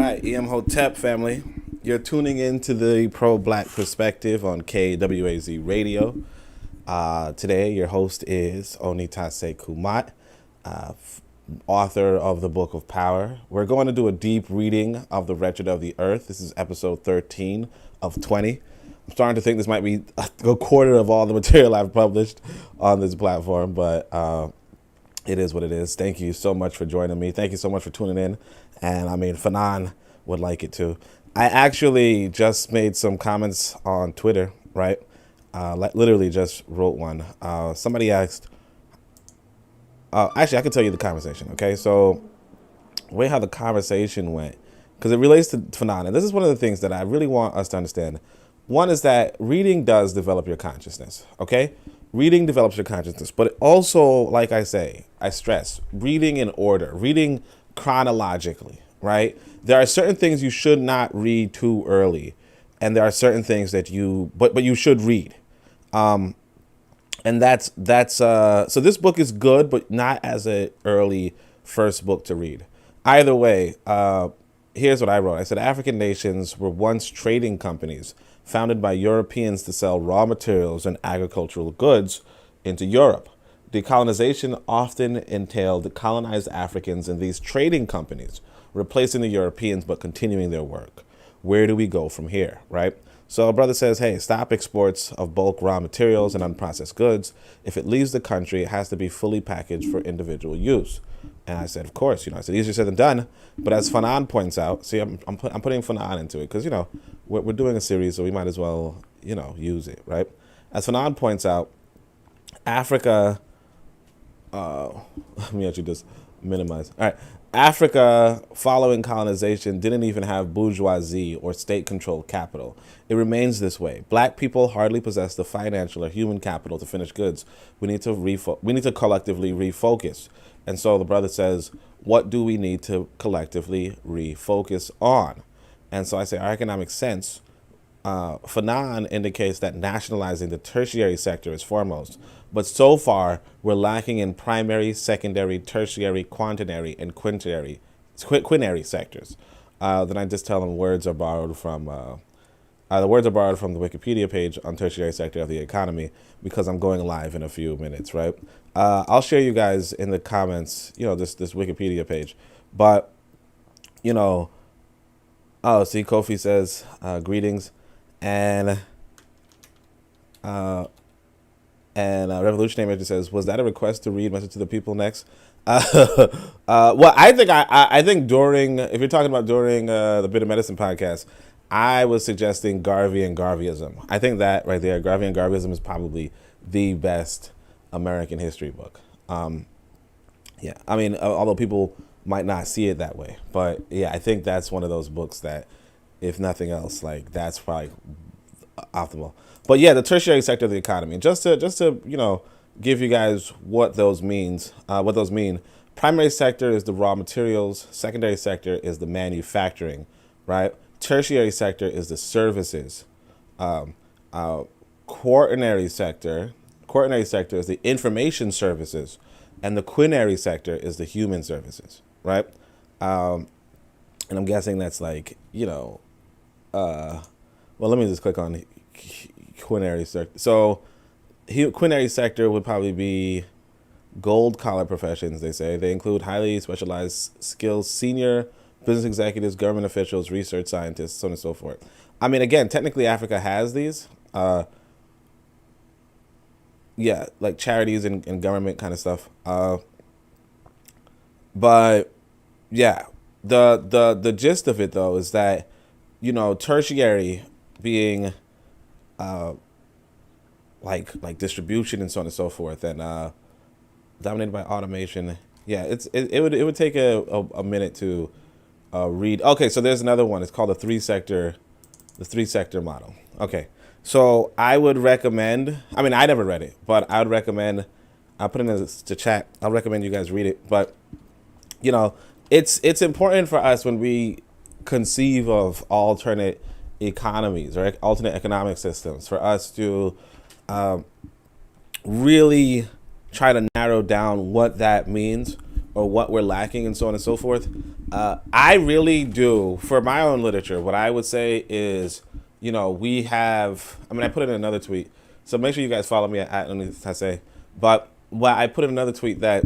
right, Htp family. You're tuning in to the pro-black perspective on KWAZ Radio. Today, your host is Onitaset Kumat, author of the Book of Power. We're going to do a deep reading of the Wretched of the Earth. This is episode 13 of 20. I'm starting to think this might be a quarter of all the material I've published on this platform, but it is what it is. Thank you so much for joining me. Thank you so much for tuning in. And I mean, Fanon would like it too. I actually just made some comments on Twitter, right? Literally just wrote one. Somebody asked, actually, I can tell you the conversation, okay? So, the way how the conversation went, because it relates to Fanon, and this is one of the things that I really want us to understand. One is that reading does develop your consciousness, okay? Reading develops your consciousness, but also, like I say, I stress, reading in order, reading chronologically, right? There are certain things you should not read too early, and there are certain things that but you should read. And that's so this book is good, but not as an early first book to read. Either way, here's what I wrote. I said, African nations were once trading companies founded by Europeans to sell raw materials and agricultural goods into Europe. Decolonization often entailed colonized Africans in these trading companies, replacing the Europeans but continuing their work. Where do we go from here, right? So a brother says, hey, stop exports of bulk raw materials and unprocessed goods. If it leaves the country, it has to be fully packaged for individual use. And I said, of course, I said, easier said than done. But as Fanon points out, see, I'm putting Fanon into it because, we're doing a series, so we might as well, use it, right? As Fanon points out, Africa, let me actually just minimize. All right. Africa, following colonization, didn't even have bourgeoisie or state-controlled capital. It remains this way. Black people hardly possess the financial or human capital to finish goods. We need to collectively refocus. And so the brother says, what do we need to collectively refocus on? And so I say our economic sense. Fanon indicates that nationalizing the tertiary sector is foremost. But so far, we're lacking in primary, secondary, tertiary, quaternary, and quinary sectors. Then I just tell them words are borrowed from the Wikipedia page on tertiary sector of the economy because I'm going live in a few minutes, right? I'll share you guys in the comments, this Wikipedia page. But, see, Kofi says, greetings. And Revolutionary Major says, was that a request to read Message to the People next? Well, I think during, if you're talking about during the Bit of Medicine podcast, I was suggesting Garvey and Garveyism. I think that right there, Garvey and Garveyism is probably the best American history book. Yeah, I mean, although people might not see it that way, but yeah, I think that's one of those books that, if nothing else, like that's probably optimal. But yeah, the tertiary sector of the economy. Just to give you guys what those mean. Primary sector is the raw materials. Secondary sector is the manufacturing, right? Tertiary sector is the services. Quaternary sector is the information services, and the quinary sector is the human services, right? And I'm guessing that's like well, let me just click on quinary sector. So quinary sector would probably be gold collar professions, they say. They include highly specialized skills, senior business executives, government officials, research scientists, so on and so forth. I mean, again, technically Africa has these. Yeah, like charities and government kind of stuff. But yeah, the gist of it though is that, tertiary being like distribution and so on and so forth, and dominated by automation. Yeah, it would take a minute to read. Okay, so there's another one. It's called the three sector model. Okay, so I would recommend. I mean, I never read it, but I would recommend. I'll put it in the chat. I'll recommend you guys read it. But it's important for us when we conceive of alternate economies or alternate economic systems for us to really try to narrow down what that means or what we're lacking and so on and so forth. I really do, for my own literature, what I would say is, we have, I put it in another tweet, so make sure you guys follow me at Onitaset. But I put in another tweet that,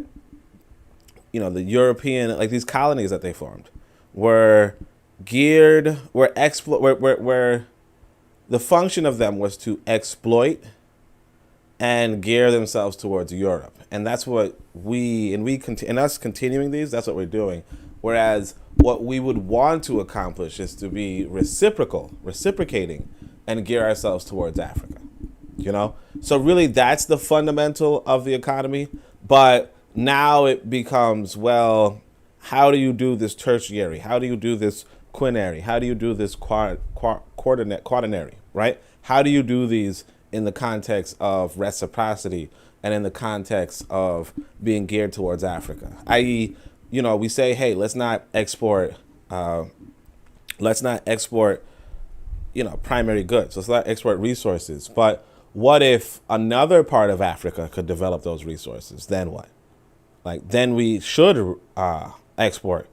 the European, like these colonies that they formed were geared, were the function of them was to exploit and gear themselves towards Europe. And that's what us continuing these, that's what we're doing. Whereas what we would want to accomplish is to be reciprocating, and gear ourselves towards Africa. So really that's the fundamental of the economy. But now it becomes, well, how do you do this tertiary? How do you do this quinary? How do you do this quaternary, right? How do you do these in the context of reciprocity and in the context of being geared towards Africa? I.e., we say, hey, let's not export, primary goods. Let's not export resources. But what if another part of Africa could develop those resources? Then what? Then we should export,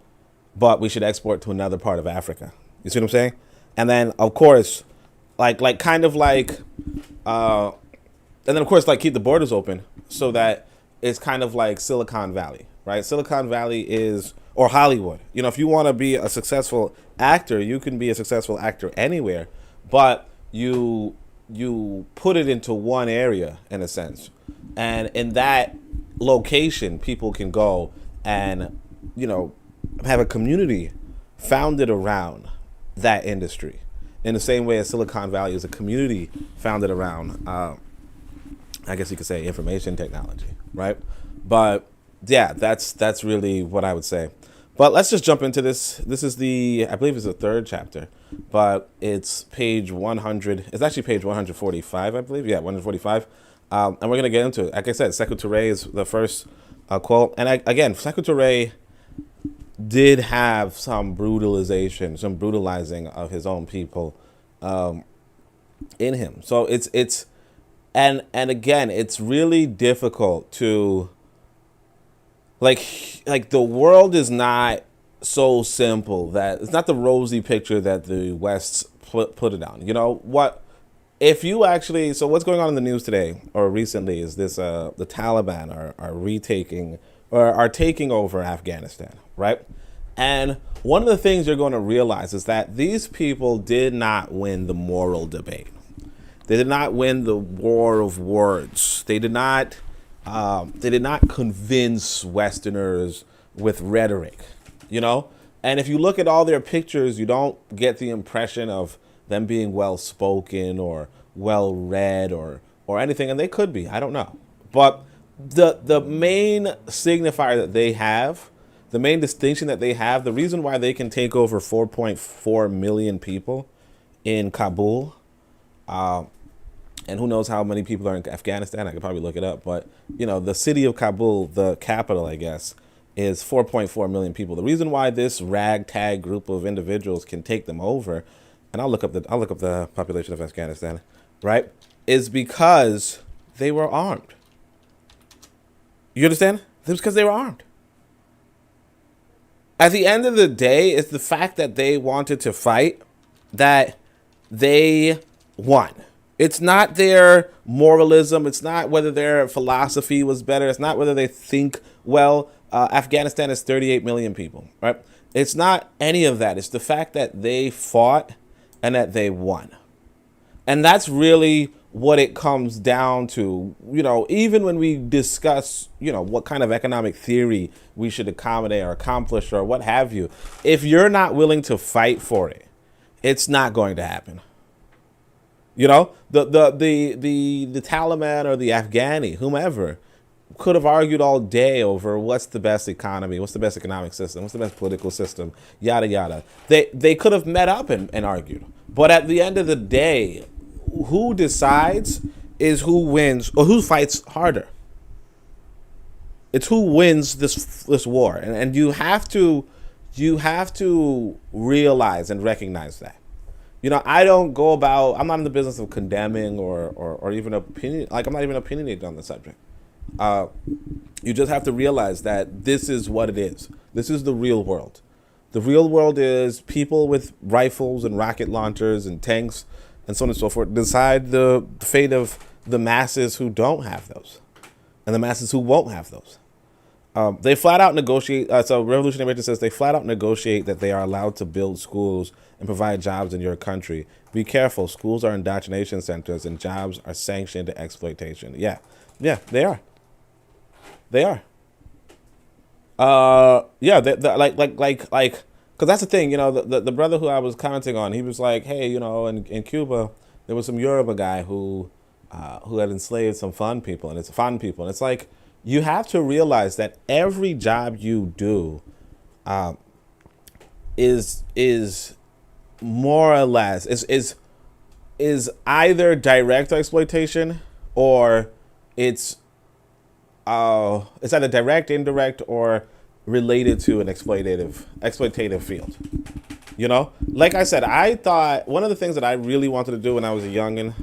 but we should export to another part of Africa. You see what I'm saying? And then, of course, and then, of course, keep the borders open so that it's kind of like Silicon Valley, right? Silicon Valley is, or Hollywood. If you want to be a successful actor, you can be a successful actor anywhere, but you put it into one area, in a sense. And in that location, people can go and, have a community founded around that industry. In the same way as Silicon Valley is a community founded around, I guess you could say, information technology, right? But yeah, that's really what I would say. But let's just jump into this. This is I believe it's the third chapter, but it's page 100. It's actually page 145, I believe. Yeah, 145. And we're going to get into it. Like I said, Sekou Touré is the first quote. And again, Sekou Touré did have some brutalizing of his own people in him. So and again, it's really difficult to, like the world is not so simple that it's not the rosy picture that the West put it on. If you actually, so what's going on in the news today or recently is this, the Taliban are taking over Afghanistan, right? And one of the things you're going to realize is that these people did not win the moral debate. They did not win the war of words. They did not convince Westerners with rhetoric, And if you look at all their pictures, you don't get the impression of them being well-spoken or well-read or anything, and they could be. I don't know. But the main signifier that they have, the main distinction that they have, the reason why they can take over 4.4 million people in Kabul, and who knows how many people are in Afghanistan, I could probably look it up, but, the city of Kabul, the capital, I guess, is 4.4 million people. The reason why this ragtag group of individuals can take them over, and I'll look up the population of Afghanistan, right, is because they were armed. You understand? It's because they were armed. At the end of the day, it's the fact that they wanted to fight that they won. It's not their moralism. It's not whether their philosophy was better. It's not whether they think, well, Afghanistan is 38 million people, right? It's not any of that. It's the fact that they fought and that they won. And that's really what it comes down to, even when we discuss, what kind of economic theory we should accommodate or accomplish or what have you. If you're not willing to fight for it, it's not going to happen. The Taliban or the Afghani, whomever, could have argued all day over what's the best economy, what's the best economic system, what's the best political system, yada, yada. They could have met up and argued. But at the end of the day, who decides is who wins or who fights harder. It's who wins this war. And you have to realize and recognize that. I don't go about, I'm not in the business of condemning or even opinion, I'm not even opinionated on the subject. You just have to realize that this is what it is. This is the real world. The real world is people with rifles and rocket launchers and tanks and so on and so forth decide the fate of the masses who don't have those and the masses who won't have those. They flat out negotiate. So Revolutionary Wretched says they flat out negotiate that they are allowed to build schools and provide jobs in your country. Be careful. Schools are indoctrination centers and jobs are sanctioned exploitation. Yeah, they are. They are. Yeah, because that's the thing, the brother who I was commenting on, he was like, hey, in Cuba, there was some Yoruba guy who had enslaved some Fon people, and it's like, you have to realize that every job you do, is more or less is either direct exploitation or it's either direct, indirect, or related to an exploitative field. Like I said, I thought one of the things that I really wanted to do when I was a youngin,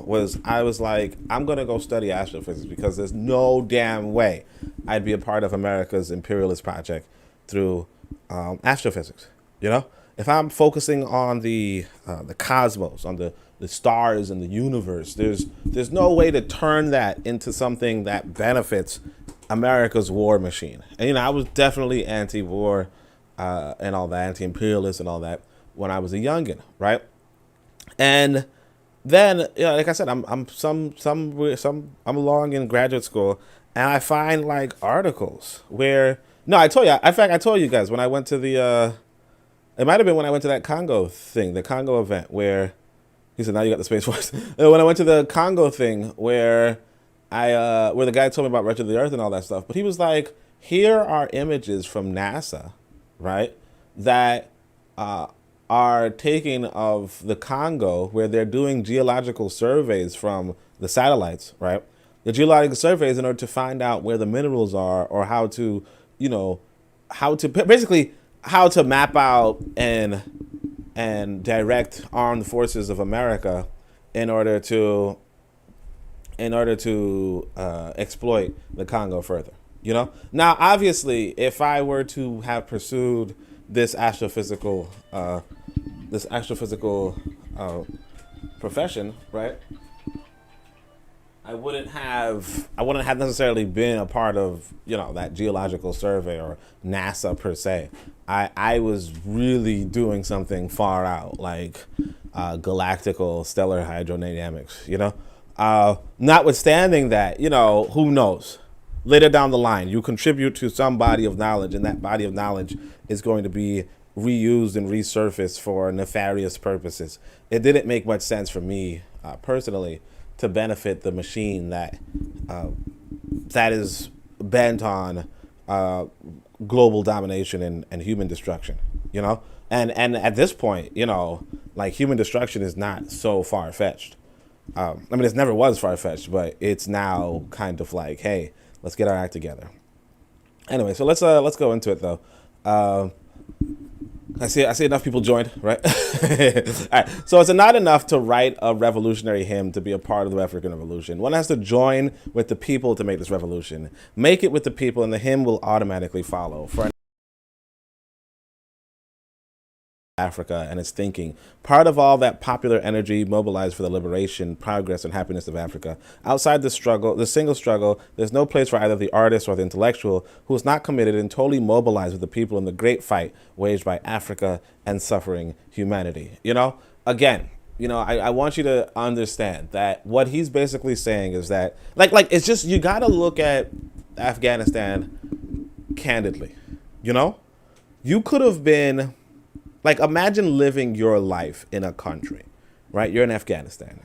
was I was like, I'm gonna go study astrophysics because there's no damn way I'd be a part of America's imperialist project through astrophysics. If I'm focusing on the cosmos, on the stars and the universe, there's no way to turn that into something that benefits America's war machine. And I was definitely anti-war and all that, anti-imperialist and all that when I was a youngin, right? And then, like I said, I'm along in graduate school, and I find like articles where I told you guys when I went to the it might have been when I went to that Congo thing, the Congo event where he said, now you got the Space Force. When I went to the Congo thing where where the guy told me about Wretched of the Earth and all that stuff, but he was like, here are images from NASA, right, that are taken of the Congo where they're doing geological surveys from the satellites, right? The geological surveys in order to find out where the minerals are or how to map out and direct armed forces of America in order to exploit the Congo further. Now obviously, if I were to have pursued this astrophysical profession, right, I wouldn't have necessarily been a part of that geological survey or NASA per se. I was really doing something far out, like galactical stellar hydrodynamics. Notwithstanding that, who knows? Later down the line, you contribute to some body of knowledge, and that body of knowledge is going to be reused and resurfaced for nefarious purposes. It didn't make much sense for me personally to benefit the machine that is bent on global domination and human destruction. And at this point, like human destruction is not so far-fetched. It never was far-fetched, but it's now kind of like, hey, let's get our act together. Anyway, so let's go into it though. I see enough people joined, right? All right. So it's not enough to write a revolutionary hymn to be a part of the African Revolution. One has to join with the people to make this revolution. Make it with the people, and the hymn will automatically follow. For Africa and its thinking, part of all that popular energy mobilized for the liberation, progress, and happiness of Africa. Outside the single struggle, there's no place for either the artist or the intellectual who is not committed and totally mobilized with the people in the great fight waged by Africa and suffering humanity. Again, I want you to understand that what he's basically saying is that, like it's just, you got to look at Afghanistan candidly. You could have been, like, imagine living your life in a country, right? You're in Afghanistan.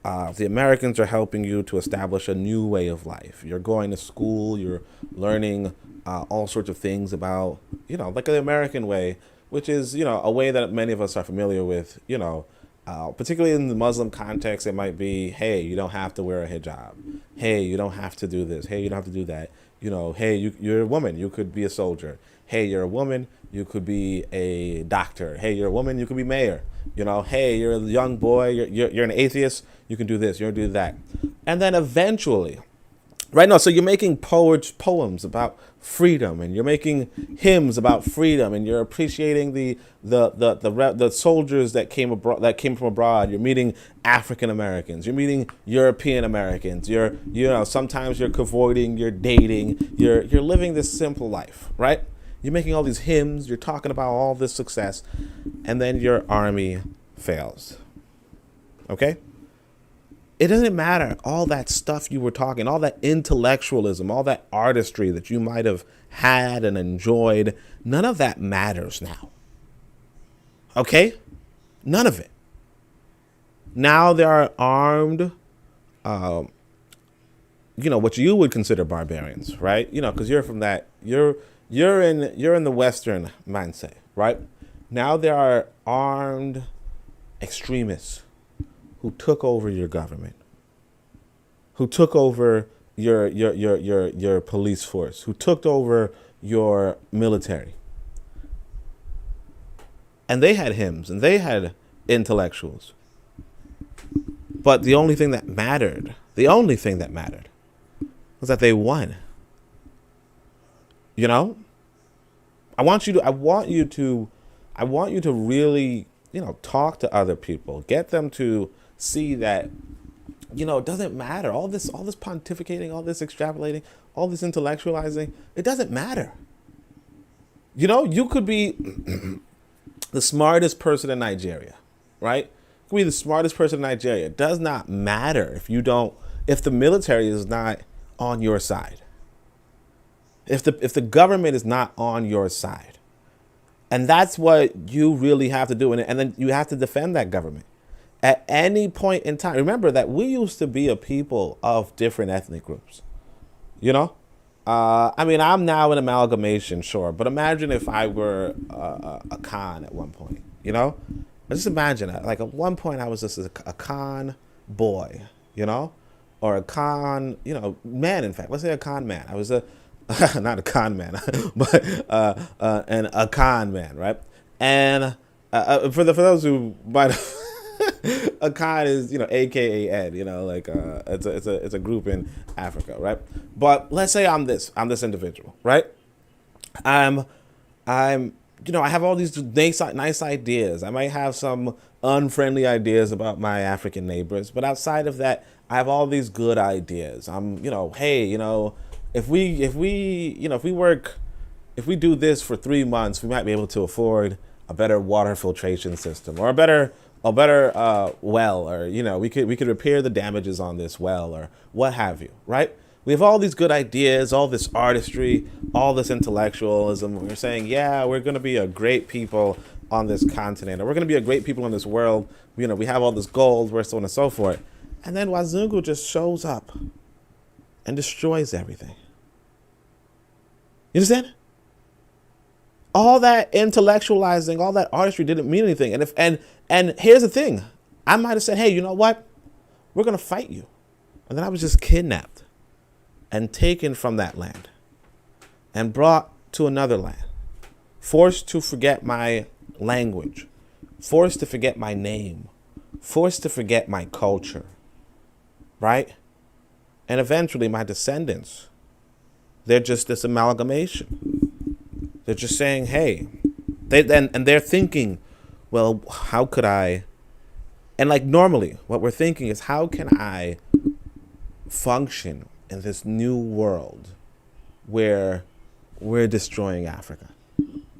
The Americans are helping you to establish a new way of life. You're going to school. You're learning all sorts of things about, like the American way, which is, a way that many of us are familiar with, particularly in the Muslim context. It might be, hey, you don't have to wear a hijab. Hey, you don't have to do this. Hey, you don't have to do that. Hey, you're a woman. You could be a soldier. Hey, you're a woman. You could be a doctor. Hey, you're a woman. You could be mayor. Hey, you're a young boy. You're an atheist. You can do this. You can do that. And then eventually, Right now, so you're making poems about freedom, and you're making hymns about freedom, and you're appreciating the soldiers that came abroad, that came from abroad. You're meeting African Americans, you're meeting European Americans. Sometimes you're avoiding, you're dating, you're living this simple life, right? You're making all these hymns, you're talking about all this success, and then your army fails. Okay? It doesn't matter all that stuff you were talking, all that intellectualism, all that artistry that you might have had and enjoyed. None of that matters now. Okay? None of it. Now there are armed, what you would consider barbarians, right? Because you're from that, you're in the Western mindset, right? Now there are armed extremists who took over your government, who took over your police force, who took over your military. And they had hymns and they had intellectuals. But the only thing that mattered was that they won. I want you to really, talk to other people, get them to see that, it doesn't matter. All this pontificating, all this extrapolating, all this intellectualizing, it doesn't matter. You could be the smartest person in Nigeria, right? You could be the smartest person in Nigeria. It does not matter if the military is not on your side. If the government is not on your side. And that's what you really have to do. And then you have to defend that government. At any point in time, remember that we used to be a people of different ethnic groups. I'm now an amalgamation, sure, but imagine if I were a Khan at one point. Just imagine it. Like at one point, I was just a Khan boy, or a Khan, man. In fact, let's say a Khan man. I was not a con man, but a con man, right? And for those who might have, a con is AKA Ed, it's a group in Africa, right? But let's say I'm this individual, right? I have all these nice ideas. I might have some unfriendly ideas about my African neighbors, but outside of that, I have all these good ideas. If we do this for 3 months, we might be able to afford a better water filtration system or a better well, or we could repair the damages on this well or what have you, right? We have all these good ideas, all this artistry, all this intellectualism. We're saying, yeah, we're going to be a great people on this continent, or we're going to be a great people in this world. We have all this gold, so on and so forth. And then Wazungu just shows up and destroys everything. You understand? All that intellectualizing, all that artistry didn't mean anything. And here's the thing. I might have said, hey, you know what? We're going to fight you. And then I was just kidnapped and taken from that land and brought to another land, forced to forget my language, forced to forget my name, forced to forget my culture, right? And eventually my descendants, they're just this amalgamation. They're just saying, hey, they're thinking, well, how could I? And like normally what we're thinking is, how can I function in this new world where we're destroying Africa,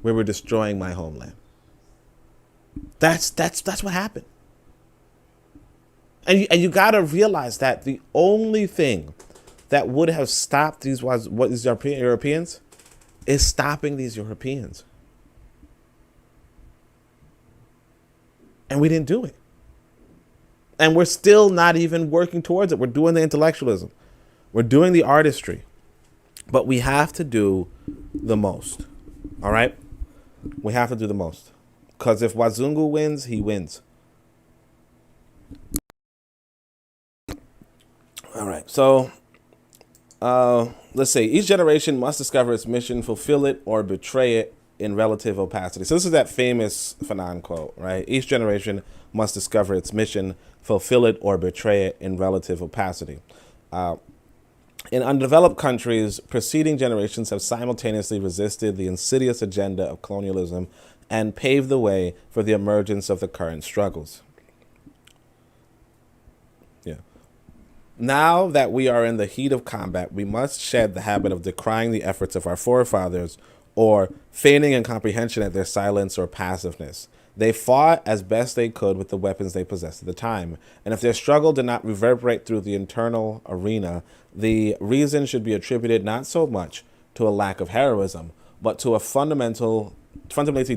where we're destroying my homeland? That's what happened. And you got to realize that the only thing that would have stopped these Europeans is stopping these Europeans. And we didn't do it. And we're still not even working towards it. We're doing the intellectualism. We're doing the artistry. But we have to do the most. All right? We have to do the most. Because if Wazungu wins, he wins. All right. So let's say each generation must discover its mission, fulfill it, or betray it in relative opacity. So this is that famous Fanon quote, right? Each generation must discover its mission, fulfill it, or betray it in relative opacity. In undeveloped countries, preceding generations have simultaneously resisted the insidious agenda of colonialism and paved the way for the emergence of the current struggles. Yeah. Now that we are in the heat of combat, we must shed the habit of decrying the efforts of our forefathers or feigning incomprehension at their silence or passiveness. They fought as best they could with the weapons they possessed at the time, and if their struggle did not reverberate through the internal arena, the reason should be attributed not so much to a lack of heroism, but to a fundamentally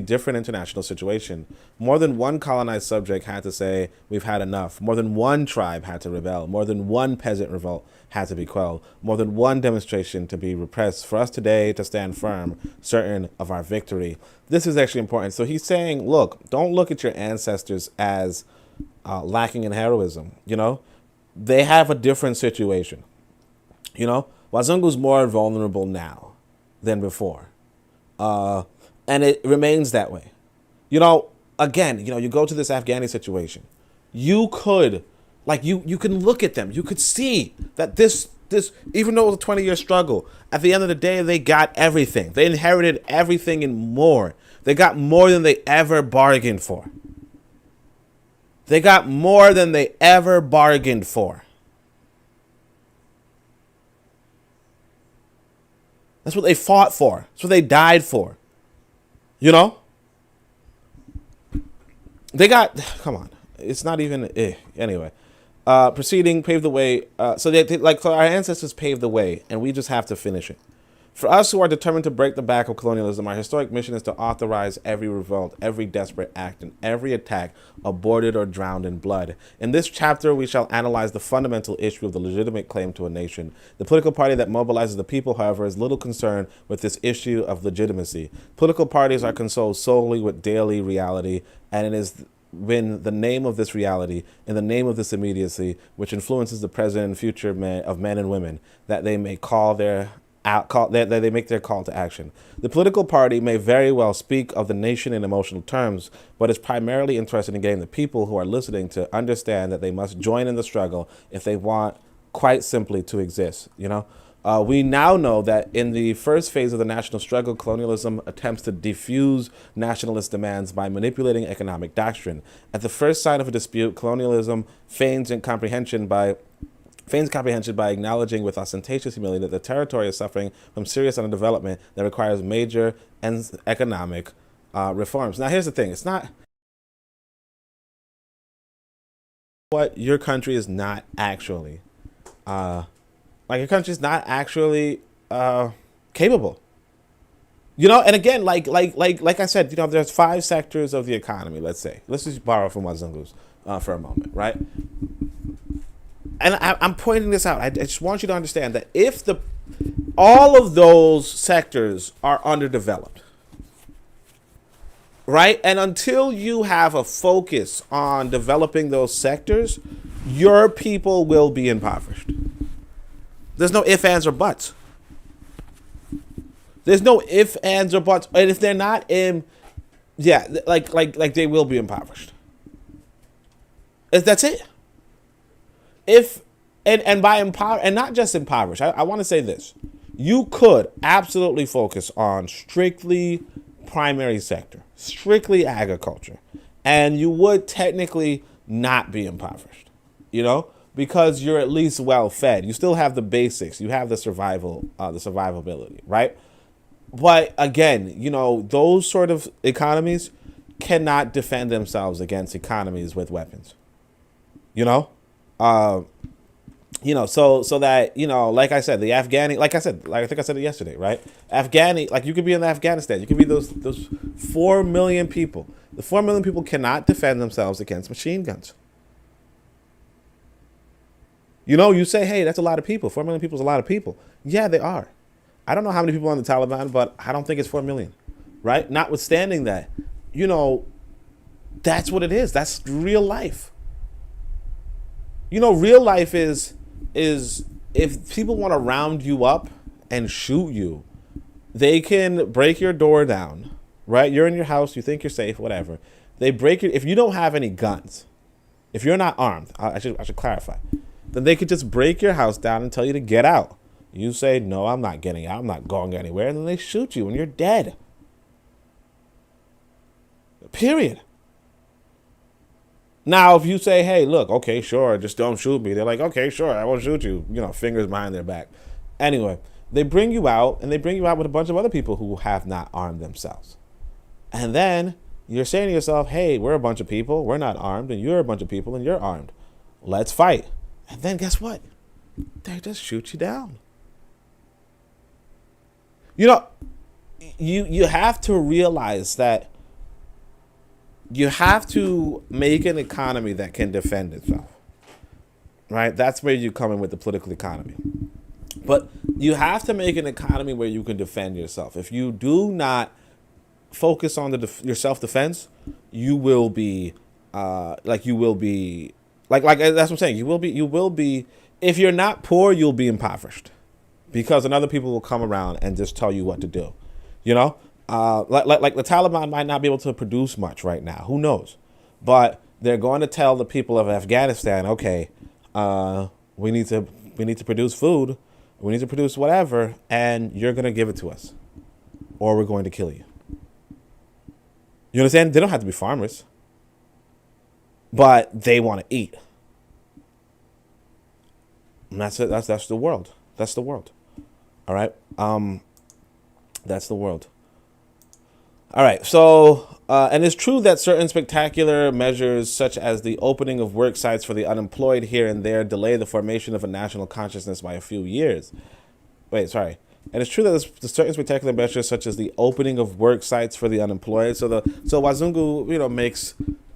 different international situation. More than one colonized subject had to say, we've had enough. More than one tribe had to rebel. More than one peasant revolt had to be quelled. More than one demonstration to be repressed. For us today to stand firm, certain of our victory. This is actually important. So he's saying, look, don't look at your ancestors as lacking in heroism. You know, they have a different situation. You know, Wazungu's more vulnerable now than before. And it remains that way. You know, again, you go to this Afghani situation. You could, you can look at them. You could see that this, even though it was a 20-year struggle, at the end of the day, they got everything. They inherited everything and more. They got more than they ever bargained for. They got more than they ever bargained for. That's what they fought for. That's what they died for. You know? They got, come on. It's not even, anyway. Proceeding, paved the way. So our ancestors paved the way, and we just have to finish it. For us who are determined to break the back of colonialism, our historic mission is to authorize every revolt, every desperate act, and every attack aborted or drowned in blood. In this chapter, we shall analyze the fundamental issue of the legitimate claim to a nation. The political party that mobilizes the people, however, is little concerned with this issue of legitimacy. Political parties are concerned solely with daily reality, and it is when the name of this reality, in the name of this immediacy, which influences the present and future of men and women, that they may that they make their call to action. The political party may very well speak of the nation in emotional terms, but is primarily interested in getting the people who are listening to understand that they must join in the struggle if they want, quite simply, to exist. We now know that in the first phase of the national struggle, colonialism attempts to diffuse nationalist demands by manipulating economic doctrine. At the first sign of a dispute, colonialism feigns comprehension by acknowledging with ostentatious humility that the territory is suffering from serious underdevelopment that requires major economic reforms. Now, here's the thing. It's not what your country is not actually. Your country's not actually capable. And again, like I said, there's 5 sectors of the economy, let's say. Let's just borrow from Wazungus for a moment, right? And I'm pointing this out. I just want you to understand that if all of those sectors are underdeveloped, right? And until you have a focus on developing those sectors, your people will be impoverished. There's no ifs, ands, or buts. There's no ifs, ands, or buts. And if they're not they will be impoverished. That's it. And by empower, and not just impoverished, I want to say this. You could absolutely focus on strictly primary sector, strictly agriculture, and you would technically not be impoverished, because you're at least well fed. You still have the basics. You have the survivability, right? But again, those sort of economies cannot defend themselves against economies with weapons, so that, like I said, the Afghani, I think I said it yesterday, right? You could be in Afghanistan. You could be those 4 million people. The 4 million people cannot defend themselves against machine guns. You say, hey, that's a lot of people. 4 million people is a lot of people. Yeah, they are. I don't know how many people on the Taliban, but I don't think it's 4 million, right? Notwithstanding that, that's what it is. That's real life. Real life is if people want to round you up and shoot you, they can break your door down, right? You're in your house, you think you're safe, whatever. They break if you don't have any guns, if you're not armed, I should clarify, then they could just break your house down and tell you to get out. You say, no, I'm not getting out. I'm not going anywhere. And then they shoot you and you're dead. Period. Now, if you say, hey, look, okay, sure, just don't shoot me. They're like, okay, sure, I won't shoot you. You know, fingers behind their back. Anyway, they bring you out, and they bring you out with a bunch of other people who have not armed themselves. And then you're saying to yourself, hey, we're a bunch of people. We're not armed, and you're a bunch of people, and you're armed. Let's fight. And then guess what? They just shoot you down. You know, you have to realize that you have to make an economy that can defend itself, right? That's where you come in with the political economy. But you have to make an economy where you can defend yourself. If you do not focus on your self-defense, you will be that's what I'm saying. You will be, if you're not poor, you'll be impoverished, because another people will come around and just tell you what to do, you know? Like the Taliban might not be able to produce much right now. Who knows? But they're going to tell the people of Afghanistan, okay, we need to produce food, we need to produce whatever, and you're going to give it to us, or we're going to kill you. You understand? They don't have to be farmers, but they want to eat. And that's it. That's the world. That's the world. All right. That's the world. All right, so, and it's true that certain spectacular measures, such as the opening of work sites for the unemployed here and there, delay the formation of a national consciousness by a few years. And it's true that the certain spectacular measures, such as the opening of work sites for the unemployed. So Wazungu, makes,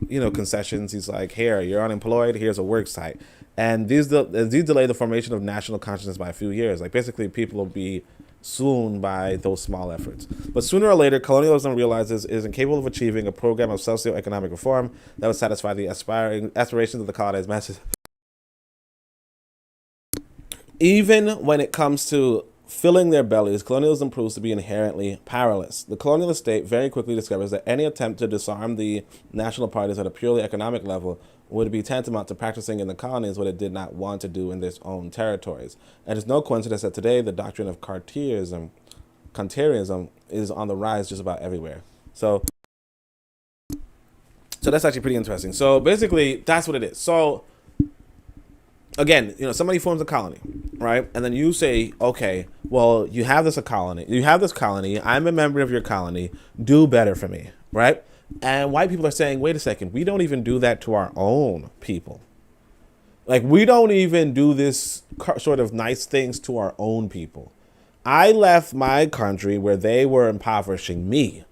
concessions. He's like, here, you're unemployed, here's a work site. And these delay the formation of national consciousness by a few years. Like, basically, people will be soon by those small efforts. But sooner or later, colonialism realizes it is incapable of achieving a program of socio-economic reform that would satisfy the aspirations of the colonized masses. Even when it comes to filling their bellies, colonialism proves to be inherently powerless. The colonialist state very quickly discovers that any attempt to disarm the national parties at a purely economic level would be tantamount to practicing in the colonies what it did not want to do in its own territories. And it's no coincidence that today the doctrine of Cartesianism is on the rise just about everywhere. So that's actually pretty interesting. So basically, that's what it is. So again, somebody forms a colony, right? And then you say, okay, well, you have this colony. I'm a member of your colony. Do better for me, right? And white people are saying, wait a second, we don't even do that to our own people. Like, we don't even do this sort of nice things to our own people. I left my country where they were impoverishing me,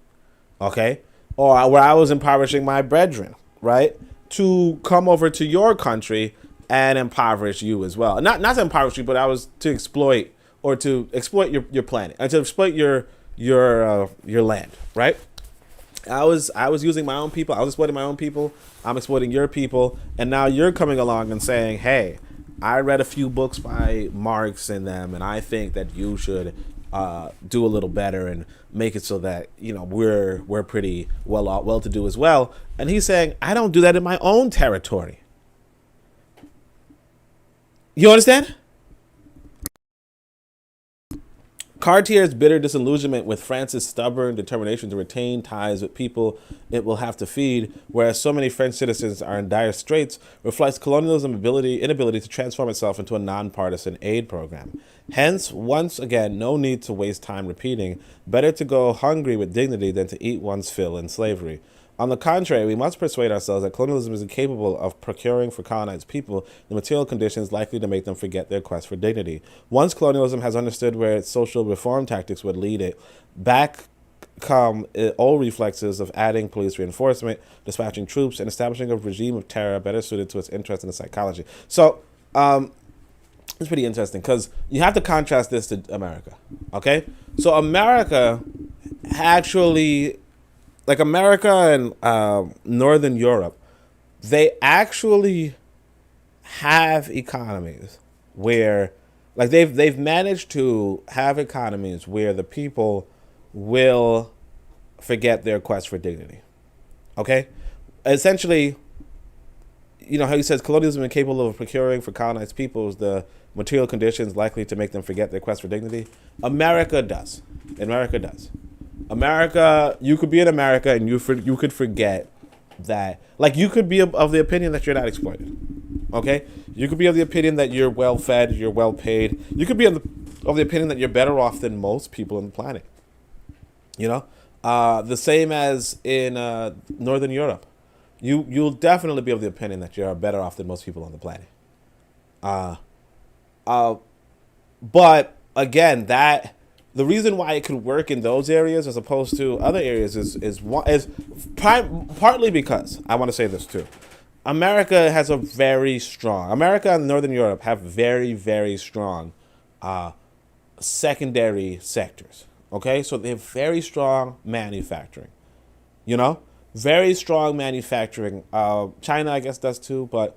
okay? Or where I was impoverishing my brethren, right? To come over to your country and impoverish you as well. Not to impoverish you, but I was to exploit your planet, and to exploit your land, right? I was using my own people. I was exploiting my own people. I'm exploiting your people. And now you're coming along and saying, hey, I read a few books by Marx in them, and I think that you should do a little better and make it so that, we're pretty well to do as well. And he's saying, I don't do that in my own territory. You understand? Cartier's bitter disillusionment with France's stubborn determination to retain ties with people it will have to feed, whereas so many French citizens are in dire straits, reflects colonialism's inability to transform itself into a nonpartisan aid program. Hence, once again, no need to waste time repeating, better to go hungry with dignity than to eat one's fill in slavery. On the contrary, we must persuade ourselves that colonialism is incapable of procuring for colonized people the material conditions likely to make them forget their quest for dignity. Once colonialism has understood where its social reform tactics would lead it, back come old reflexes of adding police reinforcement, dispatching troops, and establishing a regime of terror better suited to its interest in the psychology. So, it's pretty interesting because you have to contrast this to America, okay? So America actually... Like America and Northern Europe, they actually have economies where, like, they've managed to have economies where the people will forget their quest for dignity. Okay, essentially, how he says colonialism is incapable of procuring for colonized peoples the material conditions likely to make them forget their quest for dignity. America does. America does. America, you could be in America and you could forget that, like, you could be of the opinion that you're not exploited. Okay? You could be of the opinion that you're well fed, you're well paid. You could be of the opinion that you're better off than most people on the planet. The same as in Northern Europe. You'll definitely be of the opinion that you're better off than most people on the planet. But again, the reason why it could work in those areas as opposed to other areas is partly because, I want to say this too, America and Northern Europe have very, very strong secondary sectors. Okay, so they have very strong manufacturing. Very strong manufacturing. China, I guess, does too, but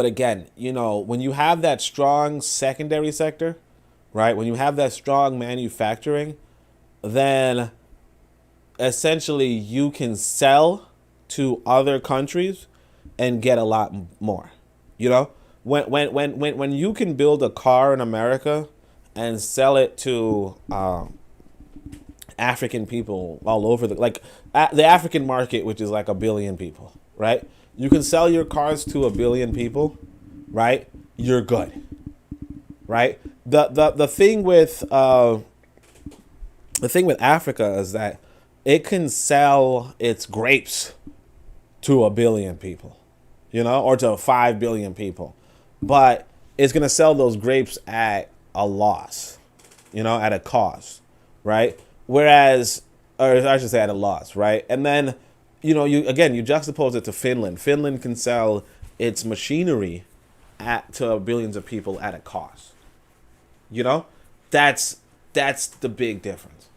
again, when you have that strong secondary sector, right? When you have that strong manufacturing, then essentially you can sell to other countries and get a lot more. When you can build a car in America and sell it to African people all over the African market, which is like 1 billion people, right? You can sell your cars to 1 billion people, right? You're good, right? The thing with Africa is that it can sell its grapes to 1 billion people, or to 5 billion people, but it's gonna sell those grapes at a loss, at a cost, right? Whereas, or I should say at a loss, right? And then, you juxtapose it to Finland. Finland can sell its machinery to billions of people at a cost. That's the big difference.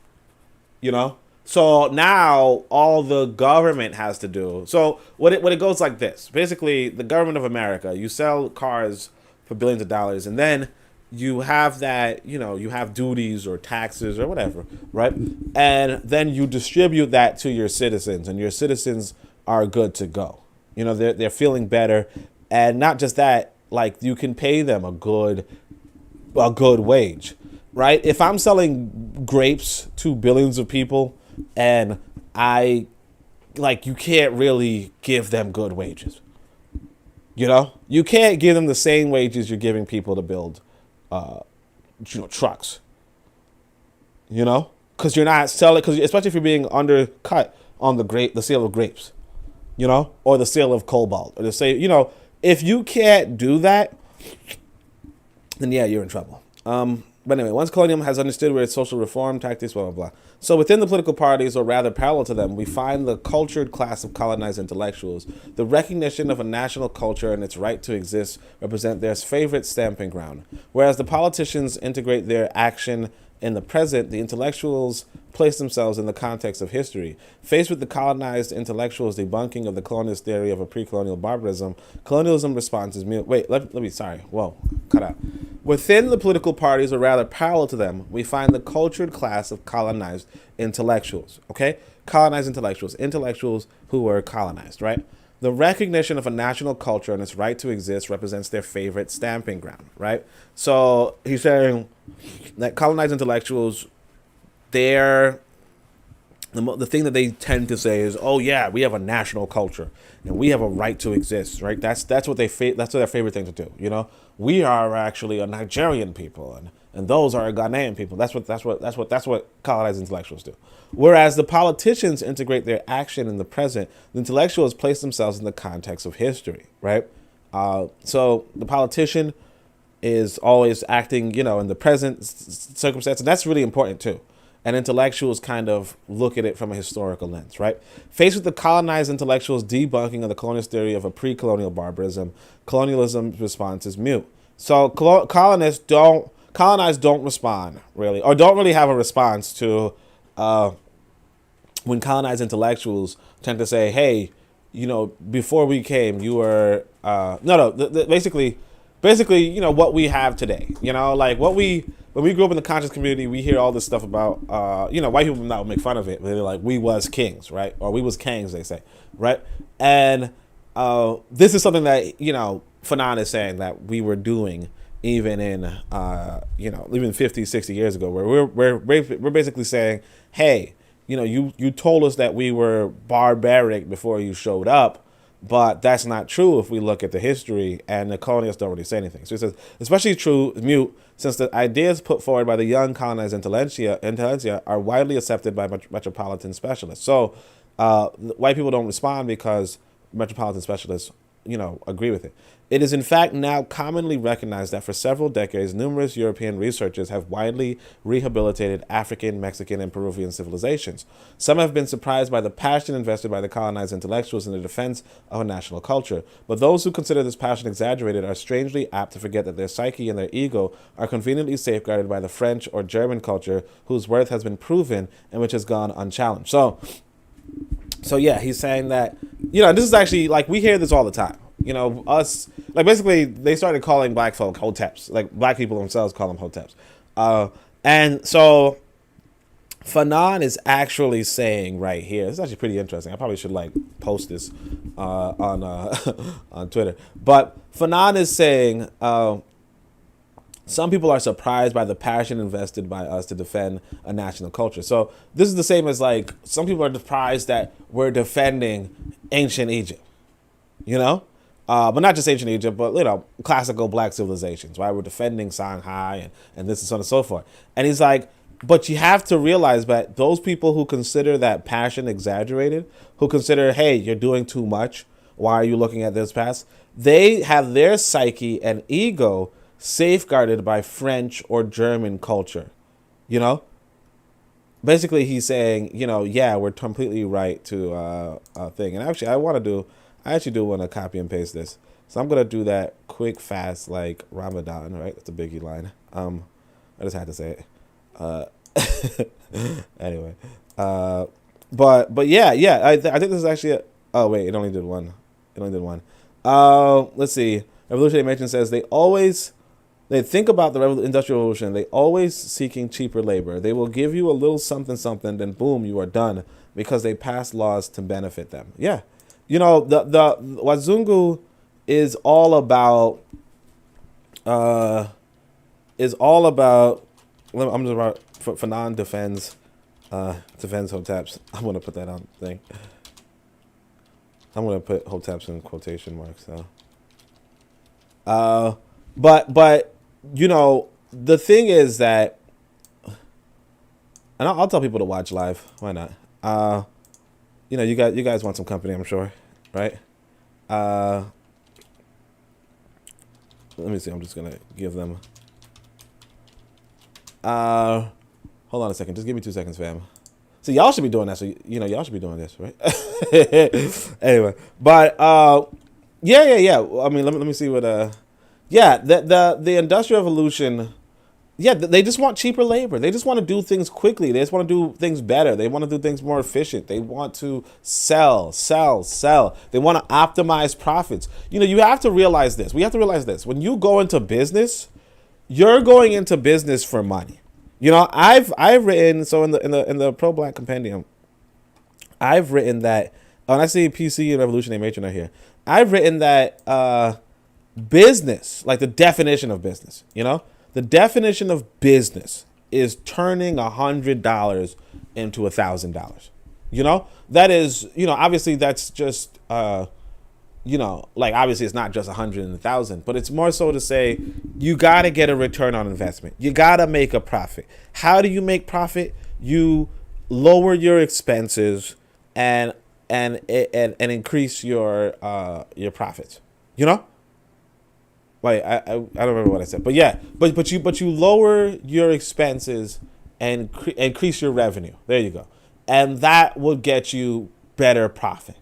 So now all the government has to do. So what it goes like this. Basically, the government of America, you sell cars for billions of dollars, and then you have that, you have duties or taxes or whatever, right? And then you distribute that to your citizens, and your citizens are good to go. They're feeling better. And not just that, like, you can pay them a good wage, right? If I'm selling grapes to billions of people and you can't really give them good wages. You can't give them the same wages you're giving people to build trucks, because you're not selling, especially if you're being undercut on the sale of grapes, or the sale of cobalt, or the sale, if you can't do that, then yeah, you're in trouble. But anyway, once colonialism has understood where its social reform tactics, blah, blah, blah. So within the political parties, or rather parallel to them, we find the cultured class of colonized intellectuals. The recognition of a national culture and its right to exist represent their favorite stamping ground. Whereas the politicians integrate their action in the present, the intellectuals place themselves in the context of history. Faced with the colonized intellectuals' debunking of the colonialist theory of a pre-colonial barbarism, colonialism responds as mute. Wait, let me, sorry. Whoa, cut out. Within the political parties, or rather parallel to them, we find the cultured class of colonized intellectuals, okay? Colonized intellectuals who were colonized, right? The recognition of a national culture and its right to exist represents their favorite stamping ground, right? So he's saying that colonized intellectuals, the thing that they tend to say is, oh yeah, we have a national culture and we have a right to exist, right? That's what their favorite thing to do. We are actually a Nigerian people, and those are a Ghanaian people. That's what colonized intellectuals do. Whereas the politicians integrate their action in the present, the intellectuals place themselves in the context of history, right? So the politician is always acting, in the present circumstance, and that's really important too. And intellectuals kind of look at it from a historical lens, right? Faced with the colonized intellectuals' debunking of the colonialist theory of a pre-colonial barbarism, colonialism's response is mute. So colonized don't respond, really, or don't really have a response to when colonized intellectuals tend to say, hey, before we came, you were, basically, what we have today, when we grew up in the conscious community, we hear all this stuff about, white people now make fun of it. They're like, we was kings, right? Or we was kings, they say, right? And This is something that, Fanon is saying that we were doing even in, even 50, 60 years ago, where we're basically saying, hey, you told us that we were barbaric before you showed up, but that's not true if we look at the history, and the colonialists don't really say anything. So he says, especially true, mute, since the ideas put forward by the young colonized intelligentsia are widely accepted by metropolitan specialists. So white people don't respond because metropolitan specialists, agree with it. It is in fact now commonly recognized that for several decades, numerous European researchers have widely rehabilitated African, Mexican, and Peruvian civilizations. Some have been surprised by the passion invested by the colonized intellectuals in the defense of a national culture, but those who consider this passion exaggerated are strangely apt to forget that their psyche and their ego are conveniently safeguarded by the French or German culture, whose worth has been proven and which has gone unchallenged. So yeah, he's saying that, this is actually, like, we hear this all the time. Us, like, basically, they started calling black folk hoteps. Like, black people themselves call them hoteps. And so Fanon is actually saying right here, this is actually pretty interesting. I probably should, like, post this on on Twitter. But Fanon is saying, some people are surprised by the passion invested by us to defend a national culture. So this is the same as, like, some people are surprised that we're defending ancient Egypt, but not just ancient Egypt, but, classical black civilizations, right? We're defending Shanghai and this and so on and so forth. And he's like, but you have to realize that those people who consider that passion exaggerated, who consider, hey, you're doing too much, why are you looking at this past? They have their psyche and ego safeguarded by French or German culture, Basically, he's saying, yeah, we're completely right to a thing. And actually, I actually do want to copy and paste this. So I'm going to do that quick, fast, like Ramadan, right? That's a biggie line. I just had to say it. Anyway. But yeah. I think this is actually oh, wait, it only did one. Let's see. Revolutionary Matron says they think about the Industrial Revolution. They always seeking cheaper labor. They will give you a little something, then boom, you are done because they pass laws to benefit them. Yeah. The Wazungu is all about I'm just about Fanon defends hoteps. I'm gonna put that on the thing. I'm gonna put hoteps in quotation marks. So but the thing is that, and I'll tell people to watch live. Why not? You guys want some company, I'm sure, right? Let me see. I'm just gonna give them. Hold on a second. Just give me 2 seconds, fam. So y'all should be doing that. So y'all should be doing this, right? Anyway, but yeah. I mean, let me see what the Industrial Revolution. Yeah, they just want cheaper labor. They just want to do things quickly. They just want to do things better. They want to do things more efficient. They want to sell. They want to optimize profits. You have to realize this. We have to realize this. When you go into business, you're going into business for money. I've written, so in the Pro Black Compendium, I've written that, and I see PC and Revolutionary Matron are here. I've written that business, like the definition of business, the definition of business is turning $100 into $1,000. That is, obviously that's just, obviously it's not just 100 and 1,000, but it's more so to say you got to get a return on investment. You got to make a profit. How do you make profit? You lower your expenses and increase your profits. Like I don't remember what I said, but yeah, but you lower your expenses and increase your revenue. There you go, and that will get you better profit.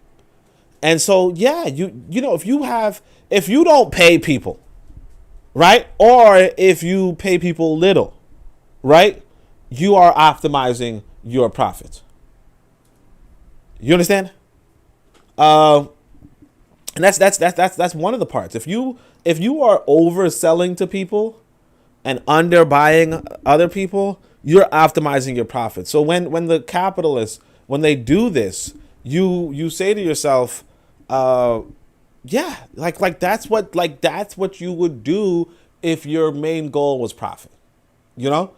And so yeah, if you don't pay people, right, or if you pay people little, right, you are optimizing your profits. You understand? And that's one of the parts. If you are overselling to people and underbuying other people, you're optimizing your profits. So when the capitalists, when they do this, you say to yourself, Yeah, that's what you would do if your main goal was profit. You know,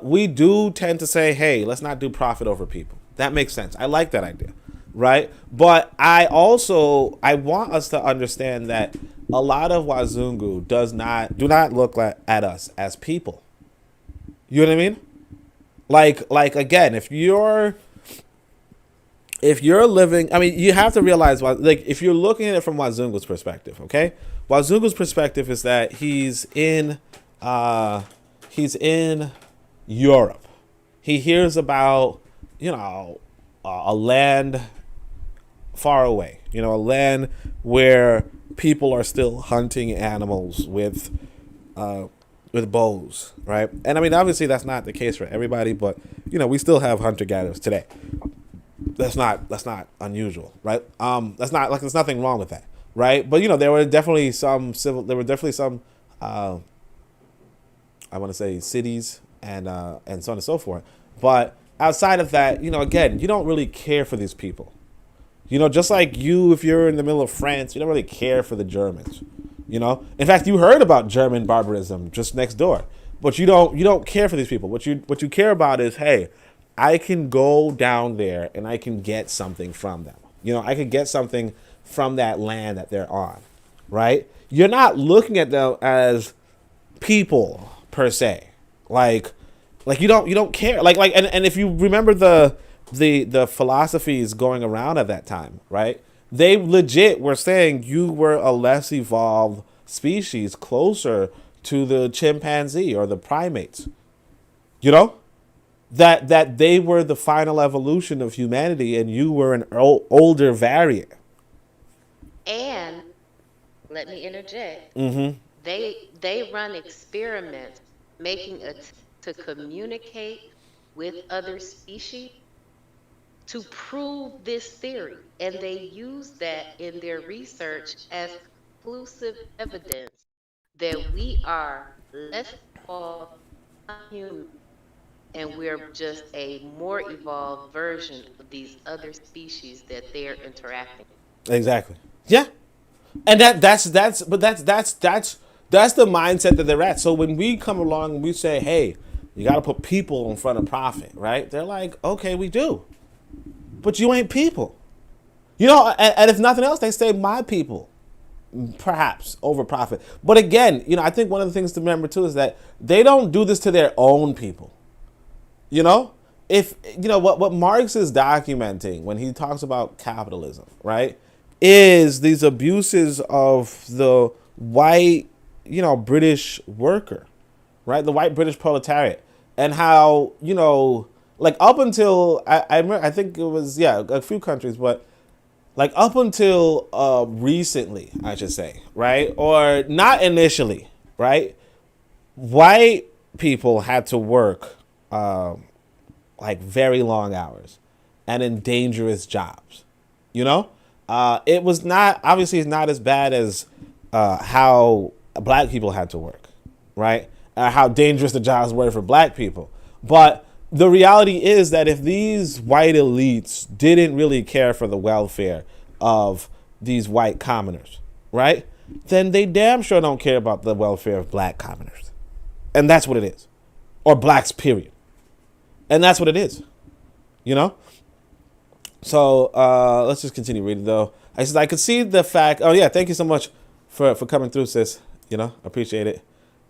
we do tend to say, hey, let's not do profit over people. That makes sense. I like that idea, right? But I want us to understand that a lot of Wazungu do not look at us as people. You know what I mean? Like again, if you're living, I mean, you have to realize, like, if you're looking at it from Wazungu's perspective, okay? Wazungu's perspective is that he's in Europe. He hears about, a land far away, a land where people are still hunting animals with bows, right? And I mean, obviously, that's not the case for everybody, but we still have hunter gatherers today. That's not unusual, right? That's not like there's nothing wrong with that, right? But there were definitely some I want to say cities and so on and so forth. But outside of that, again, you don't really care for these people. Just like if you're in the middle of France, you don't really care for the Germans. In fact, you heard about German barbarism just next door, but you don't care for these people. What you care about is, hey, I can go down there and I can get something from them. I can get something from that land that they're on, right? You're not looking at them as people per se, like you don't care, and if you remember the philosophies going around at that time, right? They legit were saying you were a less evolved species closer to the chimpanzee or the primates, that they were the final evolution of humanity and you were an older variant. And let me interject. Mm-hmm. They run experiments making to communicate with other species to prove this theory, and they use that in their research as conclusive evidence that we are less evolved, non-human, and we're just a more evolved version of these other species that they're interacting with. Exactly. Yeah. And that's the mindset that they're at. So when we come along and we say, hey, you got to put people in front of profit, right? They're like, okay, we do, but you ain't people, and if nothing else, they say my people, perhaps over profit. But again, I think one of the things to remember too is that they don't do this to their own people. If what Marx is documenting when he talks about capitalism, right, is these abuses of the white, British worker, right, the white British proletariat, and how like up until I remember, I think it was a few countries, but like up until recently, I should say, right, or not initially, right, white people had to work like very long hours and in dangerous jobs. It was not, obviously it's not as bad as how black people had to work, right? How dangerous the jobs were for black people. But the reality is that if these white elites didn't really care for the welfare of these white commoners, right, then they damn sure don't care about the welfare of black commoners. And that's what it is. Or blacks, period. And that's what it is. So let's just continue reading, though. I could see the fact. Oh, yeah. Thank you so much for coming through, sis. Appreciate it.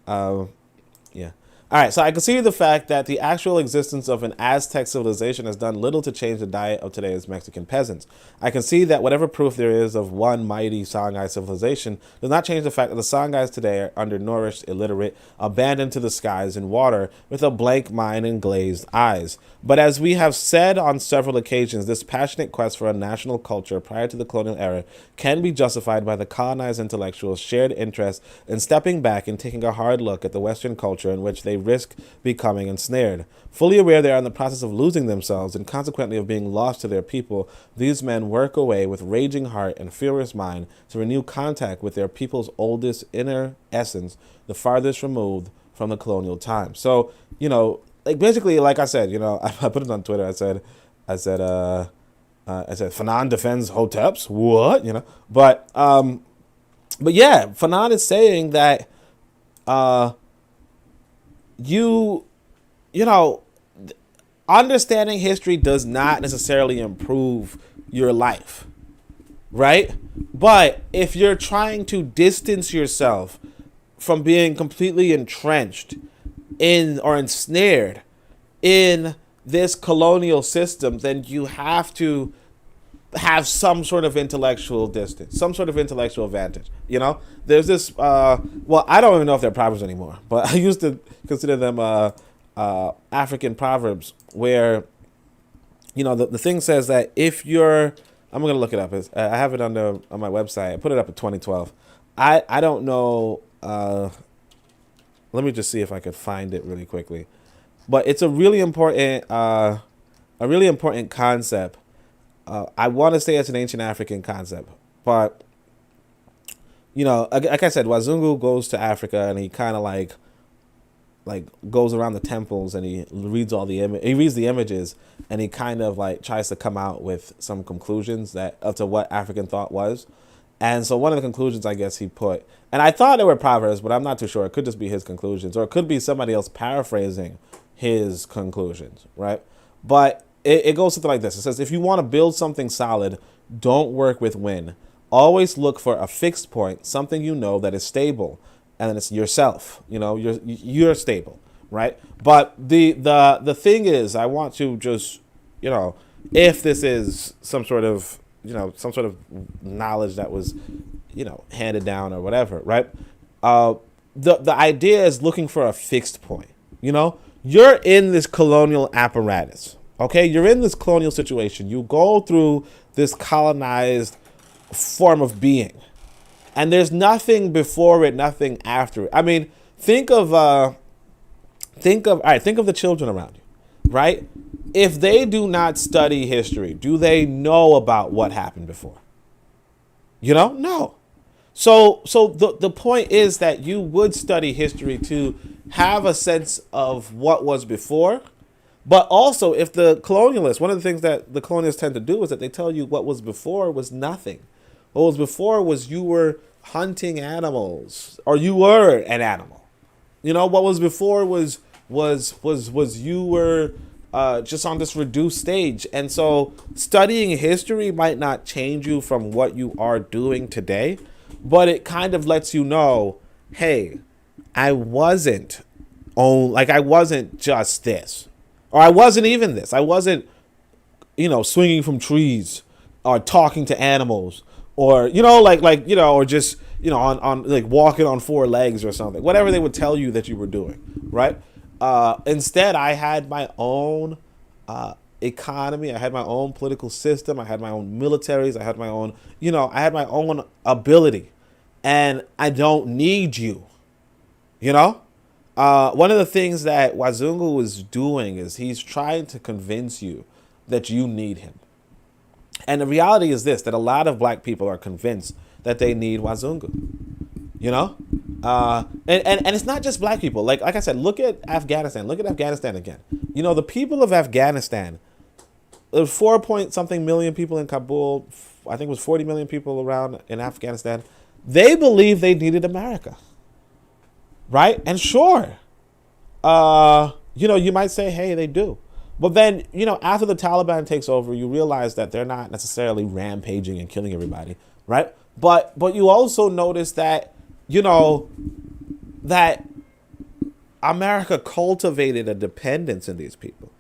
Yeah. All right, so I can see the fact that the actual existence of an Aztec civilization has done little to change the diet of today's Mexican peasants. I can see that whatever proof there is of one mighty Songhai civilization does not change the fact that the Songhais today are undernourished, illiterate, abandoned to the skies and water, with a blank mind and glazed eyes. But as we have said on several occasions, this passionate quest for a national culture prior to the colonial era can be justified by the colonized intellectuals' shared interest in stepping back and taking a hard look at the Western culture in which they risk becoming ensnared. Fully aware they are in the process of losing themselves and consequently of being lost to their people, these men work away with raging heart and furious mind to renew contact with their people's oldest inner essence, the farthest removed from the colonial time. So, like basically, like I said, I put it on Twitter. I said, I said Fanon defends Hoteps. What, but yeah, Fanon is saying that you you know understanding history does not necessarily improve your life, right? But if you're trying to distance yourself from being completely entrenched in or ensnared in this colonial system, then you have to have some sort of intellectual distance, some sort of intellectual advantage. There's this. Well, I don't even know if they're proverbs anymore, but I used to consider them African proverbs, where the thing says that if you're, I'm gonna look it up. I have it on my website. I put it up in 2012. I don't know. Let me just see if I could find it really quickly. But it's a really important concept. I want to say it's an ancient African concept, but like I said, Wazungu goes to Africa and he kind of like goes around the temples and he reads the images, and he kind of like tries to come out with some conclusions that up to what African thought was. And so one of the conclusions, I guess, he put, and I thought they were proverbs, but I'm not too sure. It could just be his conclusions, or it could be somebody else paraphrasing his conclusions, right? But it goes something like this. It says, if you want to build something solid, don't work with wind. Always look for a fixed point, something that is stable, and it's yourself. You're stable, right? But the thing is, I want to just, if this is some sort of knowledge that was, handed down or whatever, right? The idea is looking for a fixed point. You're in this colonial apparatus. Okay, you're in this colonial situation. You go through this colonized form of being, and there's nothing before it, nothing after it. I mean, think of the children around you, right? If they do not study history, do they know about what happened before? No. So the point is that you would study history to have a sense of what was before. But also, if the colonialists, one of the things that the colonialists tend to do is that they tell you what was before was nothing. What was before was you were hunting animals, or you were an animal. What was before was you were just on this reduced stage. And so studying history might not change you from what you are doing today, but it kind of lets you know, hey, I wasn't just this. Or I wasn't even this. I wasn't, swinging from trees or talking to animals, or, or just, on like walking on four legs or something, whatever they would tell you that you were doing. Right. Instead, I had my own economy. I had my own political system. I had my own militaries. I had my own, I had my own ability, and I don't need you, One of the things that Wazungu is doing is he's trying to convince you that you need him. And the reality is this, that a lot of black people are convinced that they need Wazungu, and it's not just black people. Like I said, look at Afghanistan. Look at Afghanistan again. The people of Afghanistan, there's 4-point-something million people in Kabul. I think it was 40 million people around in Afghanistan. They believe they needed America. Right? And sure, you might say, hey, they do. But then, after the Taliban takes over, you realize that they're not necessarily rampaging and killing everybody, right? But you also notice that, that America cultivated a dependence in these people,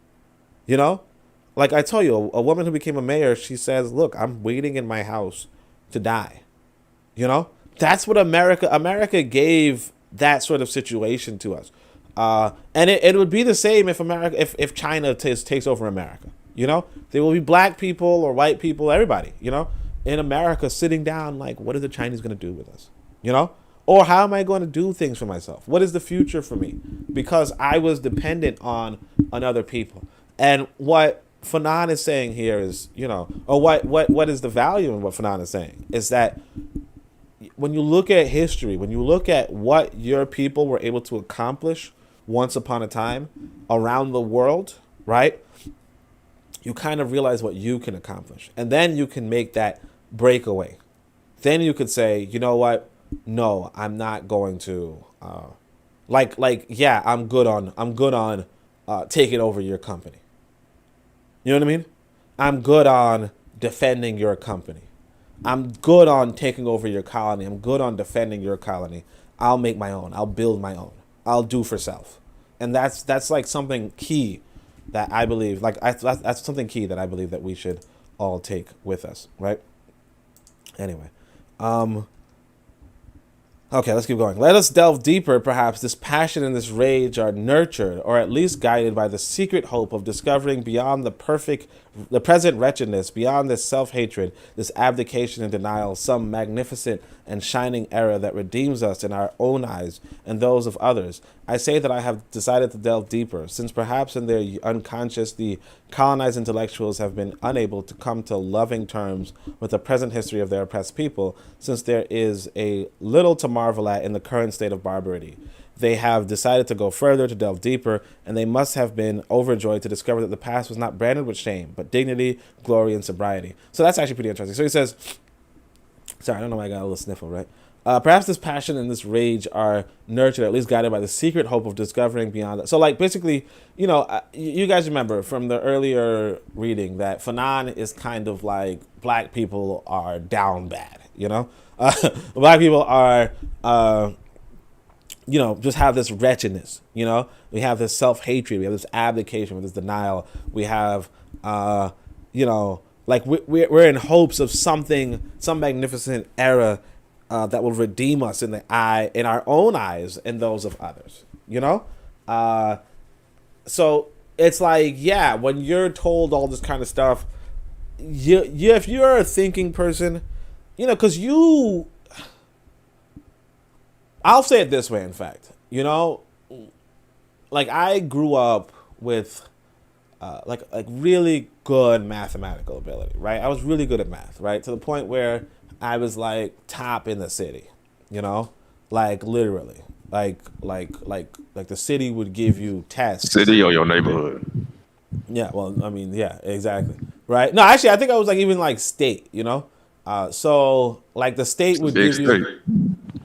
Like I tell you, a woman who became a mayor, she says, look, I'm waiting in my house to die, That's what America gave that sort of situation to us. And it would be the same if China takes over America. There will be black people or white people, everybody, in America sitting down like, what is the Chinese going to do with us? Or how am I going to do things for myself? What is the future for me? Because I was dependent on other people. And what Fanon is saying here is, or what is the value in what Fanon is saying is that when you look at history, when you look at what your people were able to accomplish once upon a time around the world, right? you kind of realize what you can accomplish. And then you can make that breakaway. Then you could say, you know what? No, I'm not going to yeah, I'm good on taking over your company. You know what I mean? I'm good on defending your company. I'm good on taking over your colony. I'm good on defending your colony. I'll make my own. I'll build my own. I'll do for self. And that's like something key that I believe, that's something key that I believe that we should all take with us, right? Anyway, okay, let's keep going. Let us delve deeper. Perhaps this passion and this rage are nurtured, or at least guided by the secret hope of discovering beyond the present wretchedness, beyond this self-hatred, this abdication and denial, some magnificent and shining era that redeems us in our own eyes and those of others. I say that I have decided to delve deeper, since perhaps in their unconscious, the colonized intellectuals have been unable to come to loving terms with the present history of their oppressed people, since there is a little to marvel at in the current state of barbarity. They have decided to go further, to delve deeper, and they must have been overjoyed to discover that the past was not branded with shame, but dignity, glory, and sobriety. So that's actually pretty interesting. So he says, sorry, I don't know why I got a little sniffle, right? Perhaps this passion and this rage are nurtured, at least guided by the secret hope of discovering beyond that. So, like, basically, you know, you guys remember from the earlier reading that Fanon is kind of like black people are down bad, you know? Black people are, you know, just have this wretchedness, you know? We have this self-hatred, we have this abdication, this denial. We have, you know, like we're in hopes of some magnificent era that will redeem us in our own eyes and those of others, you know? So it's like, yeah, when you're told all this kind of stuff, if you're a thinking person, you know, because I'll say it this way, in fact, you know, like I grew up with like really good mathematical ability, right? I was really good at math, right? To the point where I was like top in the city, you know, like literally, like the city would give you tests. City or your neighborhood? Yeah, well, I mean, yeah, exactly, right? No, actually, I think I was like even like state, you know, so like the state would give you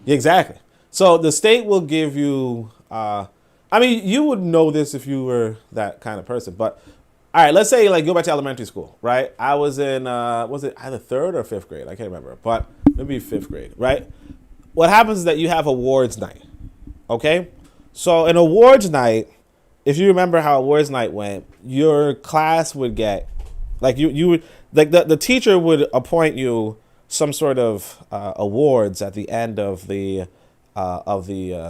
exactly. So the state will give you. I mean, you would know this if you were that kind of person, but. All right, let's say like go back to elementary school, right? I was in, was it either 3rd or 5th grade? I can't remember, but maybe 5th grade, right? What happens is that you have awards night, okay? So in awards night, if you remember how awards night went, your class would get, like you would, like the teacher would appoint you some sort of awards at the end of the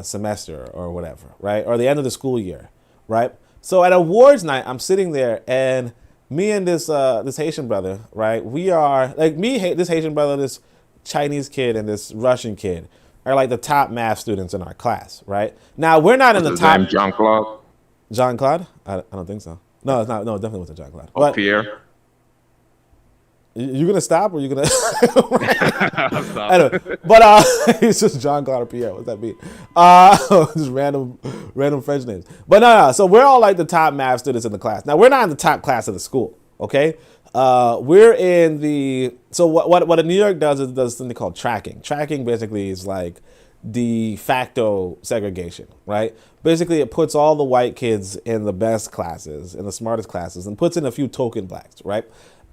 semester or whatever, right? Or the end of the school year, right? So at awards night, I'm sitting there, and me and this Haitian brother, right? We are like this Haitian brother, this Chinese kid, and this Russian kid are like the top math students in our class, right? Now we're not in the top. John Claude. John Claude? I don't think so. No, it's not. No, it definitely wasn't John Claude. But Pierre. You gonna stop, or you gonna? I'm sorry. Anyway, but it's just John Claude or Pierre. What's that mean? Just random French names. But no. So we're all like the top math students in the class. Now we're not in the top class of the school. Okay, we're in the. So what New York does is does something called tracking. Tracking basically is like de facto segregation, right? Basically, it puts all the white kids in the best classes, in the smartest classes, and puts in a few token blacks, right?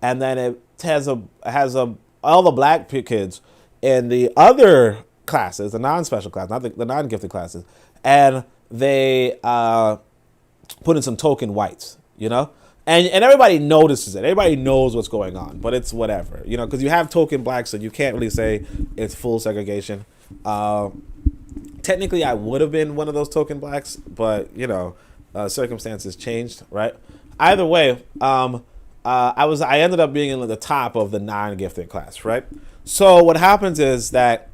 And then it has all the black kids in the other classes, the non-special class, not the non-gifted classes, and they put in some token whites, you know? And everybody notices it. Everybody knows what's going on, but it's whatever, you know, because you have token blacks, so you can't really say it's full segregation. Technically, I would have been one of those token blacks, but, you know, circumstances changed, right? Either way, I ended up being in the top of the non-gifted class, right? So what happens is that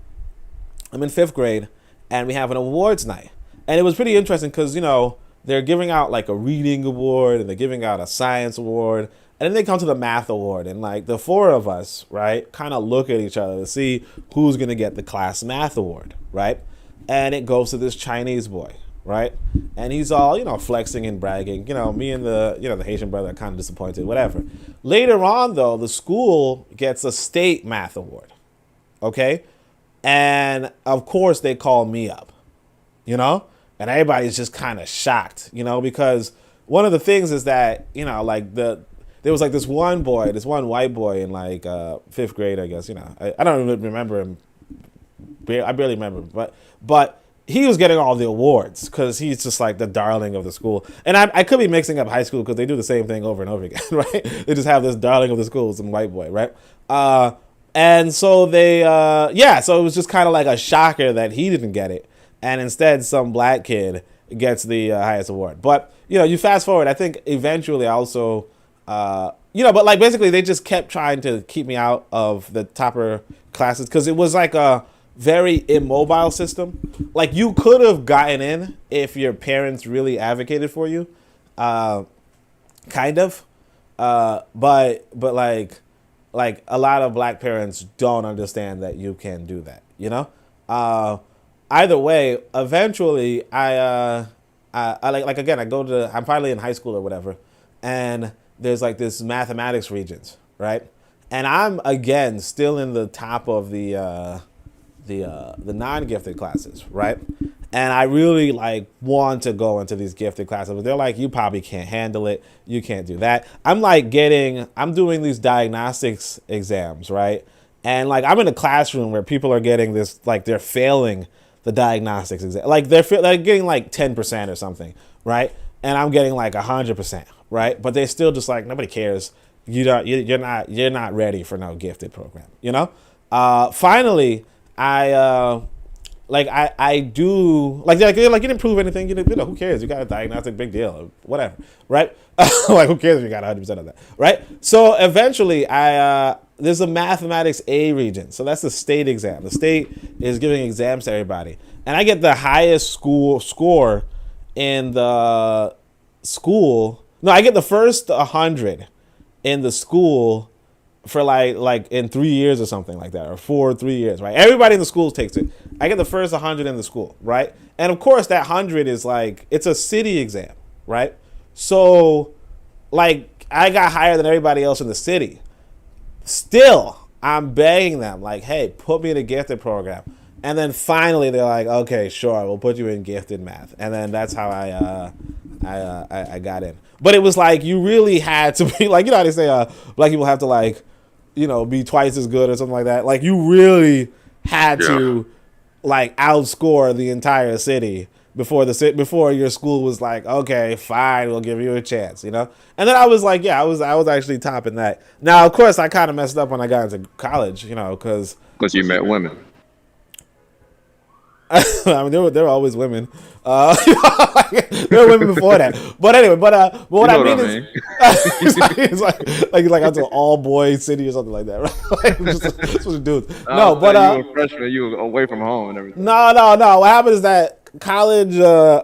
I'm in 5th grade, and we have an awards night. And it was pretty interesting because, you know, they're giving out like a reading award, and they're giving out a science award, and then they come to the math award, and like the 4 of us, right, kind of look at each other to see who's going to get the class math award, right? And it goes to this Chinese boy, right? And he's all, flexing and bragging. Me and the Haitian brother are kind of disappointed, whatever. Later on, though, the school gets a state math award, okay? And, of course, they call me up, And everybody's just kind of shocked, because one of the things is that, there was like this one white boy in like 5th grade, I guess, I don't even remember him. I barely remember him, but he was getting all the awards because he's just like the darling of the school. And I could be mixing up high school because they do the same thing over and over again, right? They just have this darling of the school, some white boy, right? And so so it was just kind of like a shocker that he didn't get it. And instead, some black kid gets the highest award. But, you fast forward, I think eventually also, but like basically they just kept trying to keep me out of the topper classes because it was like a very immobile system. Like you could have gotten in if your parents really advocated for you, kind of. But like a lot of black parents don't understand that you can do that, Either way, eventually I again, I'm finally in high school or whatever, and there's like this mathematics regents, right? And I'm again still in the top of the non-gifted classes, right? And I really like want to go into these gifted classes, but they're like, you probably can't handle it. You can't do that. I'm doing these diagnostics exams, right? And like, I'm in a classroom where people are getting this, like they're failing the diagnostics exam. Like they're getting like 10% or something, right? And I'm getting like 100%, right? But they're still just like, nobody cares. You're not ready for no gifted program, Finally, I do like you didn't prove anything. Who cares? You got a diagnostic, big deal, or whatever, right? Like who cares if you got 100% of that, right? So eventually, there's a mathematics A region, so that's the state exam. The state is giving exams to everybody, and I get the highest score in the school. No, I get the first 100 in the school for like in 3 years or something like that, or 3 years, right? Everybody in the school takes it. I get the first 100 in the school, right? And of course that 100 is like, it's a city exam, right? So like I got higher than everybody else in the city. Still, I'm begging them like, hey, put me in a gifted program. And then finally they're like, okay, sure, we'll put you in gifted math. And then that's how I got in. But it was like, you really had to be like, how they say black people have to like, be twice as good or something like that. Like you really had to like outscore the entire city before your school was like, okay, fine, we'll give you a chance, And then I was like, I was actually topping that. Now, of course, I kind of messed up when I got into college, because you met women. I mean, there were always women. There were women before that. But anyway, but what I mean is, it's like out to an all boys city or something like that, right? Like, just what dudes. No, but you were a freshman, you were away from home and everything. No. What happened is that college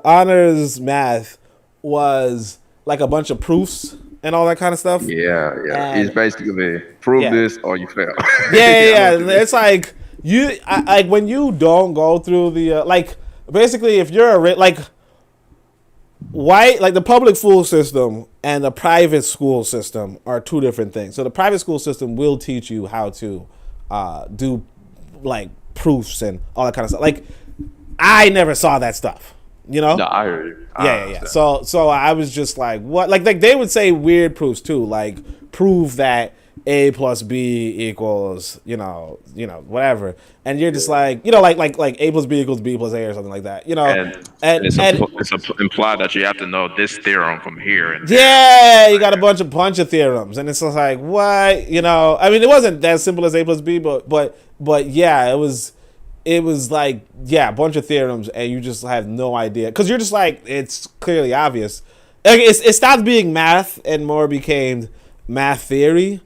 honors math was like a bunch of proofs and all that kind of stuff. Yeah. It's basically prove this or you fail. Yeah. It's like. When you don't go through the basically if you're white, like the public school system and the private school system are two different things. So the private school system will teach you how to do like proofs and all that kind of stuff. Like I never saw that stuff, No, I heard you. Yeah. So I was just like, what? Like they would say weird proofs too, like prove that A plus B equals, whatever. And you're just like, like A plus B equals B plus A or something like that, And it's implied that you have to know this theorem from here. And you got a bunch of theorems. And it's just like, what? I mean, it wasn't that simple as A plus B, but yeah, it was like, a bunch of theorems and you just have no idea. Because you're just like, it's clearly obvious. Like, it stopped being math and more became math theory.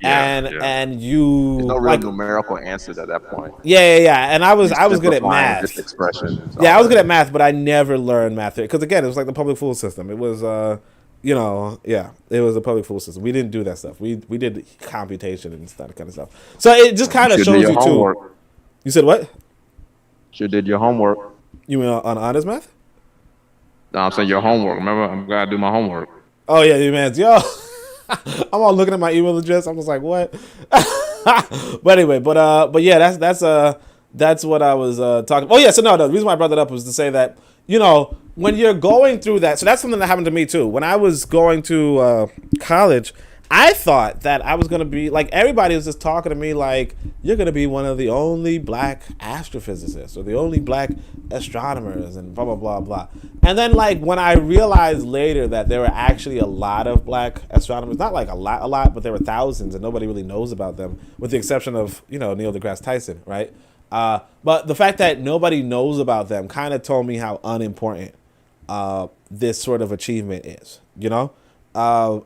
And you there's no real numerical answers at that point. Yeah. And I was good at math. Just expressions. Yeah, I was good at math, but I never learned math because again, it was like the public school system. It was it was a public school system. We didn't do that stuff. We did computation and that kind of stuff. So it just kind of shows you homework. Too. You said what? You did your homework. You mean on honors math? No, I'm saying your homework. Remember, I'm gonna do my homework. Oh yeah, man, yo, I'm all looking at my email address. I'm just like, what? But anyway, but yeah, that's what I was talking. Oh yeah, so no, the reason why I brought that up was to say that, you know, when you're going through that, so that's something that happened to me too. When I was going to college, I thought that I was gonna be like, everybody was just talking to me like, you're gonna be one of the only black astrophysicists or the only black astronomers and blah blah blah blah. And then like when I realized later that there were actually a lot of black astronomers, not like a lot, but there were thousands and nobody really knows about them, with the exception of, you know, Neil deGrasse Tyson, right? But the fact that nobody knows about them kind of told me how unimportant this sort of achievement is, you know,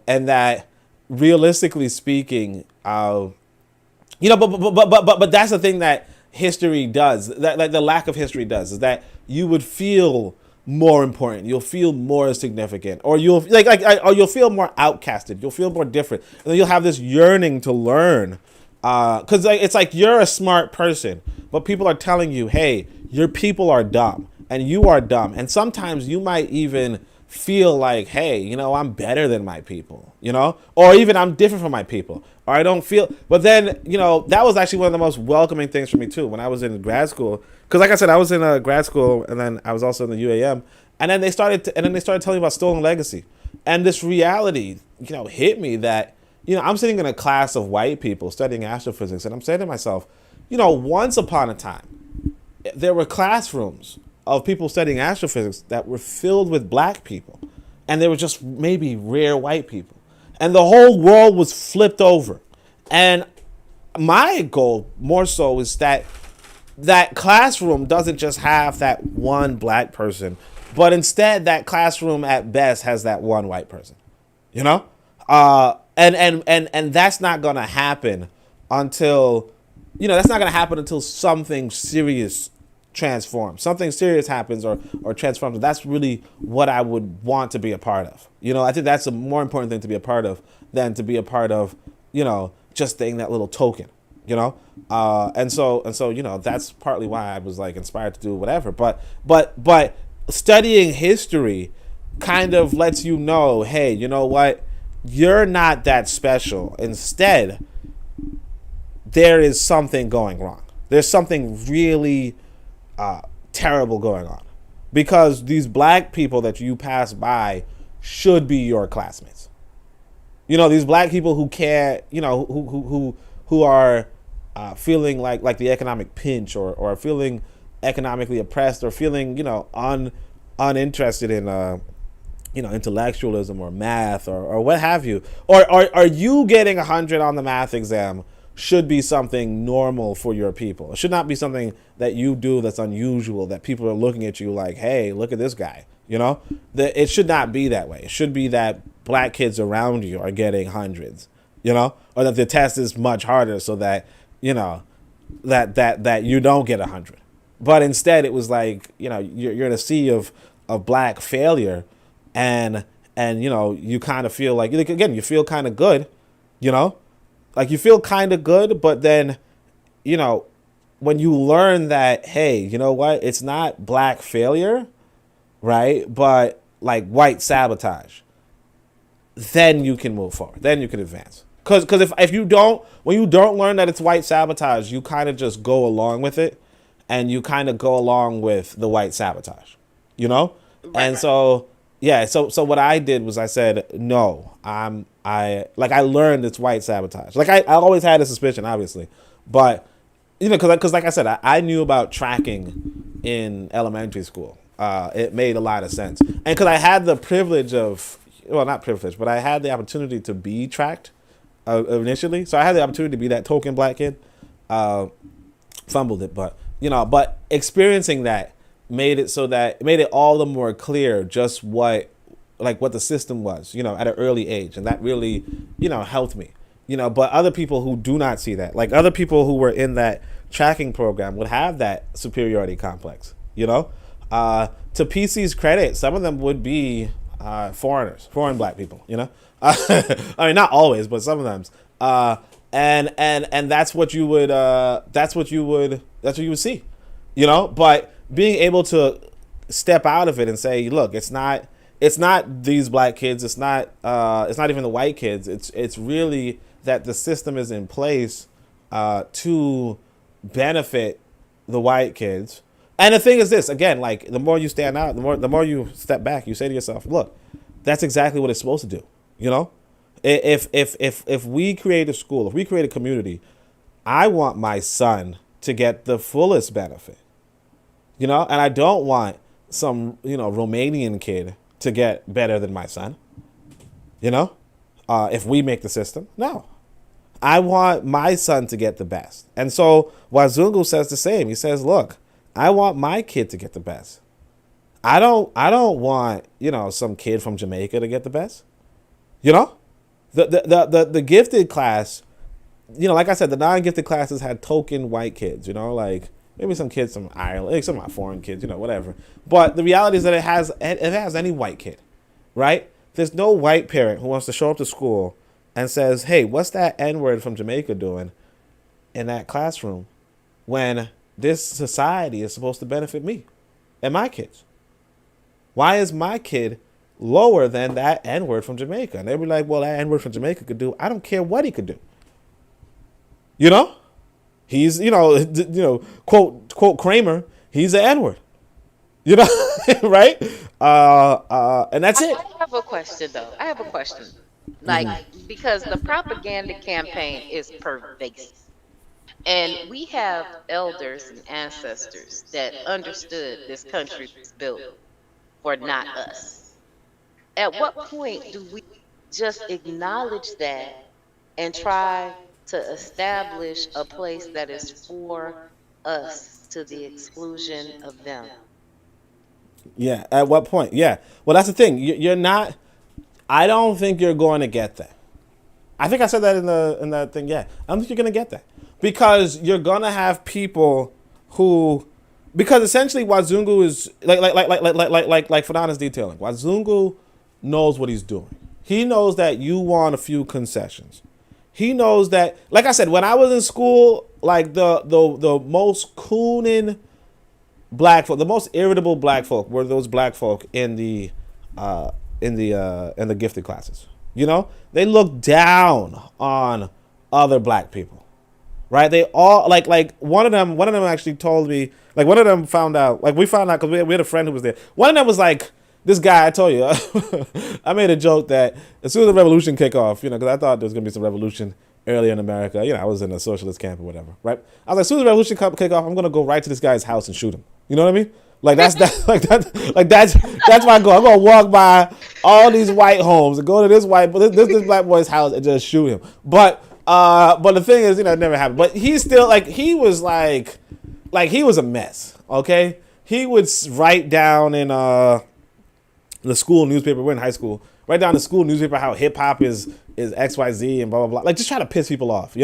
and that realistically speaking, you know, but that's the thing that history does, that the lack of history does, is that you would feel more important, you'll feel more significant, or you'll or you'll feel more outcasted, you'll feel more different, and then you'll have this yearning to learn, because it's like you're a smart person, but people are telling you, hey, your people are dumb and you are dumb, and sometimes you might even feel like, hey, you know, I'm better than my people, you know, or even I'm different from my people, or I don't feel. But then, you know, that was actually one of the most welcoming things for me too when I was in grad school, because like I said, I was in grad school and then I was also in the UAM, and then they started telling me about stolen legacy, and this reality, you know, hit me that, you know, I'm sitting in a class of white people studying astrophysics, and I'm saying to myself, you know, once upon a time there were classrooms of people studying astrophysics that were filled with black people, and there were just maybe rare white people, and the whole world was flipped over. And my goal more so is that that classroom doesn't just have that one black person, but instead that classroom at best has that one white person, you know. And that's not gonna happen until, you know, that's not gonna happen until something serious transforms, something serious happens or transforms. That's really what I would want to be a part of. You know, I think that's a more important thing to be a part of than to be a part of, you know, just staying that little token, you know. And so, you know, that's partly why I was like inspired to do whatever. But studying history kind of lets you know, hey, you know what, you're not that special. Instead, there is something going wrong. There's something really terrible going on, because these black people that you pass by should be your classmates. You know, these black people who care, you know, who are feeling like the economic pinch, or feeling economically oppressed, or feeling, you know, uninterested in you know, intellectualism or math or what have you, or are you getting 100 on the math exam should be something normal for your people. It should not be something that you do that's unusual, that people are looking at you like, hey, look at this guy, you know. It should not be that way. It should be that black kids around you are getting hundreds, you know, or that the test is much harder so that, you know, that you don't get 100. But instead it was like, you know, you're in a sea of black failure, and you know, you kind of feel like, again, you feel kind of good, you know. Like, you feel kind of good, but then, you know, when you learn that, hey, you know what, it's not black failure, right, but like white sabotage, then you can move forward, then you can advance. Because if you don't, when you don't learn that it's white sabotage, you kind of just go along with it, and you kind of go along with the white sabotage, you know. Right. And so, yeah, so what I did was I said, no, I learned it's white sabotage. Like, I always had a suspicion, obviously, but, you know, because like I said, I knew about tracking in elementary school. It made a lot of sense, and because I had the privilege of, well, not privilege, but I had the opportunity to be tracked initially, so I had the opportunity to be that token black kid. Fumbled it, but, you know, but experiencing that made it all the more clear just what the system was, you know, at an early age. And that really, you know, helped me, you know. But other people who do not see that, like other people who were in that tracking program, would have that superiority complex, you know. To PC's credit, some of them would be foreign black people, you know. I mean, not always, but some of them. And that's what you would see, you know. But being able to step out of it and say, look, it's not these black kids, it's not even the white kids. It's really that the system is in place to benefit the white kids. And the thing is this, again, like the more you stand out, the more you step back, you say to yourself, look, that's exactly what it's supposed to do. You know, if we create a school, if we create a community, I want my son to get the fullest benefit. You know, and I don't want some, Romanian kid to get better than my son. You know, if we make the system, no. I want my son to get the best. And so Wazungu says the same. He says, look, I want my kid to get the best. I don't want, some kid from Jamaica to get the best. You know? The gifted class, like I said, the non-gifted classes had token white kids, like maybe some kids from Ireland, some foreign kids, whatever. But the reality is that it has any white kid, right? There's no white parent who wants to show up to school and says, hey, what's that N-word from Jamaica doing in that classroom when this society is supposed to benefit me and my kids? Why is my kid lower than that N-word from Jamaica? And they'd be like, well, that N-word from Jamaica could do. I don't care what he could do. He's, quote Kramer, he's an N-word. Right? And that's it. I have a question, though. Like, because the propaganda campaign is pervasive. And we have elders and ancestors that understood this country was built for not us. At what point do we just acknowledge that and try to establish a place that is for us to the exclusion of them? Yeah, at what point? Yeah. Well, that's the thing. You're not... I don't think you're going to get that. I think I said that in that thing. Yeah, I don't think you're going to get that because you're going to have people who, because essentially Wazungu is like Fanon is detailing. Wazungu knows what he's doing. He knows that you want a few concessions. He knows that, like I said, when I was in school, like the most cooning black folk, the most irritable black folk were those black folk in the gifted classes. They look down on other black people, right? They all like one of them actually told me, like one of them found out, like we found out because we had a friend who was there. One of them was like, this guy, I told you, I made a joke that as soon as the revolution kick off, because I thought there was gonna be some revolution earlier in America. I was in a socialist camp or whatever, right? I was like, as soon as the revolution kick off, I'm gonna go right to this guy's house and shoot him. You know what I mean? Like that's where I go. I'm gonna walk by all these white homes and go to this black boy's house and just shoot him. But the thing is, it never happened. But he's still he was he was a mess. Okay, he would write down in the school newspaper. We're in high school. Write down the school newspaper how hip hop is XYZ and blah blah blah. Like just try to piss people off.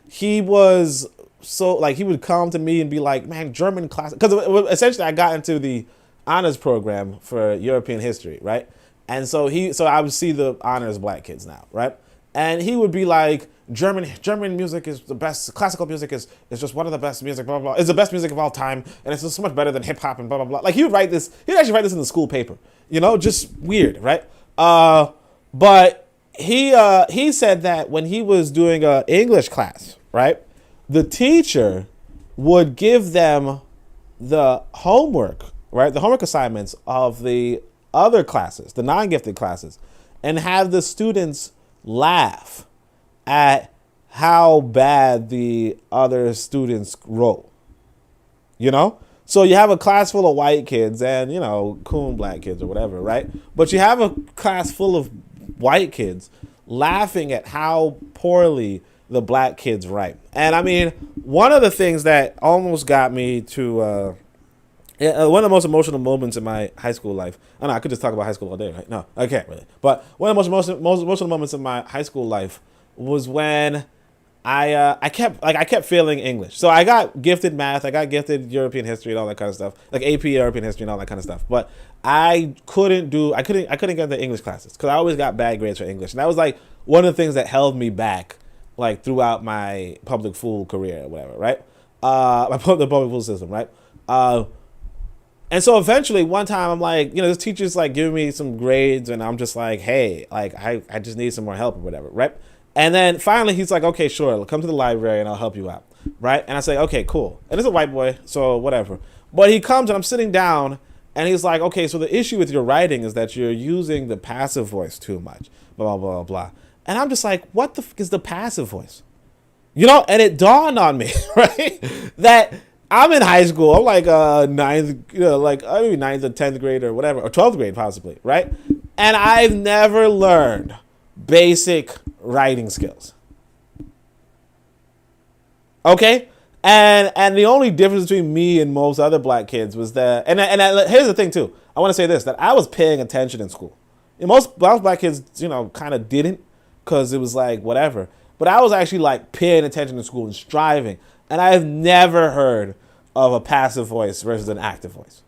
He was. So he would come to me and be like, man, German class, because essentially I got into the honors program for European history, right? And so I would see the honors black kids now, right? And he would be like, German music is the best, classical music is just one of the best music, blah blah blah. It's the best music of all time, and it's just so much better than hip hop and blah blah blah. Like he'd actually write this in the school paper, just weird, right? But he said that when he was doing a English class, right? The teacher would give them the homework, right? The homework assignments of the other classes, the non-gifted classes, and have the students laugh at how bad the other students wrote. So you have a class full of white kids and, coon black kids or whatever, right? But you have a class full of white kids laughing at how poorly the black kids write. And I mean, one of the things that almost got me to one of the most emotional moments in my high school life. I know I could just talk about high school all day, right? No, I can't really. But one of the most emotional moments in my high school life was when I kept failing English. So I got gifted math, I got gifted European history and all that kind of stuff, like AP European history and all that kind of stuff. But I couldn't get the English classes because I always got bad grades for English, and that was like one of the things that held me back, like throughout my public fool career or whatever, right? The public fool system, right? And so eventually one time I'm like, this teacher's like giving me some grades and I'm just like, hey, like I just need some more help or whatever, right? And then finally he's like, okay, sure, come to the library and I'll help you out, right? And I say, okay, cool. And it's a white boy, so whatever. But he comes and I'm sitting down and he's like, okay, so the issue with your writing is that you're using the passive voice too much, blah, blah, blah, blah. And I'm just like, what the fuck is the passive voice? And it dawned on me, right, that I'm in high school. I'm like ninth, maybe ninth or 10th grade or whatever, or 12th grade possibly, right? And I've never learned basic writing skills. Okay? And the only difference between me and most other black kids was that, and here's the thing too. I want to say this, that I was paying attention in school. Most black kids, kind of didn't, because it was like whatever. But I was actually like paying attention in school and striving. And I have never heard of a passive voice versus an active voice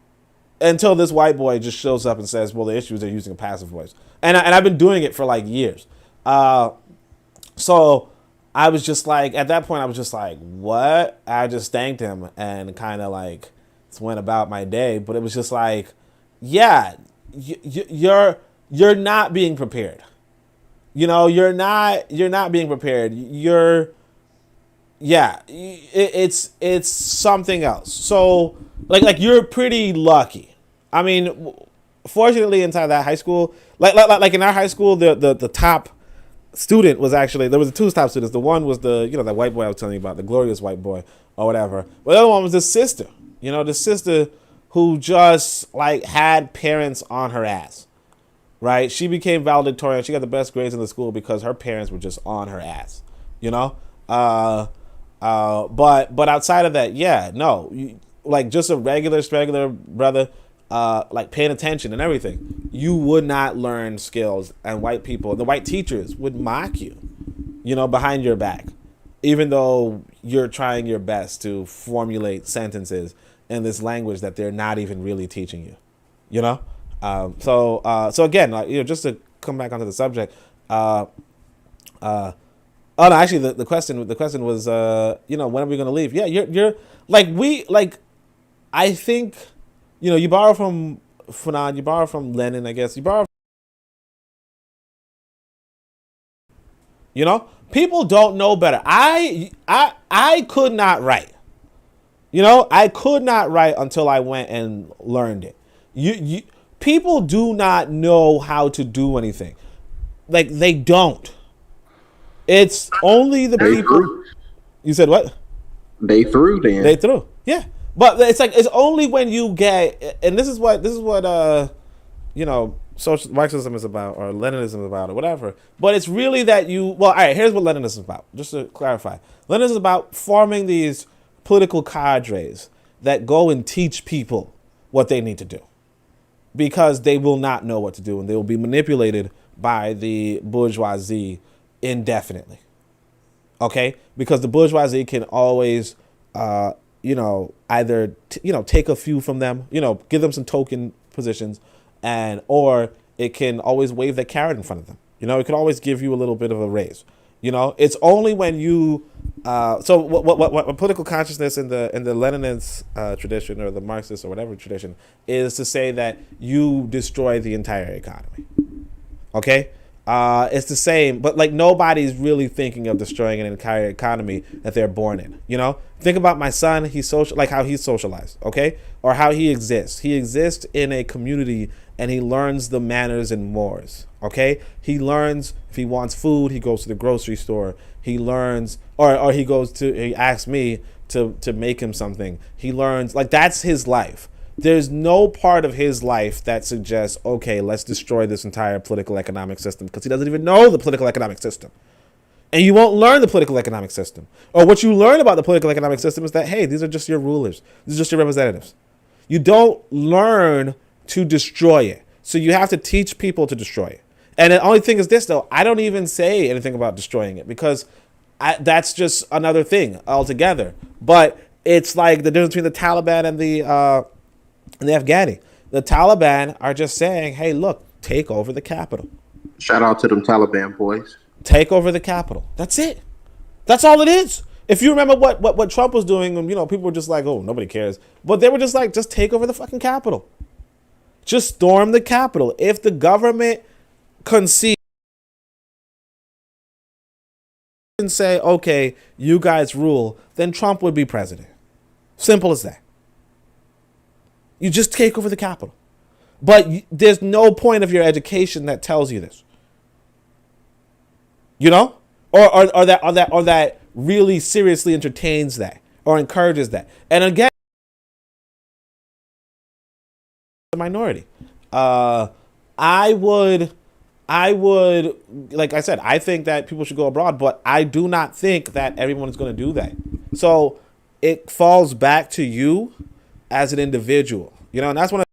until this white boy just shows up and says, well, the issue is they're using a passive voice. And I've been doing it for like years. So I was just like, at that point, I was just like, what? I just thanked him and kind of like went about my day. But it was just like, yeah, you're not being prepared. You're not being prepared. It's something else. So like you're pretty lucky. I mean, fortunately inside that high school, like in our high school, the top student was actually, there was two top students. The one was that white boy I was telling you about, the glorious white boy or whatever. But the other one was the sister, the sister who just like had parents on her ass. Right, she became valedictorian. She got the best grades in the school because her parents were just on her ass, But outside of that, yeah, no, like just a regular brother, like paying attention and everything, you would not learn skills. And white people, the white teachers would mock you, behind your back, even though you're trying your best to formulate sentences in this language that they're not even really teaching you, So again, just to come back onto the subject, oh no, actually the question was, when are we going to leave? Yeah, you're like I think, you borrow from Fanon, you borrow from Lenin, I guess, you borrow. People don't know better. I could not write. I could not write until I went and learned it. People do not know how to do anything. Like, they don't. It's only the people. Through. You said what? They through then. They through. Yeah. But it's like, it's only when you get, and this is what social Marxism is about, or Leninism is about, or whatever. But it's really that all right, here's what Leninism is about, just to clarify. Leninism is about forming these political cadres that go and teach people what they need to do. Because they will not know what to do and they will be manipulated by the bourgeoisie indefinitely. Okay? Because the bourgeoisie can always, either, take a few from them, give them some token positions, or it can always wave the carrot in front of them. It can always give you a little bit of a raise. It's only when you, so what political consciousness in the Leninist tradition or the Marxist or whatever tradition is to say that you destroy the entire economy. Okay? It's the same, but like nobody's really thinking of destroying an entire economy that they're born in. Think about my son. He's how he's socialized, okay, or how he exists. He exists in a community and he learns the manners and mores. Okay, he learns if he wants food, he goes to the grocery store. He learns, or he asks me to make him something. He learns, like, that's his life. There's no part of his life that suggests, okay, let's destroy this entire political economic system, because he doesn't even know the political economic system. And you won't learn the political economic system. Or what you learn about the political economic system is that, hey, these are just your rulers. These are just your representatives. You don't learn to destroy it. So you have to teach people to destroy it. And the only thing is this, though, I don't even say anything about destroying it, because that's just another thing altogether. But it's like the difference between the Taliban and the Afghani. The Taliban are just saying, hey, look, take over the capital. Shout out to them Taliban boys. Take over the capital. That's it. That's all it is. If you remember what Trump was doing, and people were just like, oh, nobody cares. But they were just like, just take over the fucking Capitol. Just storm the Capitol. If the government concedes and say, okay, you guys rule, then Trump would be president. Simple as that. You just take over the Capitol. But there's no point of your education that tells you this. Or that really seriously entertains that or encourages that. And again, the minority. I would, like I said, I think that people should go abroad, but I do not think that everyone is going to do that. So it falls back to you as an individual, and that's one of.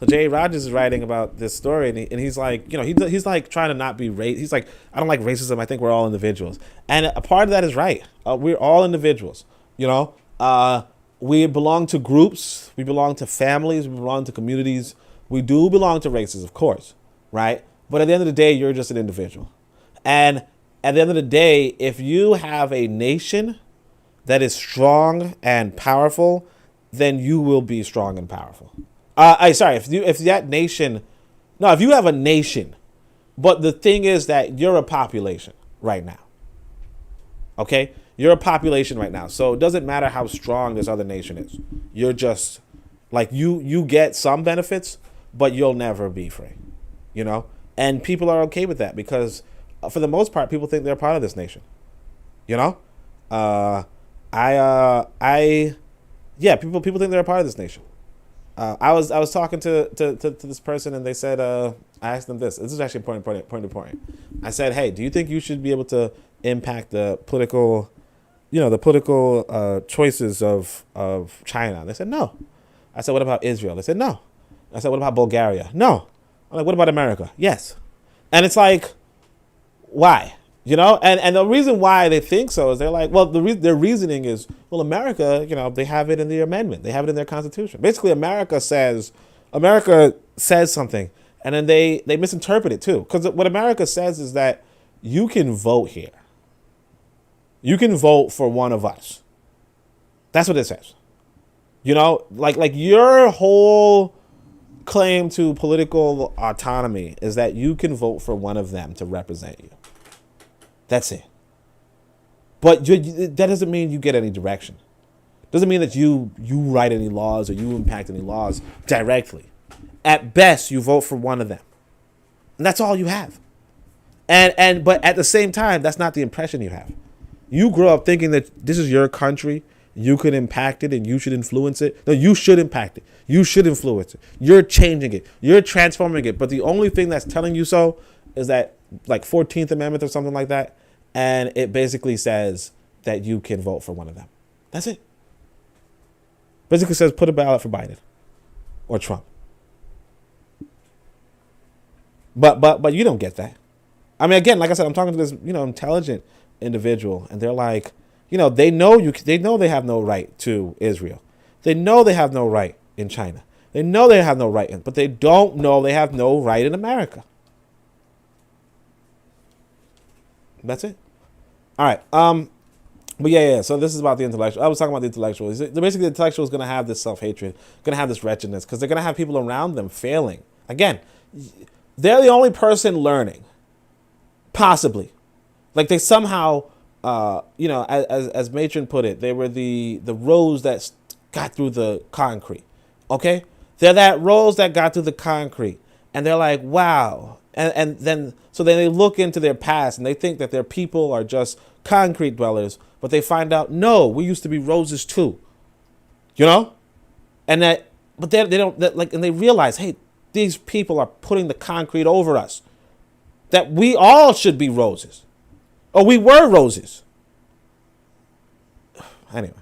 So Jay Rogers is writing about this story, and he's like, he's like trying to not be He's like, I don't like racism. I think we're all individuals, and a part of that is right. We're all individuals. We belong to groups. We belong to families. We belong to communities. We do belong to races, of course, right? But at the end of the day, you're just an individual, and at the end of the day, if you have a nation that is strong and powerful, then you will be strong and powerful. If you have a nation, but the thing is that you're a population right now. Okay? You're a population right now. So it doesn't matter how strong this other nation is. You're just like you get some benefits, but you'll never be free. And people are okay with that because for the most part, people think they're part of this nation. People think they're a part of this nation. I was talking to this person, and they said, I asked them this. This is actually important. I said, hey, do you think you should be able to impact the political, choices of China? And they said, no. I said, what about Israel? They said, no. I said, what about Bulgaria? No. I'm like, what about America? Yes. And it's like, why? And the reason why they think so is they're like, well, their reasoning is, well, America, they have it in their amendment. They have it in their constitution. Basically, America says something, and then they misinterpret it too. Because what America says is that you can vote here. You can vote for one of us. That's what it says. Like your whole claim to political autonomy is that you can vote for one of them to represent you. That's it. But that doesn't mean you get any direction. Doesn't mean that you write any laws or you impact any laws directly. At best, you vote for one of them. And that's all you have. But at the same time, that's not the impression you have. You grow up thinking that this is your country, you can impact it, and you should influence it. No, you should impact it. You should influence it. You're changing it. You're transforming it. But the only thing that's telling you so is that, like, 14th Amendment or something like that, and it basically says that you can vote for one of them. That's it. Basically says put a ballot for Biden or Trump. But you don't get that. I mean, again, like I said, I'm talking to this, intelligent individual, and they're like, they know they have no right to Israel. They know they have no right in China. They know they have no right but they don't know they have no right in America. That's it. All right. But yeah. So this is about the intellectual. I was talking about the intellectuals. Basically, the intellectual is going to have this self-hatred, going to have this wretchedness, because they're going to have people around them failing. Again, they're the only person learning, possibly. Like they somehow, as Matron put it, they were the rose that got through the concrete. Okay, they're that rose that got through the concrete, and they're like, wow. And then they look into their past and they think that their people are just concrete dwellers, but they find out, no, we used to be roses too, and they don't and they realize, hey, these people are putting the concrete over us, that we all should be roses, or we were roses. Anyway.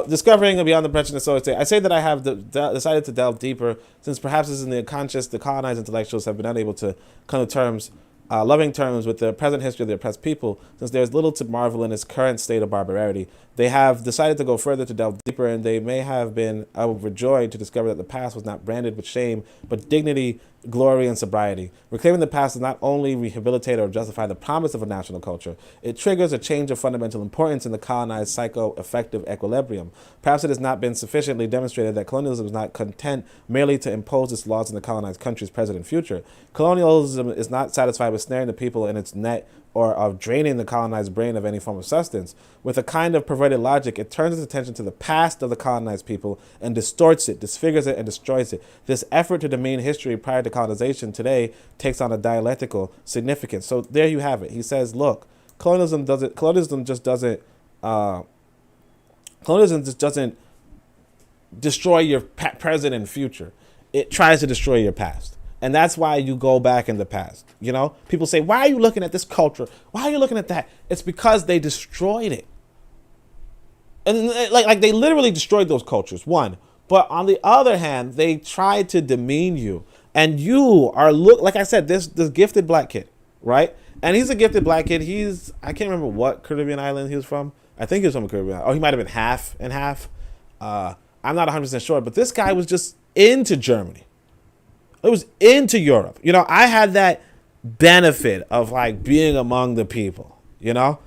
Discovering beyond the prejudice. So I say that I have decided to delve deeper, since perhaps this is in the unconscious, the colonized intellectuals have been unable to come to terms loving terms with the present history of the oppressed people, since there is little to marvel in its current state of barbarity. They have decided to go further, to delve deeper, and they may have been overjoyed to discover that the past was not branded with shame, but dignity, glory, and sobriety. Reclaiming the past does not only rehabilitate or justify the promise of a national culture, it triggers a change of fundamental importance in the colonized psycho-affective equilibrium. Perhaps it has not been sufficiently demonstrated that colonialism is not content merely to impose its laws on the colonized country's present and future. Colonialism is not satisfied with snaring the people in its net or of draining the colonized brain of any form of sustenance. With a kind of perverted logic, it turns its attention to the past of the colonized people and distorts it, disfigures it, and destroys it. This effort to demean history prior to colonization today takes on a dialectical significance. So there you have it. He says, look, colonialism just doesn't destroy your present and future. It tries to destroy your past. And that's why you go back in the past. You know, people say, why are you looking at this culture? Why are you looking at that? It's because they destroyed it. And like they literally destroyed those cultures, one. But on the other hand, they tried to demean you. And you are, like I said, this gifted black kid, right? And he's a gifted black kid. I can't remember what Caribbean island he was from. I think he was from a Caribbean island. Oh, he might have been half and half. I'm not 100% sure. But this guy was just into Germany. It was into Europe. You know, I had that benefit of like being among the people, you know,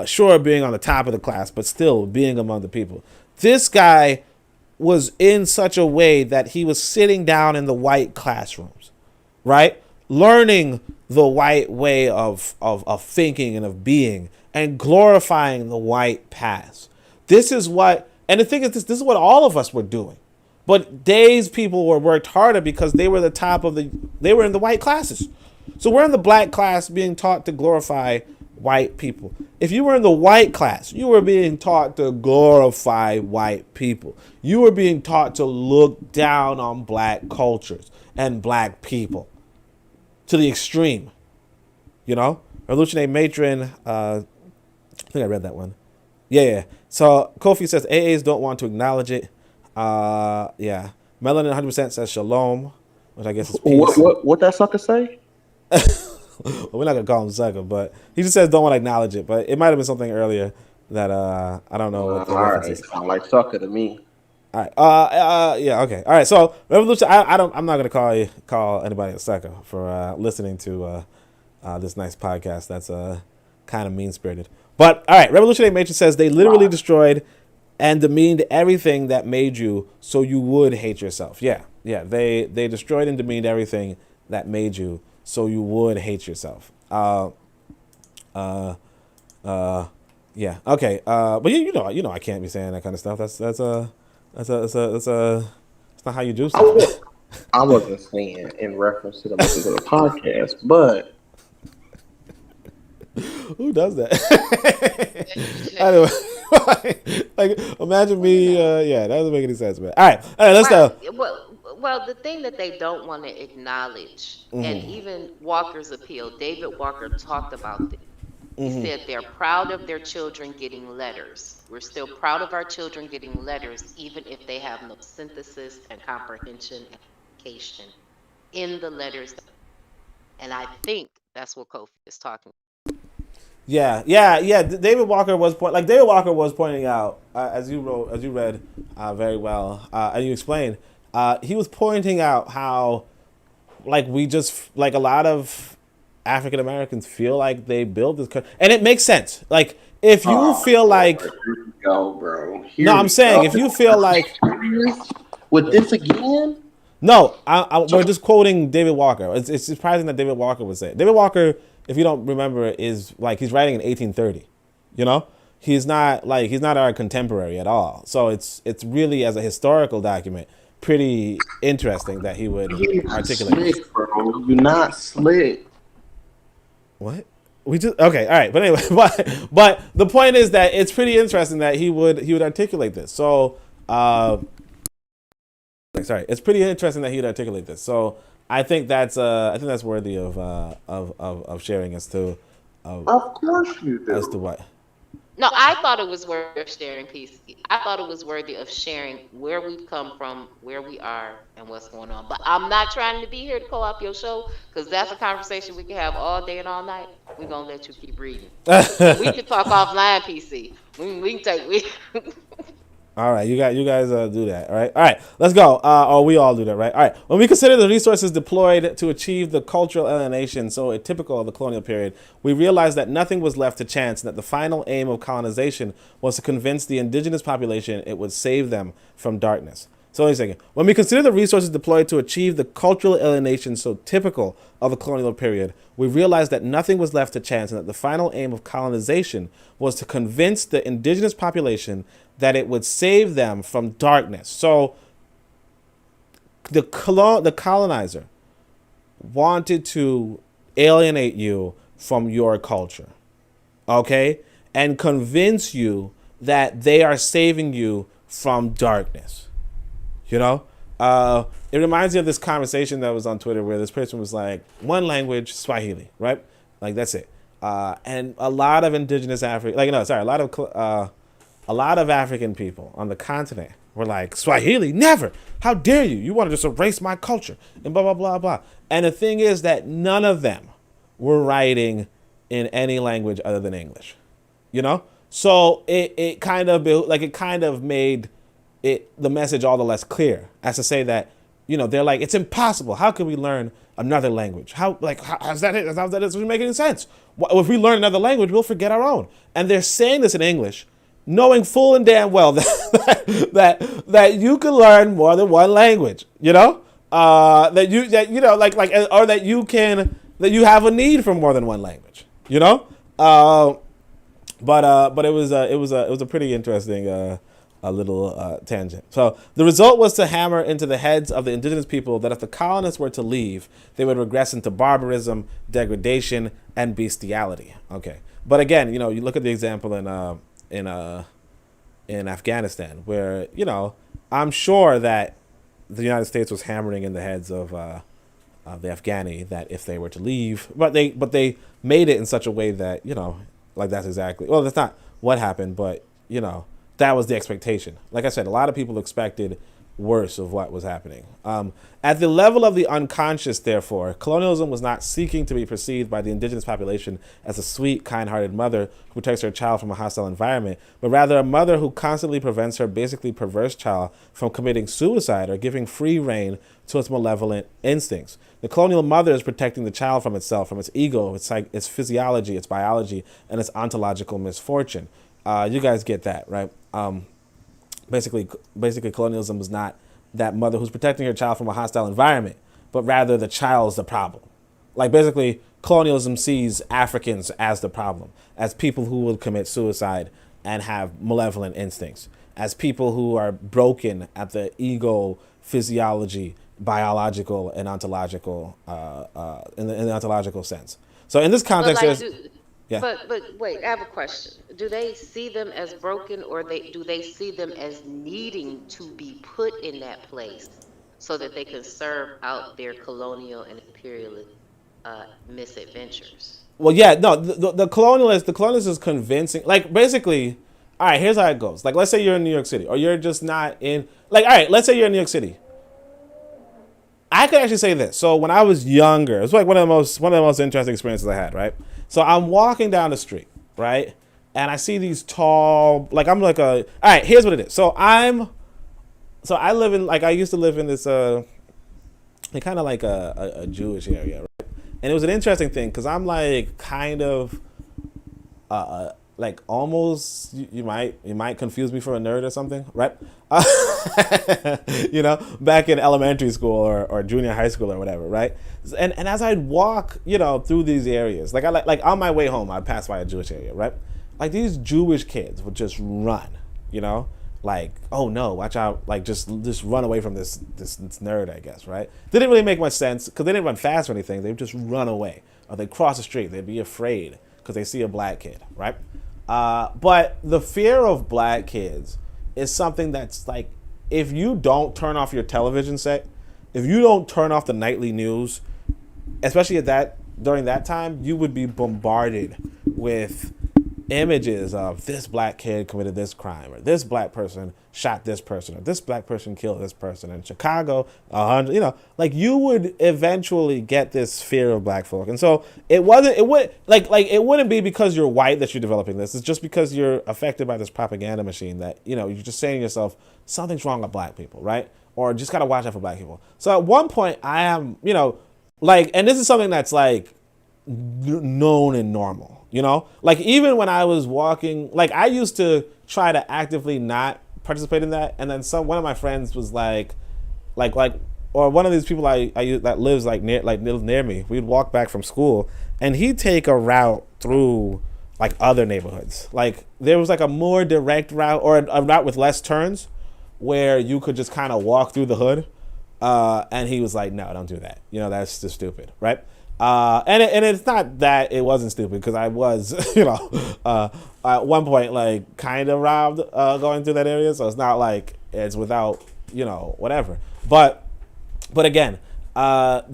sure, being on the top of the class, but still being among the people. This guy was in such a way that he was sitting down in the white classrooms, right? Learning the white way of thinking and of being and glorifying the white past. This is what, and the thing is, this is what all of us were doing. But Day's people were worked harder because they were they were in the white classes. So we're in the black class being taught to glorify white people. If you were in the white class, you were being taught to glorify white people. You were being taught to look down on black cultures and black people to the extreme. You know, Revolutionary Matron, I think I read that one. Yeah. So Kofi says AAs don't want to acknowledge it. Yeah. Melanin 100% says shalom, which I guess is peace. What that sucker say? Well, we're not gonna call him sucker, but he just says don't want to acknowledge it. But it might have been something earlier that I don't know what the reference is. Sound like sucker to me. All right. Yeah. Okay. All right. So revolution. I'm not gonna call anybody a sucker for listening to this nice podcast. That's kind of mean spirited. But all right. Revolutionary Matrix says they literally destroyed and demeaned everything that made you, so you would hate yourself. Yeah. They destroyed and demeaned everything that made you, so you would hate yourself. Yeah. Okay. But you know, I can't be saying that kind of stuff. That's not how you do stuff. I wasn't saying in reference to the podcast, but who does that? Anyway, like imagine me. Yeah, that doesn't make any sense, man. All right, let's go. Well, the thing that they don't want to acknowledge, and even Walker's appeal, David Walker talked about this. He said they're proud of their children getting letters. We're still proud of our children getting letters, even if they have no synthesis and comprehension and application in the letters. And I think that's what Kofi is talking about. Yeah. David Walker was pointing out, as you read very well, and you explained. He was pointing out how, like, a lot of African Americans feel like they built this country, and it makes sense. Like, if you feel like, here we go, bro. I'm saying if you feel like with this again. No, we're just quoting David Walker. It's surprising that David Walker would say it. David Walker, if you don't remember, is like he's writing in 1830. You know, he's not our contemporary at all. So it's really, as a historical document, pretty interesting that he would articulate. Slick, bro. You're not slick. What? Okay, all right. But anyway, but the point is that it's pretty interesting that he would articulate this. So, it's pretty interesting that he would articulate this. So I think that's worthy of sharing as to. Of course you do. As to what? No, I thought it was worthy of sharing, PC. I thought it was worthy of sharing where we've come from, where we are, and what's going on. But I'm not trying to be here to co-op your show, because that's a conversation we can have all day and all night. We're gonna let you keep reading, and we can talk offline, PC. We can take. All right, you guys do that. All right, let's go. Or we all do that, right? All right. When we consider the resources deployed to achieve the cultural alienation so typical of the colonial period, we realize that nothing was left to chance, and that the final aim of colonization was to convince the indigenous population it would save them from darkness. So wait a second. When we consider the resources deployed to achieve the cultural alienation so typical of the colonial period, we realize that nothing was left to chance, and that the final aim of colonization was to convince the indigenous population that it would save them from darkness. So the colonizer wanted to alienate you from your culture, okay? And convince you that they are saving you from darkness. You know, it reminds me of this conversation that was on Twitter where this person was like, one language, Swahili, right? Like, that's it. And a lot of indigenous a lot of African people on the continent were like, Swahili, never. How dare you? You want to just erase my culture and blah, blah, blah, blah. And the thing is that none of them were writing in any language other than English, you know? So it kind of made the message all the less clear, as to say that, you know, they're like, it's impossible. How can we learn another language? How's that doesn't make any sense? If we learn another language, we'll forget our own. And they're saying this in English, knowing full and damn well that you can learn more than one language, you know, that you have a need for more than one language, you know. But it was a pretty interesting a little tangent. So the result was to hammer into the heads of the indigenous people that if the colonists were to leave, they would regress into barbarism, degradation, and bestiality. Okay, but again, you know, you look at the example in Afghanistan, where, you know, I'm sure that the United States was hammering in the heads of the Afghani that if they were to leave, but they made it in such a way that, you know, like that's not what happened, but, you know, that was the expectation. Like I said, a lot of people expected worse of what was happening. At the level of the unconscious, therefore, colonialism was not seeking to be perceived by the indigenous population as a sweet, kind-hearted mother who protects her child from a hostile environment, but rather a mother who constantly prevents her basically perverse child from committing suicide or giving free rein to its malevolent instincts. The colonial mother is protecting the child from itself, from its ego, its physiology, its biology, and its ontological misfortune. You guys get that, right? Basically, colonialism is not that mother who's protecting her child from a hostile environment, but rather the child's the problem. Like, basically, colonialism sees Africans as the problem, as people who will commit suicide and have malevolent instincts, as people who are broken at the ego, physiology, biological, and ontological, in the ontological sense. So in this context, yeah. But wait, I have a question. Do they see them as broken, or do they see them as needing to be put in that place so that they can serve out their colonial and imperialist misadventures? Well, yeah, no, the colonialist is convincing, like, basically, all right, here's how it goes. Like, let's say you're in New York City, or you're just not in, like, all right, let's say you're in New York City. I could actually say this. So when I was younger, it was like one of the most interesting experiences I had, right? So I'm walking down the street, right? And I see these tall, like, I'm like all right, here's what it is. I used to live in this, kind of like a Jewish area, right? And it was an interesting thing because I'm like kind of, like almost, you might confuse me for a nerd or something, right? You know, back in elementary school or junior high school or whatever, right? And as I'd walk, you know, through these areas, like on my way home, I'd pass by a Jewish area, right? Like these Jewish kids would just run, you know, like, oh no, watch out, like just run away from this nerd, I guess, right? They didn't really make much sense because they didn't run fast or anything. They would just run away, or they'd cross the street. They'd be afraid because they see a black kid, right? But the fear of black kids is something that's like, if you don't turn off your television set, if you don't turn off the nightly news, especially during that time, you would be bombarded with images of this black kid committed this crime, or this black person shot this person, or this black person killed this person in Chicago, 100, like you would eventually get this fear of black folk. And so it wouldn't be because you're white that you're developing this. It's just because you're affected by this propaganda machine that, you're just saying to yourself, something's wrong with black people, right? Or just gotta watch out for black people. So at one point I am, and this is something that's like known and normal. Like even when I was walking, like I used to try to actively not participate in that, and then one of my friends was like, or one of these people I that lives near me. We'd walk back from school, and he'd take a route through like other neighborhoods. Like there was like a more direct route, or a route with less turns, where you could just kind of walk through the hood. And he was like, "No, don't do that. That's just stupid, right?" And it's not that it wasn't stupid, because I was, at one point, like, kind of robbed going through that area. So it's not like it's without, whatever. But again, at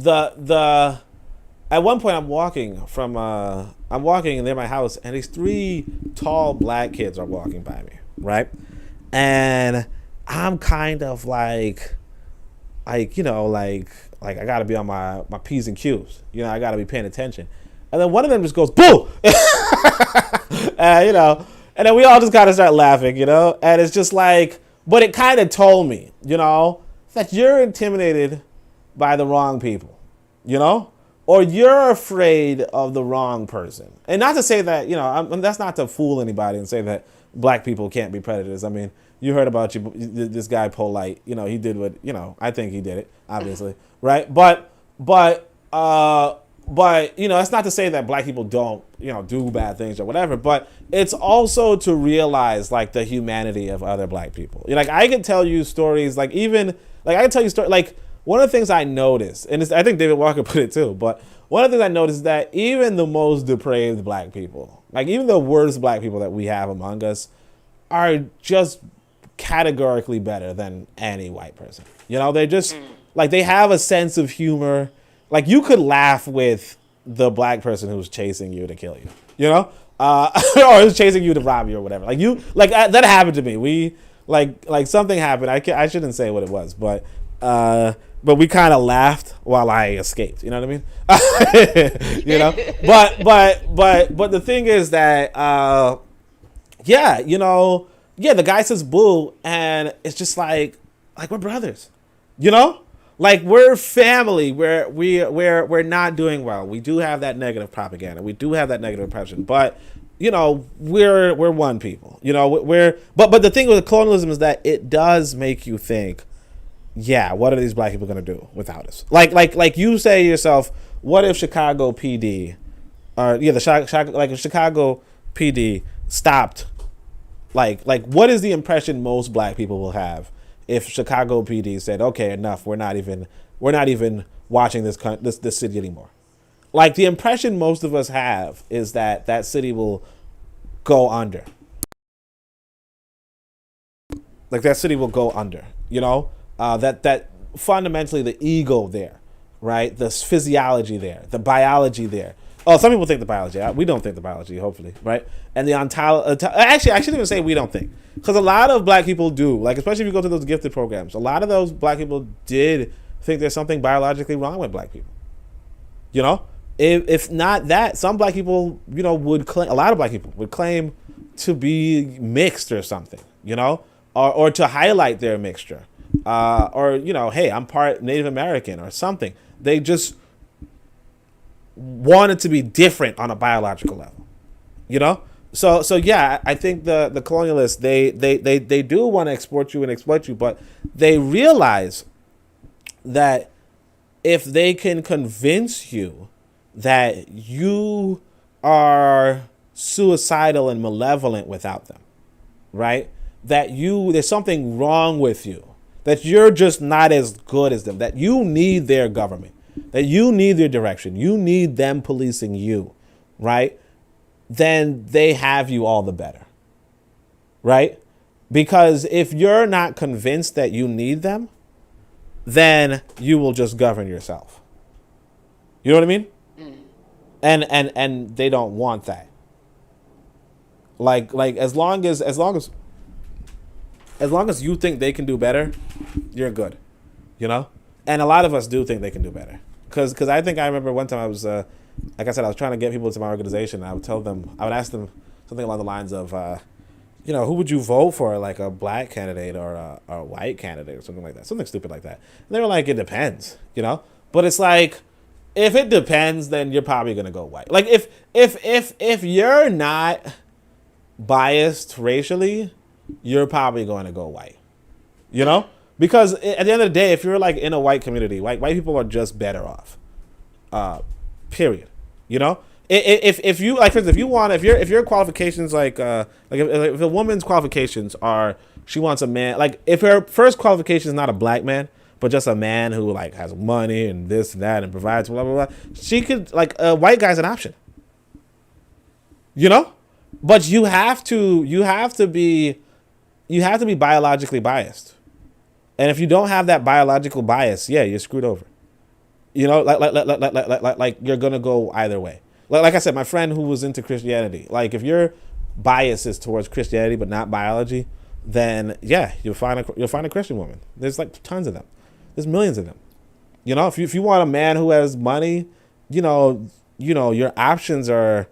one point I'm walking near my house, and these 3 tall black kids are walking by me, right? And I'm kind of like I gotta be on my P's and Q's. I gotta be paying attention. And then one of them just goes, boo! And then we all just kind of start laughing, and it's just like, but it kind of told me, that you're intimidated by the wrong people, or you're afraid of the wrong person. And not to say that, that's not to fool anybody and say that black people can't be predators. I mean, you heard about this guy Polite, he did what, I think he did it, obviously, right? But it's not to say that black people don't, do bad things or whatever, but it's also to realize like the humanity of other black people. Like I can tell you stories, like one of the things I noticed, and I think David Walker put it too, but one of the things I noticed is that even the most depraved black people, like even the worst black people that we have among us, are just categorically better than any white person. They're just like, they have a sense of humor. Like you could laugh with the black person who's chasing you to kill you, or who's chasing you to rob you or whatever. Like that happened to me. We like something happened. I shouldn't say what it was, but we kind of laughed while I escaped. You know what I mean? But the thing is that the guy says boo, and it's just like we're brothers, like we're family. We're not doing well. We do have that negative propaganda. We do have that negative oppression, but we're one people. But the thing with colonialism is that it does make you think, yeah, what are these black people gonna do without us? Like you say to yourself, what if Chicago PD, or if Chicago PD stopped? Like what is the impression most black people will have if Chicago PD said, okay, enough, we're not even watching this city anymore? Like the impression most of us have is that city will go under. Like that city will go under, that fundamentally the ego there, right? The physiology there, the biology there. Oh, some people think the biology. We don't think the biology, hopefully, right? And the actually, I shouldn't even say we don't think, because a lot of black people do. Like, especially if you go to those gifted programs, a lot of those black people did think there's something biologically wrong with black people. If not that, some black people, would claim. A lot of black people would claim to be mixed or something, or to highlight their mixture, or hey, I'm part Native American or something. They just wanted to be different on a biological level, So yeah, I think the colonialists they do want to export you and exploit you, but they realize that if they can convince you that you are suicidal and malevolent without them, right? That there's something wrong with you, that you're just not as good as them, that you need their government, that you need their direction, you need them policing you, right? Then they have you all the better, right? Because if you're not convinced that you need them, then you will just govern yourself. You know what I mean? And they don't want that. Like as long as you think they can do better, you're good. You know? And a lot of us do think they can do better. Cause I think I remember one time I was like I said, I was trying to get people to my organization. And I would ask them something along the lines of, who would you vote for, like a black candidate or a white candidate or something like that, something stupid like that. And they were like, it depends, But it's like, if it depends, then you're probably gonna go white. Like if you're not biased racially, you're probably going to go white. Because at the end of the day, if you're like in a white community, white people are just better off. Period. If you like, for instance, if your qualifications if a woman's qualifications are she wants a man, like if her first qualification is not a black man but just a man who like has money and this and that and provides blah blah blah, she could like a white guy's an option. But you have to be biologically biased. And if you don't have that biological bias, yeah, you're screwed over. Like you're gonna go either way. Like I said, my friend who was into Christianity, like if your bias is towards Christianity but not biology, then yeah, you'll find a Christian woman. There's like tons of them. There's millions of them. If you want a man who has money, your options are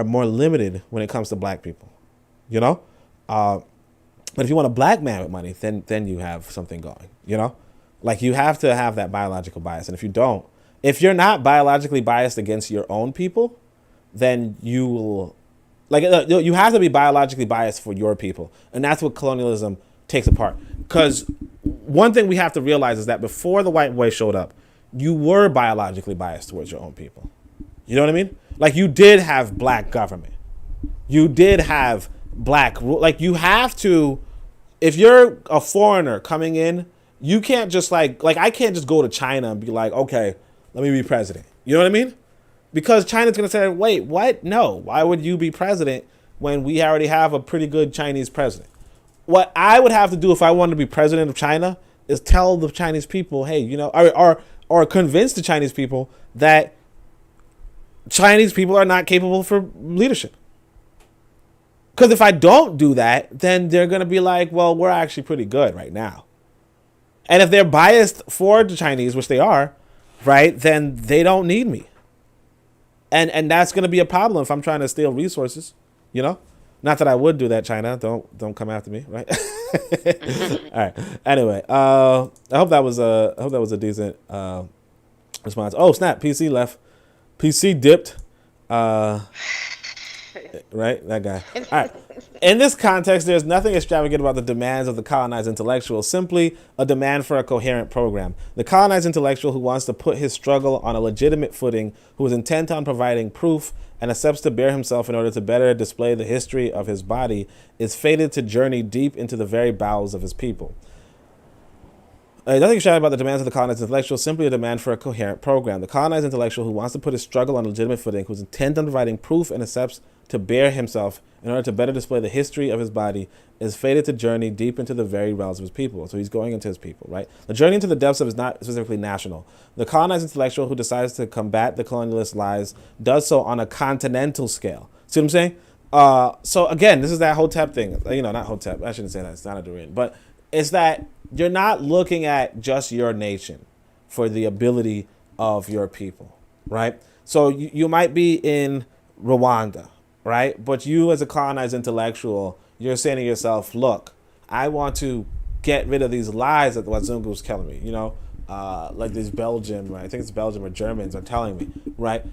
more limited when it comes to black people. But if you want a black man with money, then you have something going, Like you have to have that biological bias. And if you don't, if you're not biologically biased against your own people, then you will, you have to be biologically biased for your people. And that's what colonialism takes apart. Because one thing we have to realize is that before the white boy showed up, you were biologically biased towards your own people. You know what I mean? Like you did have black government. You did have black rule. Like you have to, if you're a foreigner coming in, you can't just like I can't just go to China and be like, okay, let me be president. You know what I mean? Because China's going to say, wait, what? No. Why would you be president when we already have a pretty good Chinese president? What I would have to do if I wanted to be president of China is tell the Chinese people, hey, or convince the Chinese people that Chinese people are not capable for leadership. Because if I don't do that, then they're going to be like, well, we're actually pretty good right now. And if they're biased for the Chinese, which they are, right, then they don't need me. And that's going to be a problem if I'm trying to steal resources, Not that I would do that, China. Don't come after me, right? All right. Anyway, I hope that was a decent response. Oh, snap. PC left. PC dipped. Right? That guy. All right. In this context, there's nothing extravagant about the demands of the colonized intellectual, simply a demand for a coherent program. The colonized intellectual who wants to put his struggle on a legitimate footing, who is intent on providing proof and accepts to bare himself in order to better display the history of his body, is fated to journey deep into the very bowels of his people. Nothing extravagant about the demands of the colonized intellectual, simply a demand for a coherent program. The colonized intellectual who wants to put his struggle on a legitimate footing, who is intent on providing proof and accepts to bare himself in order to better display the history of his body, is fated to journey deep into the very realms of his people. So he's going into his people, right? The journey into the depths of is not specifically national. The colonized intellectual who decides to combat the colonialist lies does so on a continental scale. See what I'm saying? So again, this is that Hotep thing. Not Hotep. I shouldn't say that. It's not a Durian. But it's that you're not looking at just your nation for the ability of your people, right? So you might be in Rwanda, right? But you as a colonized intellectual, you're saying to yourself, look, I want to get rid of these lies that the Wazungu was telling me, like these Belgian, right? I think it's Belgium or Germans are telling me, right?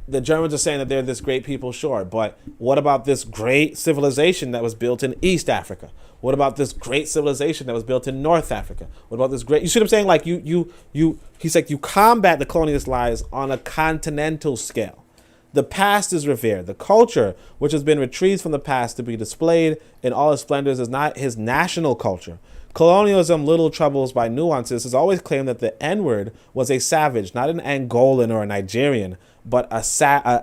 The Germans are saying that they're this great people, sure, but what about this great civilization that was built in East Africa? What about this great civilization that was built in North Africa? What about this great, you see what I'm saying? Like he's like, you combat the colonialist lies on a continental scale. The past is revered. The culture, which has been retrieved from the past to be displayed in all its splendors, is not his national culture. Colonialism, little troubles by nuances, has always claimed that the N-word was a savage, not an Angolan or a Nigerian, but a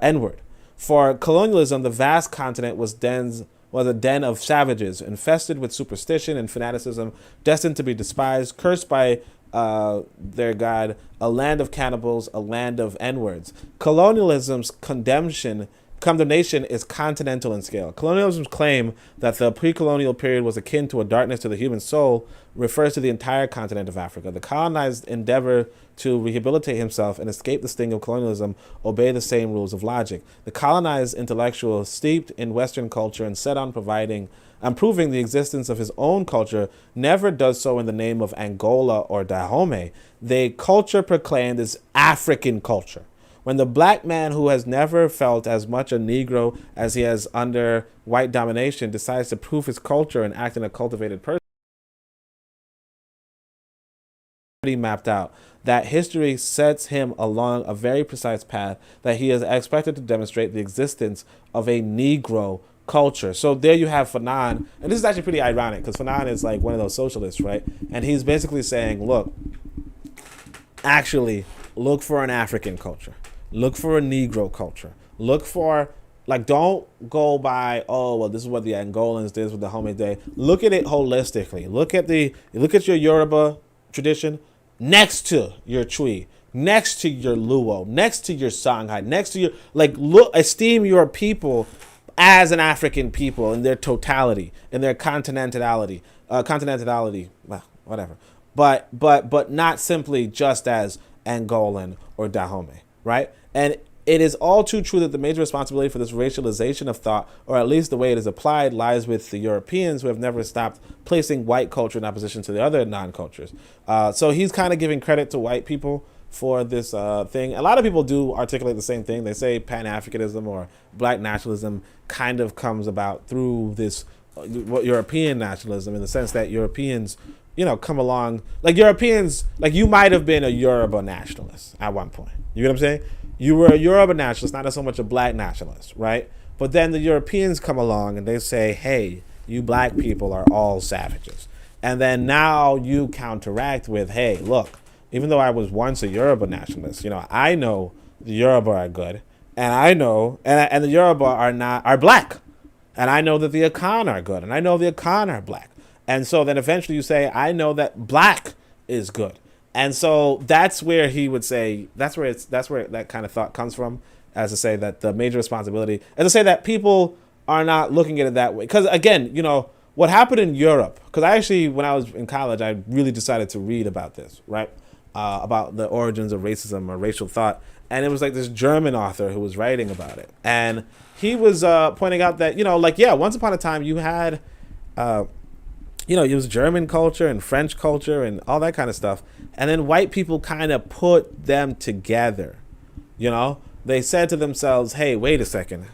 N-word. For colonialism, the vast continent was a den of savages, infested with superstition and fanaticism, destined to be despised, cursed by their God, a land of cannibals, a land of N-words. Colonialism's condemnation condemnation is continental in scale. Colonialism's claim that the pre-colonial period was akin to a darkness to the human soul refers to the entire continent of Africa. The colonized endeavor to rehabilitate himself and escape the sting of colonialism obey the same rules of logic. The colonized intellectual, steeped in Western culture and set on proving the existence of his own culture, never does so in the name of Angola or Dahomey. The culture proclaimed is African culture. When the black man who has never felt as much a Negro as he has under white domination decides to prove his culture and act in a cultivated person, mapped out, that history sets him along a very precise path that he is expected to demonstrate the existence of a Negro culture. So there you have Fanon, and this is actually pretty ironic because Fanon is like one of those socialists, right? And he's basically saying, look, actually look for an African culture. Look for a Negro culture. Look for, like, don't go by, oh, well, this is what the Angolans did with the Home Day. Look at it holistically. Look at your Yoruba tradition next to your Twi, next to your Luo, next to your Songhai, next to your, like, look, esteem your people as an African people in their totality, in their continentality, well, whatever. But not simply just as Angolan or Dahomey, right? And it is all too true that the major responsibility for this racialization of thought, or at least the way it is applied, lies with the Europeans who have never stopped placing white culture in opposition to the other non-cultures. So he's kind of giving credit to white people for this thing. A lot of people do articulate the same thing. They say Pan-Africanism or black nationalism kind of comes about through this European nationalism, in the sense that Europeans, come along, like Europeans, like you might have been a Yoruba nationalist at one point. You know what I'm saying? You were a Yoruba nationalist, not so much a black nationalist, right? But then the Europeans come along and they say, hey, you black people are all savages. And then now you counteract with, hey, look, even though I was once a Yoruba nationalist, I know the Yoruba are good, and I know, and the Yoruba are black, and I know that the Akan are good, and I know the Akan are black. And so then eventually you say, I know that black is good. And so that's where he would say, that's where that kind of thought comes from, as to say that the major responsibility, as to say that people are not looking at it that way. Because again, what happened in Europe, because I actually, when I was in college, I really decided to read about this, right? About the origins of racism or racial thought. And it was like this German author who was writing about it. And he was pointing out that, once upon a time you had, it was German culture and French culture and all that kind of stuff. And then white people kind of put them together. They said to themselves, hey, wait a second,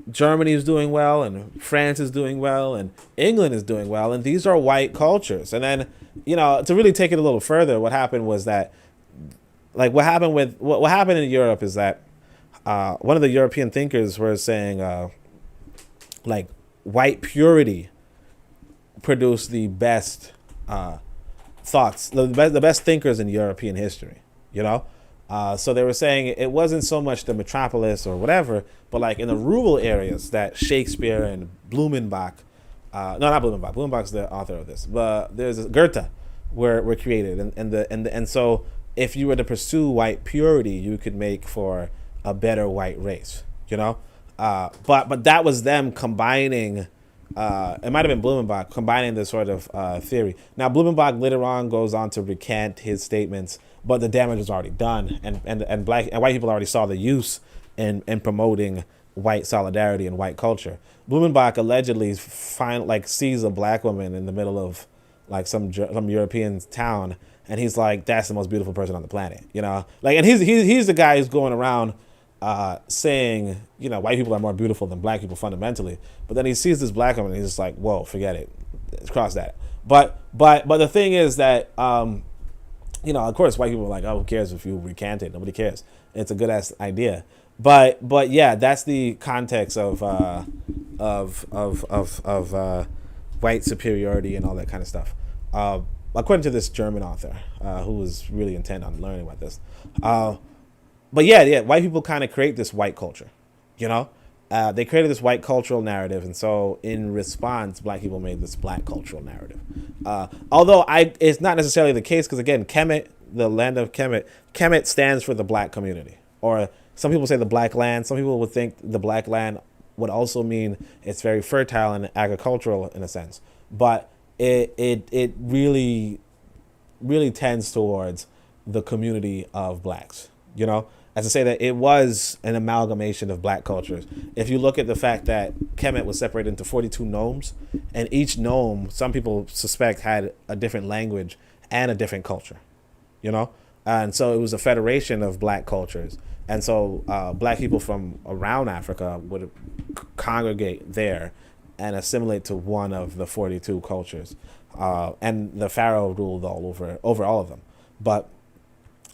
Germany is doing well and France is doing well and England is doing well. And these are white cultures. And then, to really take it a little further, what happened was that, like what happened in Europe is that one of the European thinkers were saying, white purity produced the best thoughts, the best thinkers in European history, so they were saying it wasn't so much the metropolis or whatever, but like in the rural areas that Shakespeare and Blumenbach, no, not Blumenbach, Blumenbach's the author of this, but there's Goethe were created, and so if you were to pursue white purity, you could make for a better white race, but that was them combining. It might have been Blumenbach combining this sort of theory. Now, Blumenbach later on goes on to recant his statements, but the damage was already done, and white people already saw the use in promoting white solidarity and white culture. Blumenbach allegedly sees a black woman in the middle of like some European town, and he's like, "That's the most beautiful person on the planet," and he's the guy who's going around saying, white people are more beautiful than black people fundamentally. But then he sees this black woman and he's just like, whoa, forget it. Cross that. But the thing is that, of course, white people are like, oh, who cares if you recant it? Nobody cares. It's a good ass idea. But yeah, that's the context of white superiority and all that kind of stuff. According to this German author, who was really intent on learning about this. But yeah, white people kind of create this white culture, they created this white cultural narrative. And so in response, black people made this black cultural narrative. Although it's not necessarily the case, because again, Kemet, the land of Kemet stands for the black community, or Some people say the black land. Some people would think the black land would also mean it's very fertile and agricultural in a sense. But it really tends towards the community of blacks, you know, as to say that it was an amalgamation of black cultures. If you look at the fact that Kemet was separated into 42 nomes, and each nome, some people suspect, had a different language and a different culture, you know? And so it was a federation of black cultures. And so black people from around Africa would congregate there and assimilate to one of the 42 cultures. And the pharaoh ruled over all of them. But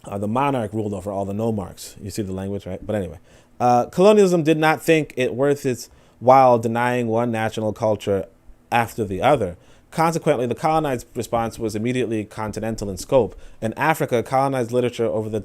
the monarch ruled over all the nomarchs. You see the language, right? But anyway, colonialism did not think it worth its while denying one national culture after the other. Consequently, the colonized response was immediately continental in scope. In Africa, colonized literature over the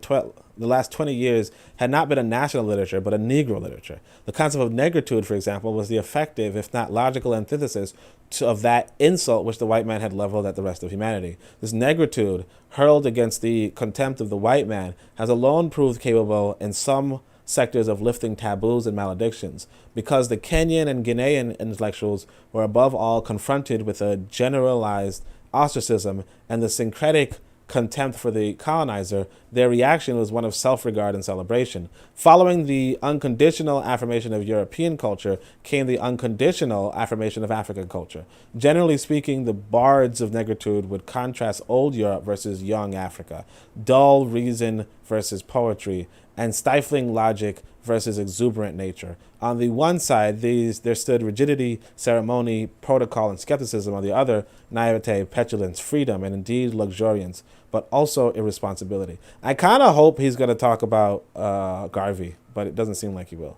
last 20 years had not been a national literature, but a Negro literature. The concept of negritude, for example, was the effective, if not logical, antithesis of that insult which the white man had leveled at the rest of humanity. This negritude, hurled against the contempt of the white man, has alone proved capable in some sectors of lifting taboos and maledictions, because the Kenyan and Ghanaian intellectuals were above all confronted with a generalized ostracism and the syncretic contempt for the colonizer. Their reaction was one of self-regard and celebration. Following the unconditional affirmation of European culture came the unconditional affirmation of African culture. Generally speaking, the bards of negritude would contrast old Europe versus young Africa, dull reason versus poetry, and stifling logic versus exuberant nature. On the one side, there stood rigidity, ceremony, protocol, and skepticism. On the other, naivete, petulance, freedom, and indeed luxuriance, but also irresponsibility. I kind of hope he's going to talk about Garvey, but it doesn't seem like he will.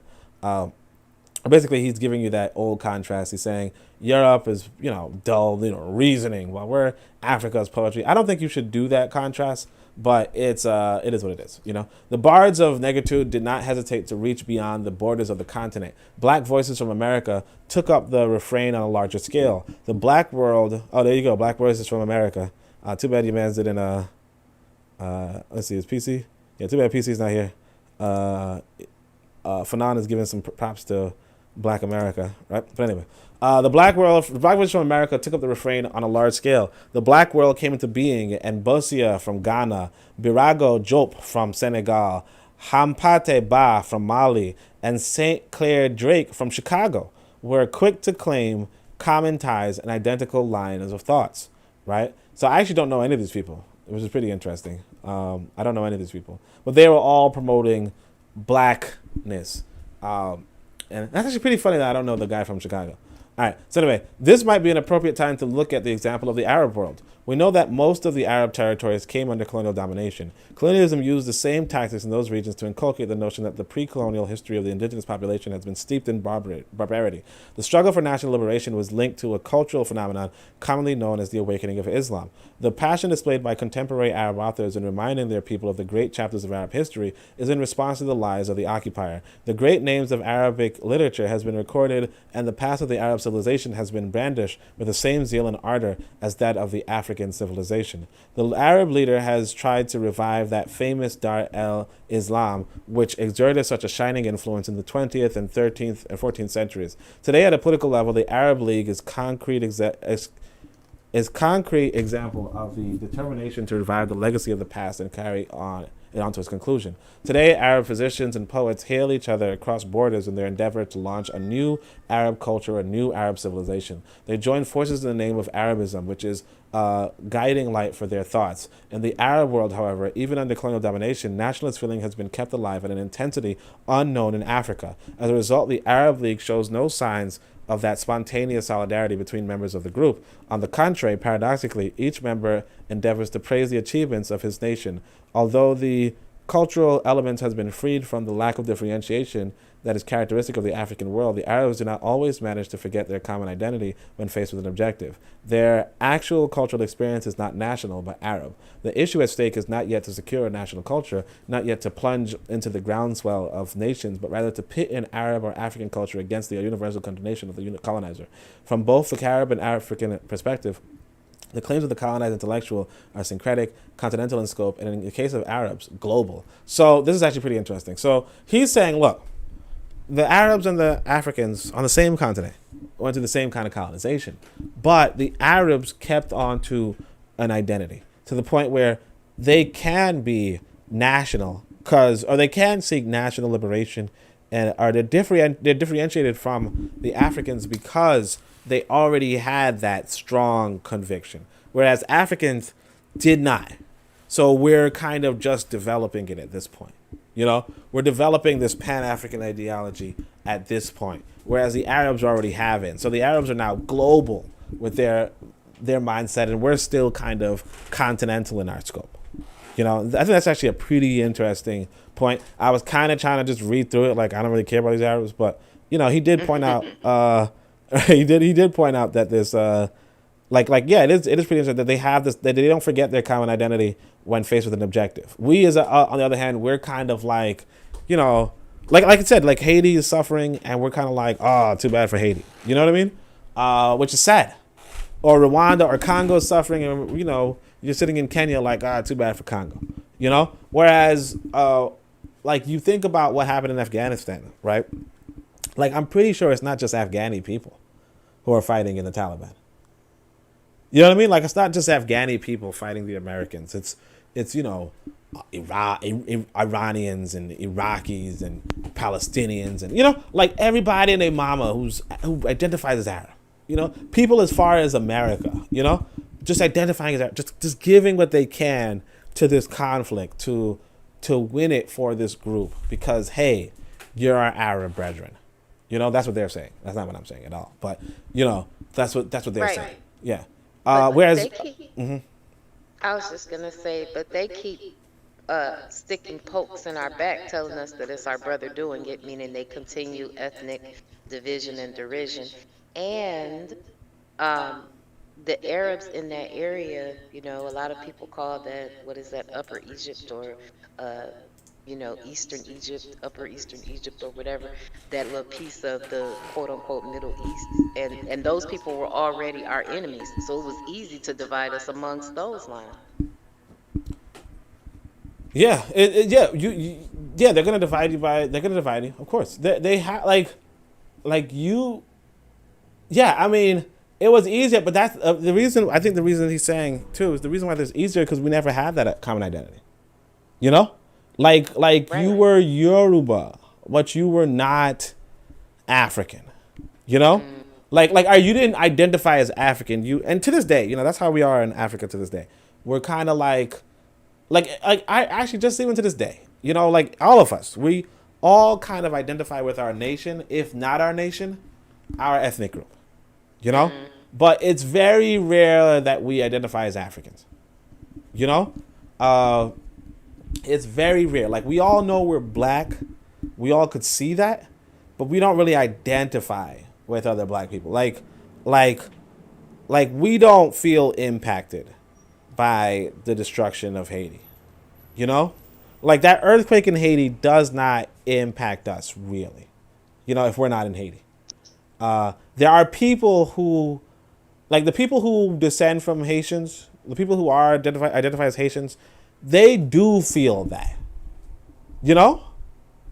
Basically, he's giving you that old contrast. He's saying Europe is, dull, reasoning, while Africa's poetry. I don't think you should do that contrast, but it is what it is. The bards of negritude did not hesitate to reach beyond the borders of the continent. Black voices from America took up the refrain on a larger scale. The black world. Oh, there you go. Black voices from America. Too bad your man's didn't. Let's see, is PC? Yeah, too bad PC's not here. Fanon is giving some props to Black America, right? But anyway, the black voices from America took up the refrain on a large scale. The black world came into being, and Bosia from Ghana, Birago Diop from Senegal, Hampate Ba from Mali, and St. Clair Drake from Chicago were quick to claim common ties and identical lines of thoughts, right? So I actually don't know any of these people, which is pretty interesting. I don't know any of these people, but they were all promoting blackness. And that's actually pretty funny that I don't know the guy from Chicago. All right, so anyway, this might be an appropriate time to look at the example of the Arab world. We know that most of the Arab territories came under colonial domination. Colonialism used the same tactics in those regions to inculcate the notion that the pre-colonial history of the indigenous population has been steeped in barbarity. The struggle for national liberation was linked to a cultural phenomenon commonly known as the awakening of Islam. The passion displayed by contemporary Arab authors in reminding their people of the great chapters of Arab history is in response to the lies of the occupier. The great names of Arabic literature has been recorded, and the past of the Arab civilization has been brandished with the same zeal and ardor as that of the African civilization. The Arab leader has tried to revive that famous Dar el-Islam, which exerted such a shining influence in the 20th and 13th and 14th centuries. Today, at a political level, the Arab League is concrete example of the determination to revive the legacy of the past and carry on to its conclusion. Today, Arab physicians and poets hail each other across borders in their endeavor to launch a new Arab culture, a new Arab civilization. They join forces in the name of Arabism, which is a guiding light for their thoughts. In the Arab world, however, even under colonial domination, nationalist feeling has been kept alive at an intensity unknown in Africa. As a result, the Arab League shows no signs of that spontaneous solidarity between members of the group. On the contrary, paradoxically, each member endeavors to praise the achievements of his nation. Although the cultural element has been freed from the lack of differentiation that is characteristic of the African world, the Arabs do not always manage to forget their common identity when faced with an objective. Their actual cultural experience is not national, but Arab. The issue at stake is not yet to secure a national culture, not yet to plunge into the groundswell of nations, but rather to pit an Arab or African culture against the universal condemnation of the colonizer. From both the Arab and African perspective, The claims of the colonized intellectual are syncretic, continental in scope, and in the case of Arabs, global. So this is actually pretty interesting. So he's saying, look, the Arabs and the Africans on the same continent went through the same kind of colonization, but the Arabs kept on to an identity to the point where they can be national, or they can seek national liberation, and they're differentiated from the Africans because they already had that strong conviction, whereas Africans did not. So we're kind of just developing it at this point. We're developing this Pan-African ideology at this point, whereas the Arabs already have it. So the Arabs are now global with their mindset, and we're still kind of continental in our scope. I think that's actually a pretty interesting point. I was kind of trying to just read through it, like I don't really care about these Arabs, but he did point out he did point out that this it is pretty interesting that they have this, that they don't forget their common identity when faced with an objective. We on the other hand, we're kind of like I said, like Haiti is suffering, and we're kind of like, oh, too bad for Haiti. You know what I mean? Which is sad. Or Rwanda or Congo is suffering, and you're sitting in Kenya like, too bad for Congo. Whereas you think about what happened in Afghanistan, right? Like, I'm pretty sure it's not just Afghani people who are fighting in the Taliban. You know what I mean? Like, it's not just Afghani people fighting the Americans. It's Iranians and Iraqis and Palestinians and, everybody and their mama who identifies as Arab. People as far as America, just identifying as Arab, just giving what they can to this conflict to win it for this group because, hey, you're our Arab brethren. That's what they're saying. That's not what I'm saying at all. But, that's what they're saying. Yeah. Whereas, I was just gonna say, but they keep sticking pokes in our back, telling us that it's our brother doing it, meaning they continue ethnic division and derision, and the Arabs in that area. A lot of people call that, what is that, Upper Egypt or Eastern Egypt, Upper Eastern Egypt, or whatever, that little piece of the quote-unquote Middle East. And those people were already our enemies, so it was easy to divide us amongst those lines. Yeah, they're gonna divide you. Of course, they have you. Yeah, I mean, it was easier, but that's the reason. I think the reason he's saying too is the reason why it's easier because we never had that common identity. Right. You were Yoruba, but you were not African. You didn't identify as African. And to this day, that's how we are in Africa to this day. We're kind of like I actually just even to this day, all of us, we all kind of identify with our nation, if not our nation, our ethnic group. But it's very rare that we identify as Africans. It's very rare. Like, we all know we're black. We all could see that, but we don't really identify with other black people. Like we don't feel impacted by the destruction of Haiti. Like, that earthquake in Haiti does not impact us really. If we're not in Haiti. There are people who, like the people who descend from Haitians, the people who are identify as Haitians, they do feel that.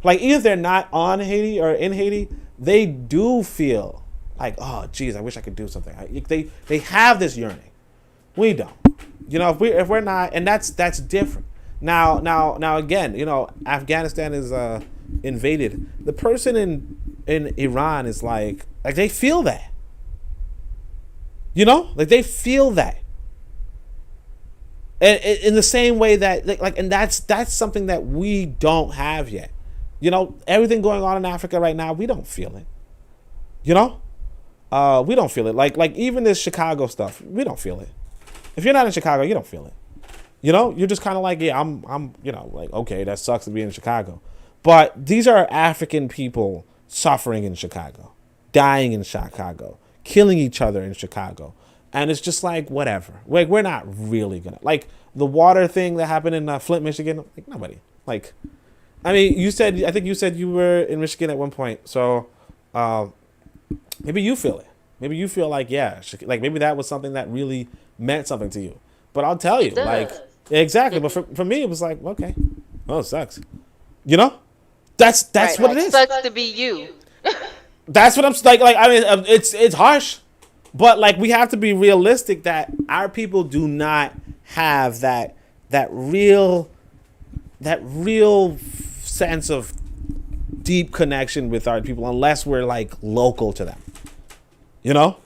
Like, either they're not on Haiti or in Haiti, they do feel like, oh, geez, I wish I could do something. They have this yearning. We don't. If we're not, and that's different. Now again, Afghanistan is invaded. The person in Iran is like they feel that. They feel that. And in the same way that and that's something that we don't have yet. Everything going on in Africa right now, we don't feel it. We don't feel it. Like even this Chicago stuff, we don't feel it. If you're not in Chicago, you don't feel it. You're just kind of like, yeah, I'm okay, that sucks to be in Chicago. But these are African people suffering in Chicago, dying in Chicago, killing each other in Chicago. And it's just like, whatever. Like, we're not really gonna, like, the water thing that happened in Flint, Michigan. Like, nobody. Like, I mean, I think you said you were in Michigan at one point. So maybe you feel it. Maybe you feel like, yeah, like maybe that was something that really meant something to you. But I'll tell you, It like, does. exactly. But for me, it was like, okay, well, it sucks. You know, that's Right. what it Like, is. sucks to be you. That's what I'm like. I mean, it's harsh, but like we have to be realistic that our people do not have that real sense of deep connection with our people unless we're like local to them, you know.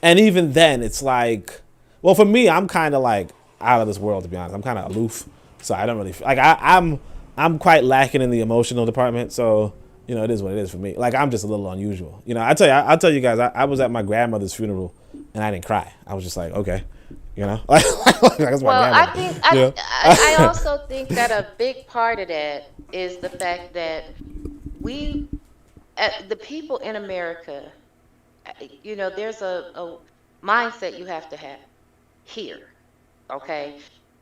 And even then, it's like, well, for me, I'm kind of like out of this world, to be honest. I'm kind of aloof, so I don't really like. I'm quite lacking in the emotional department, so you know it is what it is for me. Like I'm just a little unusual, you know. I'll tell you guys. I was at my grandmother's funeral and I didn't cry. I was just like, okay, you know. That's my Well, I grandmother. think You know? I also think that a big part of that is the fact that we, the people in America, there's a mindset you have to have here. Okay.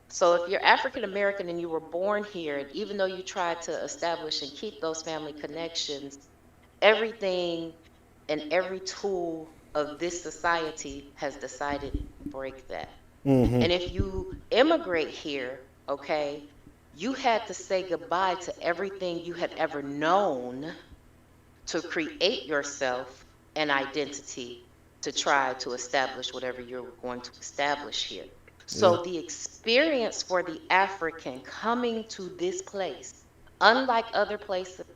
So if you're African American and you were born here, and even though you tried to establish and keep those family connections, everything and every tool of this society has decided to break that. And if you immigrate here, okay, you had to say goodbye to everything you had ever known to create yourself an identity to try to establish whatever you're going to establish here. So the experience for the African coming to this place, unlike other places,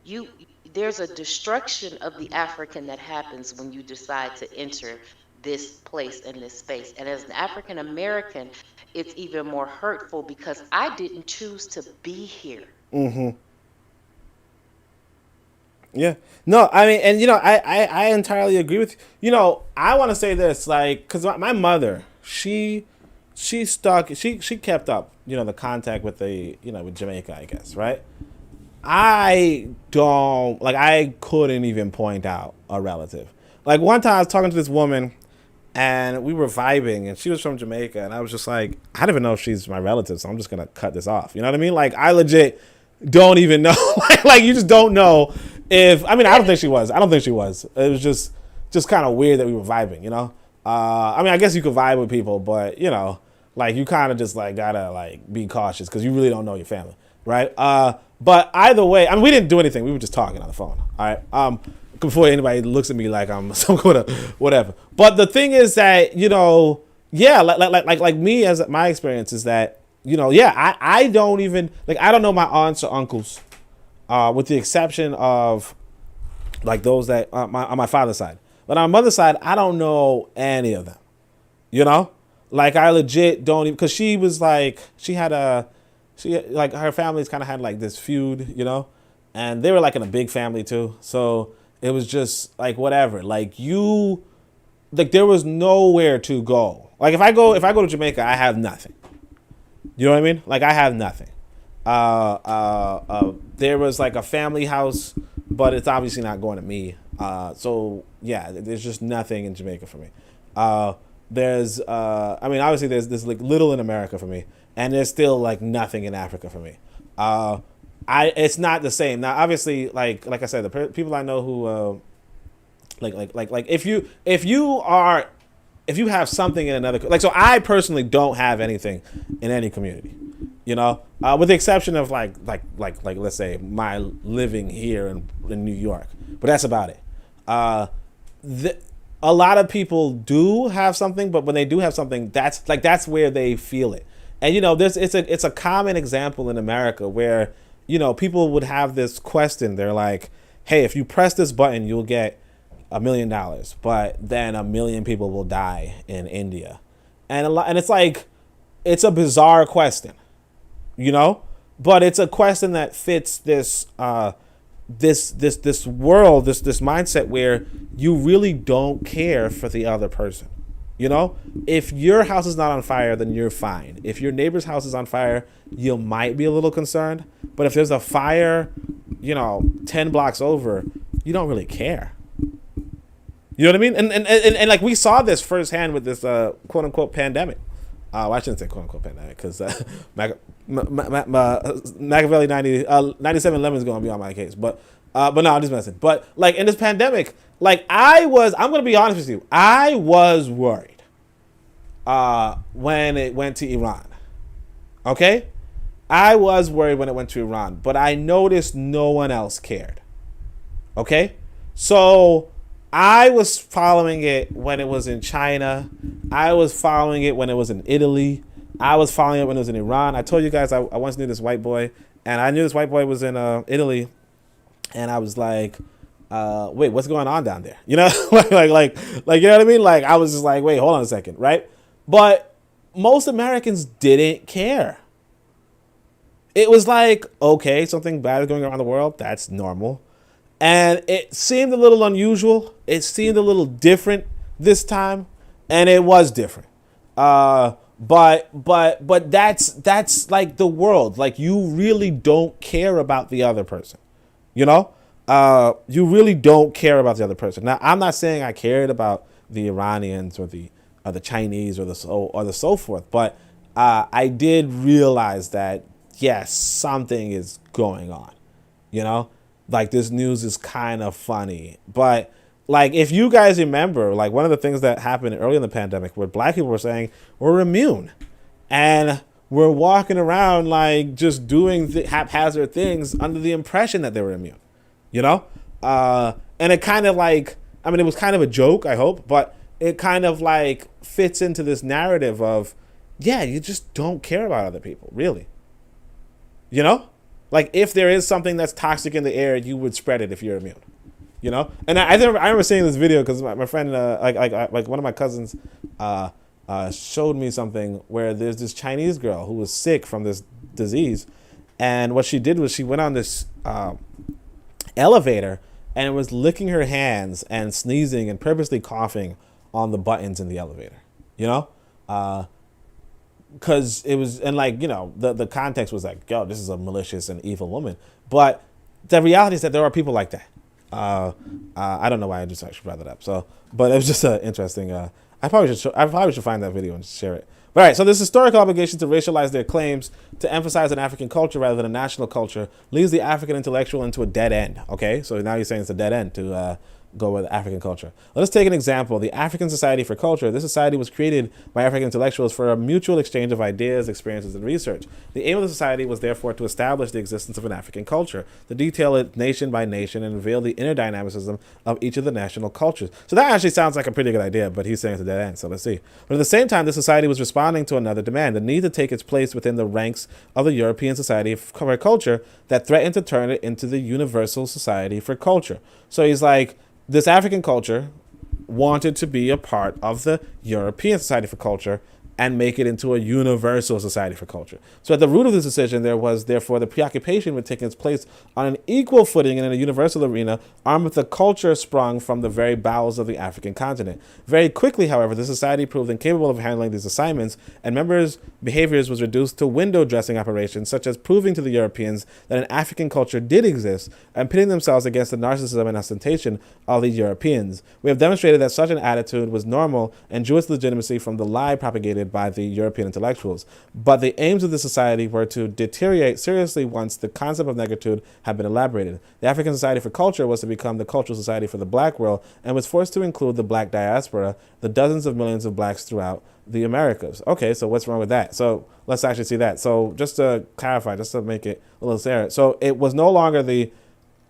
you there's a destruction of the African that happens when you decide to enter this place and this space. And as an African American, it's even more hurtful because I didn't choose to be here. Yeah. No, I mean, and you know, I entirely agree with you. You know, I want to say this, like, because my mother, she kept up, you know, the contact with with Jamaica, I guess, right? I don't, like, I couldn't even point out a relative. Like, one time I was talking to this woman and we were vibing and she was from Jamaica and I was just like, I don't even know if she's my relative, so I'm just going to cut this off. You know what I mean? Like, I legit don't even know. Like, you just don't know if, I mean, I don't think she was. It was just kind of weird that we were vibing, you know? I mean, I guess you could vibe with people, but, you know, like, you kind of just, like, gotta, like, be cautious because you really don't know your family, right? But either way, I mean, we didn't do anything. We were just talking on the phone, all right? Before anybody looks at me like I'm some kind of whatever. But the thing is that, you know, yeah, like me, as my experience is that, you know, yeah, I don't even, like, I don't know my aunts or uncles, with the exception of, like, those that on my father's side. But on my mother's side, I don't know any of them, you know? Like, I legit don't even, because she was like, like, her family's kind of had, like, this feud, you know? And they were, like, in a big family, too. So it was just, like, whatever. Like, there was nowhere to go. Like, if I go to Jamaica, I have nothing. You know what I mean? Like, I have nothing. There was, like, a family house, but it's obviously not going to me. So, yeah, there's just nothing in Jamaica for me. There's, I mean, obviously there's like little in America for me, and there's still like nothing in Africa for me. It's not the same. Now, obviously, like I said, the people I know who, like if you have something in another, like, so I personally don't have anything in any community, you know, with the exception of like let's say my living here in New York, but that's about it. A lot of people do have something, but when they do have something, that's where they feel it. And you know, it's a common example in America where, you know, people would have this question. They're like, hey, if you press this button, you'll get $1 million, but then 1 million people will die in India. And it's like, it's a bizarre question, you know, but it's a question that fits this world, this mindset where you really don't care for the other person. You know, if your house is not on fire, then you're fine. If your neighbor's house is on fire, you might be a little concerned. But if there's a fire, you know, 10 blocks over, you don't really care. You know what I mean? And like, we saw this firsthand with this quote unquote pandemic. Well, I shouldn't say quote unquote pandemic because Machiavelli 97 Lemons is going to be on my case. But no, I'm just messing. But like, in this pandemic, Like I'm gonna be honest with you. I was worried when it went to Iran. Okay? I was worried when it went to Iran, but I noticed no one else cared. Okay? So I was following it when it was in China. I was following it when it was in Italy. I was following it when it was in Iran. I told you guys I once knew this white boy, and I knew this white boy was in Italy, and I was like, wait, what's going on down there? You know, like, you know what I mean? Like, I was just like, wait, hold on a second, right? But most Americans didn't care. It was like, okay, something bad is going around the world. That's normal. And it seemed a little unusual. It seemed a little different this time, and it was different. But that's like the world. Like, you really don't care about the other person. You know? You really don't care about the other person. Now, I'm not saying I cared about the Iranians or the Chinese or the so forth, but I did realize that yes, something is going on. You know, like this news is kind of funny, but like if you guys remember, like one of the things that happened early in the pandemic, where black people were saying we're immune, and we're walking around like just doing haphazard things under the impression that they were immune. You know? And it kind of like, I mean, it was kind of a joke, I hope, but it kind of like fits into this narrative of, yeah, you just don't care about other people, really. You know? Like, if there is something that's toxic in the air, you would spread it if you're immune. You know? And I remember seeing this video because my friend, like one of my cousins, showed me something where there's this Chinese girl who was sick from this disease. And what she did was she went on this elevator and was licking her hands and sneezing and purposely coughing on the buttons in the elevator, you know, because it was, and like, you know, the context was like, yo, this is a malicious and evil woman, but the reality is that there are people like that. I don't know why I just actually brought that up, so, but it was just interesting. I probably should find that video and share it. All right, so this historical obligation to racialize their claims to emphasize an African culture rather than a national culture leads the African intellectual into a dead end. Okay, so now you're saying it's a dead end to go with African culture. Let us take an example. The African Society for Culture. This society was created by African intellectuals for a mutual exchange of ideas, experiences, and research. The aim of the society was therefore to establish the existence of an African culture, to detail it nation by nation, and reveal the inner dynamicism of each of the national cultures. So that actually sounds like a pretty good idea, but he's saying it's a dead end, so let's see. But at the same time, the society was responding to another demand, the need to take its place within the ranks of the European Society for Culture that threatened to turn it into the Universal Society for Culture. So he's like, this African culture wanted to be a part of the European Society for Culture and make it into a universal society for culture. So at the root of this decision, there was therefore the preoccupation with taking its place on an equal footing in a universal arena, armed with a culture sprung from the very bowels of the African continent. Very quickly, however, the society proved incapable of handling these assignments, and members' behaviors was reduced to window dressing operations, such as proving to the Europeans that an African culture did exist, and pitting themselves against the narcissism and ostentation of the Europeans. We have demonstrated that such an attitude was normal and drew its legitimacy from the lie propagated by the European intellectuals. But the aims of the society were to deteriorate seriously once the concept of negritude had been elaborated. The African Society for Culture was to become the cultural society for the black world and was forced to include the black diaspora, the dozens of millions of blacks throughout the Americas. Okay, so what's wrong with that? So let's actually see that. So just to clarify, just to make it a little clearer. So it was no longer the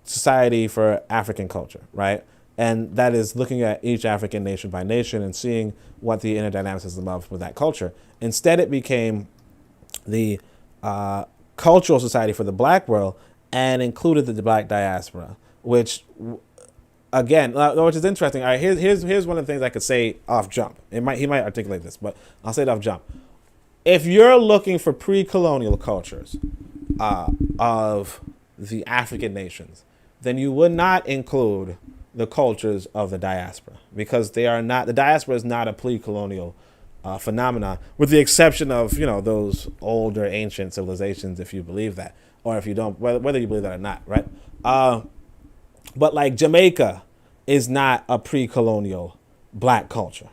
Society for African Culture, right? And that is looking at each African nation by nation and seeing what the inner dynamicism of with that culture. Instead, it became the Cultural Society for the Black World and included the black diaspora, which, again, which is interesting. All right, here's one of the things I could say off jump. He might articulate this, but I'll say it off jump. If you're looking for pre-colonial cultures of the African nations, then you would not include the cultures of the diaspora, because they are not, the diaspora is not a pre-colonial phenomena, with the exception of, you know, those older ancient civilizations, if you believe that, or if you don't, whether you believe that or not, right? But like Jamaica is not a pre-colonial black culture,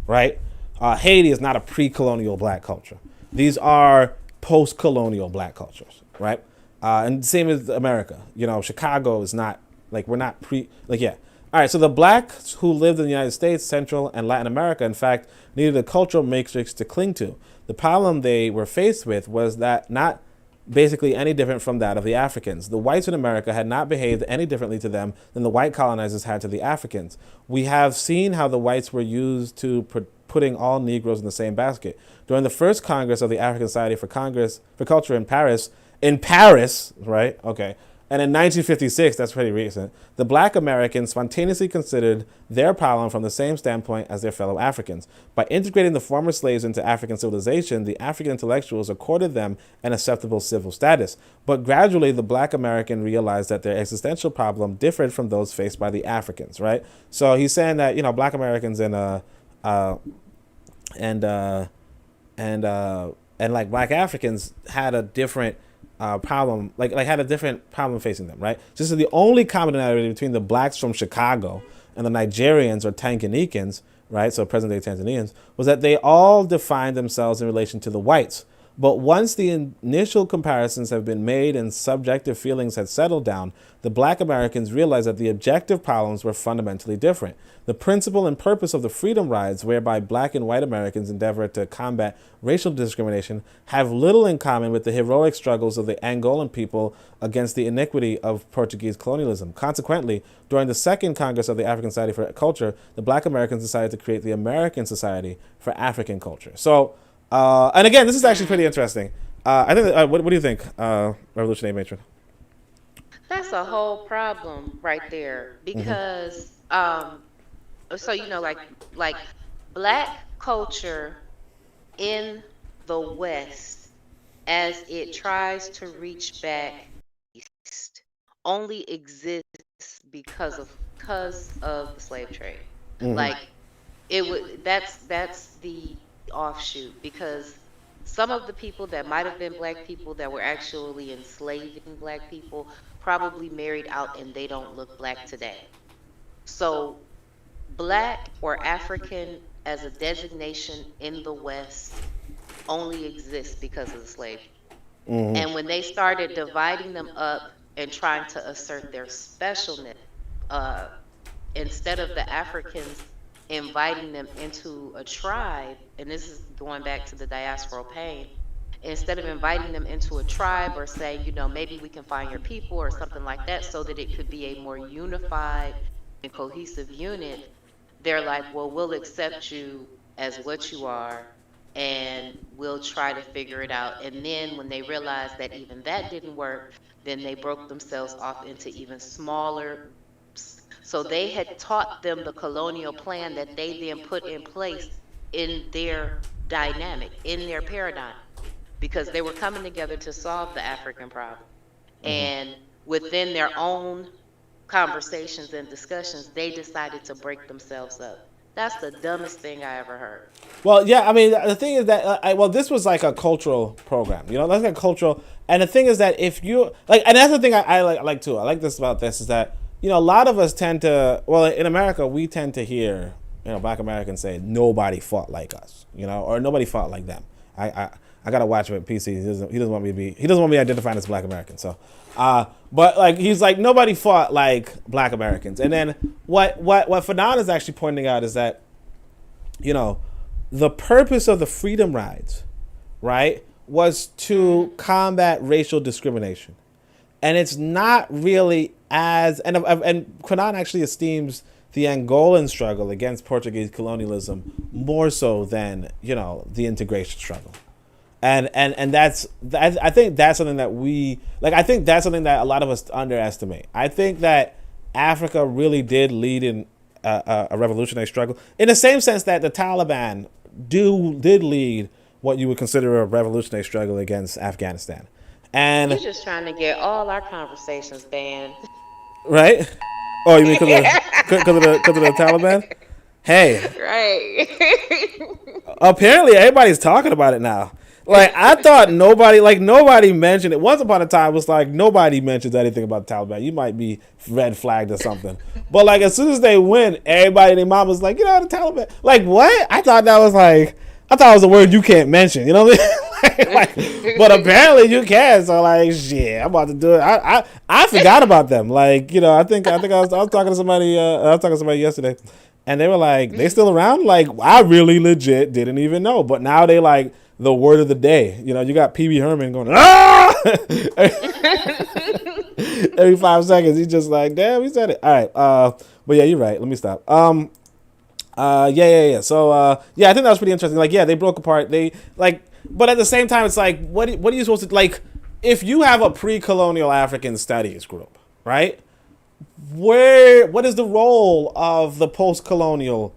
right? Haiti is not a pre-colonial black culture. These are post-colonial black cultures, right? And same as America. You know, Chicago is not, like, we're not All right, so the blacks who lived in the United States, Central, and Latin America, in fact, needed a cultural matrix to cling to. The problem they were faced with was that not basically any different from that of the Africans. The whites in America had not behaved any differently to them than the white colonizers had to the Africans. We have seen how the whites were used to putting all Negroes in the same basket. During the first Congress of the African Society for Culture in Paris, right? Okay. And in 1956, that's pretty recent, the black Americans spontaneously considered their problem from the same standpoint as their fellow Africans. By integrating the former slaves into African civilization, the African intellectuals accorded them an acceptable civil status. But gradually, the black American realized that their existential problem differed from those faced by the Africans, right? So he's saying that, black Americans and like black Africans had a different problem, like had a different problem facing them, right? This is the only commonality between the blacks from Chicago and the Nigerians or Tanganyikans, right? So present-day Tanzanians, was that they all defined themselves in relation to the whites. But once the initial comparisons have been made and subjective feelings had settled down, the black Americans realized that the objective problems were fundamentally different. The principle and purpose of the Freedom Rides, whereby black and white Americans endeavor to combat racial discrimination, have little in common with the heroic struggles of the Angolan people against the iniquity of Portuguese colonialism. Consequently, during the Second Congress of the African Society for Culture, the black Americans decided to create the American Society for African Culture. So, and again, this is actually pretty interesting. I think. What do you think, Revolutionary Matron? That's a whole problem right there because, so like black culture in the West, as it tries to reach back east, only exists because of the slave trade. Like that's the offshoot, because some of the people that might have been black people that were actually enslaving black people probably married out and they don't look black today. So black or African as a designation in the West only exists because of the slave. And when they started dividing them up and trying to assert their specialness, instead of the Africans inviting them into a tribe, and this is going back to the diasporal pain, instead of inviting them into a tribe or saying, maybe we can find your people or something like that so that it could be a more unified and cohesive unit, they're like, well, we'll accept you as what you are and we'll try to figure it out. And then when they realized that even that didn't work, then they broke themselves off into even smaller. So they had taught them the colonial plan that they then put in place in their dynamic, in their paradigm, because they were coming together to solve the African problem. And within their own conversations and discussions, they decided to break themselves up. That's the dumbest thing I ever heard. Well, yeah, I mean, the thing is that, this was like a cultural program, that's like a cultural, and the thing is that if you, and that's the thing I like too, I like this about this, is that, a lot of us tend to, in America, we tend to hear, black Americans say, nobody fought like us, or nobody fought like them. I gotta watch him at PC. He doesn't want me to be identified as black American. So, but he's like, nobody fought like black Americans. And then what Fanon is actually pointing out is that, the purpose of the Freedom Rides, right, was to combat racial discrimination. And it's not really and Fanon actually esteems the Angolan struggle against Portuguese colonialism more so than, the integration struggle. And I think that's something that I think that's something that a lot of us underestimate. I think that Africa really did lead in a revolutionary struggle in the same sense that the Taliban did lead what you would consider a revolutionary struggle against Afghanistan. And you're just trying to get all our conversations banned. Right? Oh, you mean because of the Taliban? Hey. Right. Apparently, everybody's talking about it now. I thought nobody mentioned it. Once upon a time, it was like nobody mentions anything about the Taliban. You might be red flagged or something. But as soon as they win, everybody and their mom was like, the Taliban. What? I thought it was a word you can't mention. You know what I mean? But apparently you can. So like, shit, I'm about to do it. I forgot about them. Like, I think I was talking to somebody. I was talking to somebody yesterday, and they were like, they still around? Like, I really legit didn't even know. But now they like the word of the day. You got PB Herman going, ah! Every 5 seconds, he's just like, damn, he said it. All right. But yeah, you're right. Let me stop. Yeah. So, I think that was pretty interesting. Like, yeah, they broke apart. They like, but at the same time, it's like, what are you supposed to, like, if you have a pre-colonial African studies group, right? What is the role of the post-colonial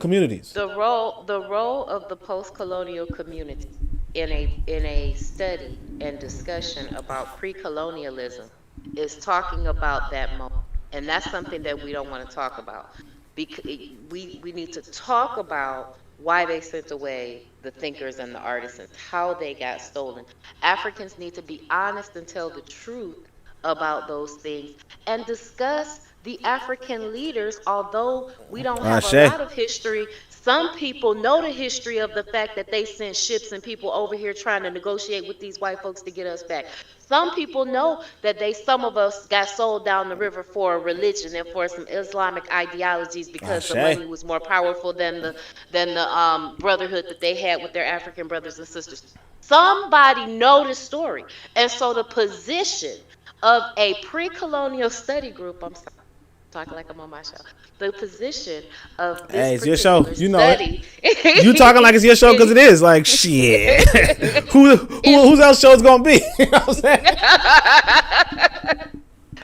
communities? The role of the post-colonial community in a study and discussion about pre-colonialism is talking about that moment, and that's something that we don't want to talk about, because we need to talk about why they sent away the thinkers and the artisans, how they got stolen. Africans need to be honest and tell the truth about those things and discuss the African leaders. Although we don't have a lot of history, some people know the history of the fact that they sent ships and people over here trying to negotiate with these white folks to get us back. Some people know that some of us got sold down the river for a religion and for some Islamic ideologies because the money was more powerful than the brotherhood that they had with their African brothers and sisters. Somebody know the story. And so the position of a pre-colonial study group, I'm sorry, talking like I'm on my show. The position of this it's your show. You know study, it. You talking like it's your show because it is. Like, shit. Whose else show is gonna be? You know what I'm saying?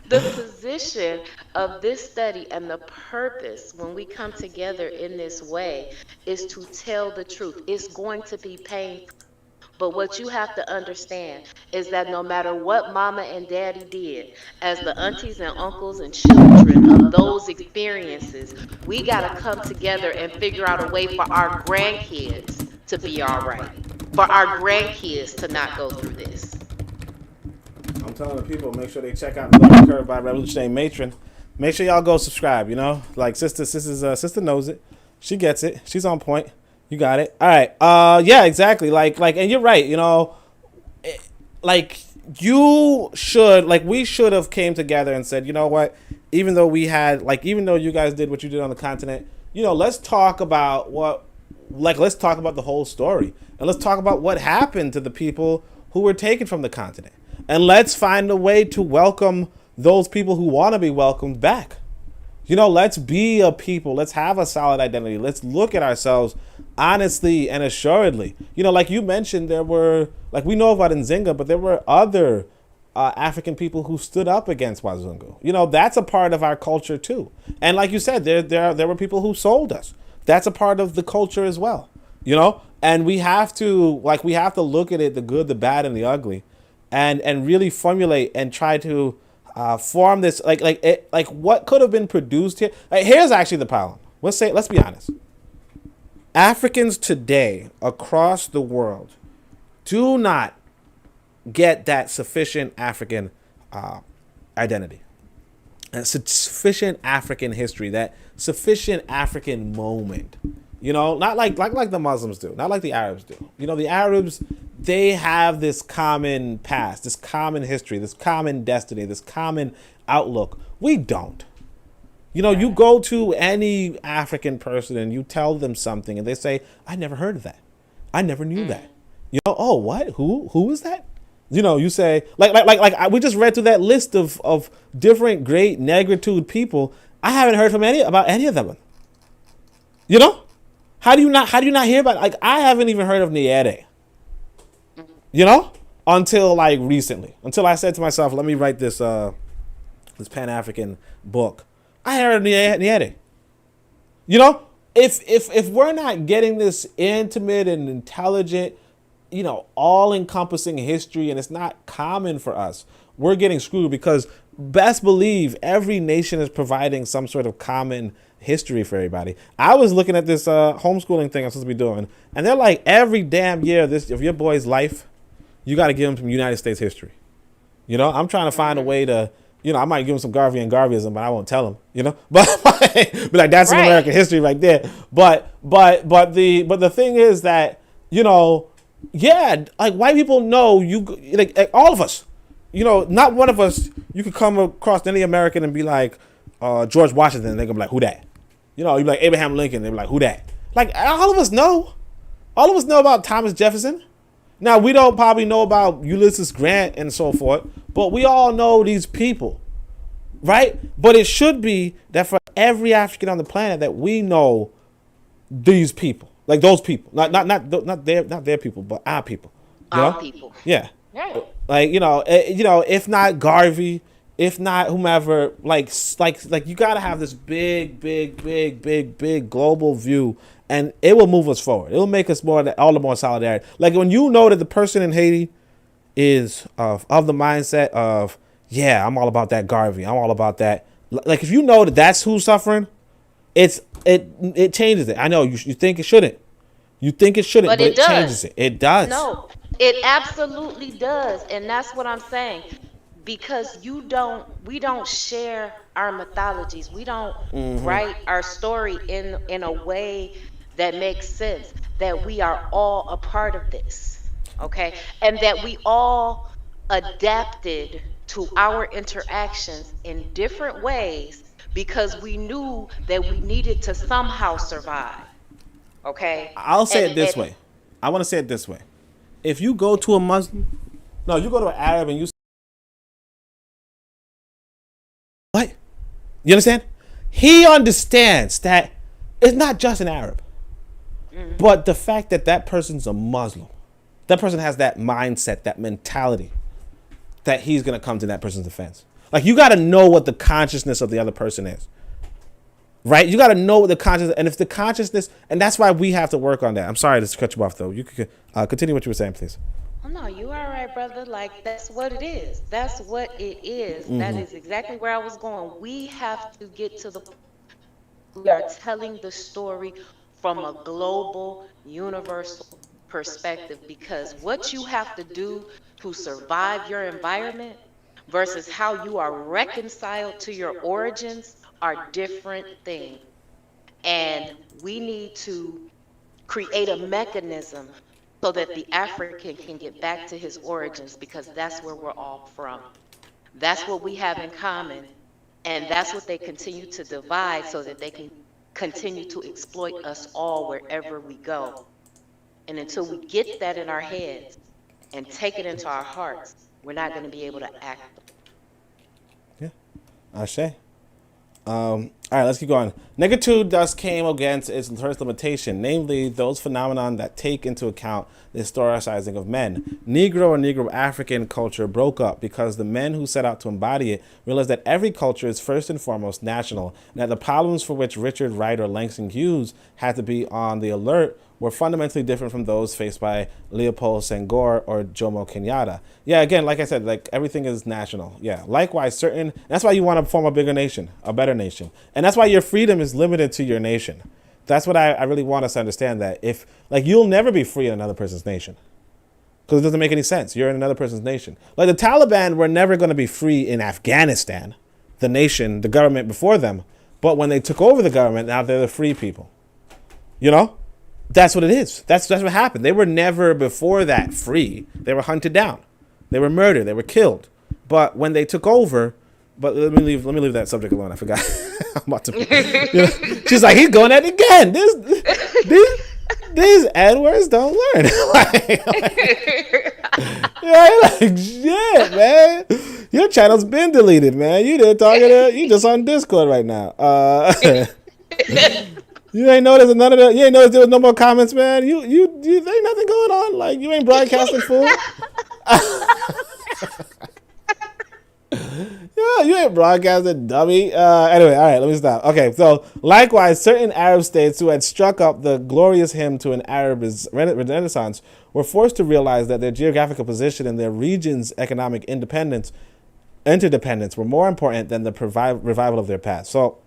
The position of this study and the purpose when we come together in this way is to tell the truth. It's going to be painful. But what you have to understand is that no matter what mama and daddy did, as the aunties and uncles and children of those experiences, we got to come together and figure out a way for our grandkids to be all right, for our grandkids to not go through this. I'm telling the people, make sure they check out Learning Curve by Revolutionary Matron. Make sure y'all go subscribe, Like, sister knows it. She gets it. She's on point. You got it. All right. Yeah, exactly. Like, and you're right. We should have came together and said, you know what? Even though you guys did what you did on the continent, let's talk about let's talk about the whole story, and let's talk about what happened to the people who were taken from the continent, and let's find a way to welcome those people who want to be welcomed back. Let's be a people. Let's have a solid identity. Let's look at ourselves honestly and assuredly. Like you mentioned, there were, like we know about Nzinga, but there were other African people who stood up against Wazungu. That's a part of our culture too. And like you said, there were people who sold us. That's a part of the culture as well. And we have to look at it, the good, the bad, and the ugly, and really formulate and try to form this like what could have been produced here. Here's actually the problem. Let's be honest. Africans today across the world do not get that sufficient African identity, sufficient African history, that sufficient African moment. Not like the Muslims do, not like the Arabs do. The Arabs, they have this common past, this common history, this common destiny, this common outlook. We don't. You go to any African person and you tell them something and they say, I never heard of that. I never knew that. Oh, what? Who is that? You say, we just read through that list of different great negritude people. I haven't heard about any of them. How do you not hear about it? Like, I haven't even heard of Nyere. Until like recently. Until I said to myself, let me write this Pan-African book. I heard of Nyere. If we're not getting this intimate and intelligent, all-encompassing history, and it's not common for us, we're getting screwed, because best believe every nation is providing some sort of common history for everybody. I was looking at this homeschooling thing I'm supposed to be doing, and they're like, every damn year of your boy's life, you got to give him some United States history. I'm trying to find a way to, I might give him some Garvey and Garveyism, but I won't tell him, but be like, that's some American history right there. But the thing is that, Yeah, like white people know you, like all of us. Not one of us. You could come across any American and be like George Washington, and they're gonna be like, who that? You be like Abraham Lincoln, they're like, who that? Like all of us know. All of us know about Thomas Jefferson. Now we don't probably know about Ulysses Grant and so forth, but we all know these people, right? But it should be that for every African on the planet that we know these people, like those people, not their people, but our people. Our people. Yeah. Right. Like if not Garvey, if not whomever, like you gotta have this big global view, and it will move us forward. It will make us all the more solidarity. Like when you know that the person in Haiti is of the mindset of, yeah, I'm all about that Garvey, I'm all about that. Like if you know that that's who's suffering, it changes it. I know you think it shouldn't. You think it shouldn't, but it changes it. It does. No, it absolutely does. And that's what I'm saying. Because we don't share our mythologies. We don't write our story in a way that makes sense, that we are all a part of this. Okay? And that we all adapted to our interactions in different ways because we knew that we needed to somehow survive. Okay? I'll say it this way. I want to say it this way. If you go to a Muslim, no, you go to an Arab and you, what? You understand? He understands that it's not just an Arab, but the fact that that person's a Muslim, that person has that mindset, that mentality, that he's going to come to that person's defense. Like, you got to know what the consciousness of the other person is. Right? You got to know the consciousness. And if the consciousness, and that's why we have to work on that. I'm sorry to cut you off, though. You could continue what you were saying, please. Oh, no, you all right, brother. Like, that's what it is. That's what it is. That is exactly where I was going. We have to get to the point we are telling the story from a global, universal perspective, because what you have to do to survive your environment versus how you are reconciled to your origins are different things. And we need to create a mechanism so that the African can get back to his origins, because that's where we're all from. That's what we have in common. And that's what they continue to divide so that they can continue to exploit us all wherever we go. And until we get that in our heads and take it into our hearts, we're not going to be able to act. Yeah, Ashe. All right, let's keep going. Negritude thus came against its first limitation, namely those phenomenon that take into account the historicizing of men. Negro and Negro African culture broke up because the men who set out to embody it realized that every culture is first and foremost national, and that the problems for which Richard Wright or Langston Hughes had to be on the alert were fundamentally different from those faced by Leopold Senghor or Jomo Kenyatta. Yeah, again, like I said, like everything is national. Yeah, likewise, that's why you want to form a bigger nation, a better nation. And that's why your freedom is limited to your nation. That's what I really want us to understand, that if, like, you'll never be free in another person's nation. Because it doesn't make any sense. You're in another person's nation. Like the Taliban were never going to be free in Afghanistan, the nation, the government before them. But when they took over the government, now they're the free people. You know? That's what it is. That's what happened. They were never before that free. They were hunted down. They were murdered. They were killed. But when they took over, but let me leave that subject alone. I forgot. I'm about to. She's like, he's going at it again. These N-words don't learn. like shit, man. Your channel's been deleted, man. You didn't talk to. You just on Discord right now. You ain't noticed none of the. You ain't noticed there was no more comments, man. You ain't nothing going on. Like, you ain't broadcasting, fool. Yeah, you ain't broadcasting, dummy. Anyway, all right, let me stop. Okay, so likewise, certain Arab states who had struck up the glorious hymn to an Arab renaissance were forced to realize that their geographical position and their region's economic interdependence were more important than the revival of their past. So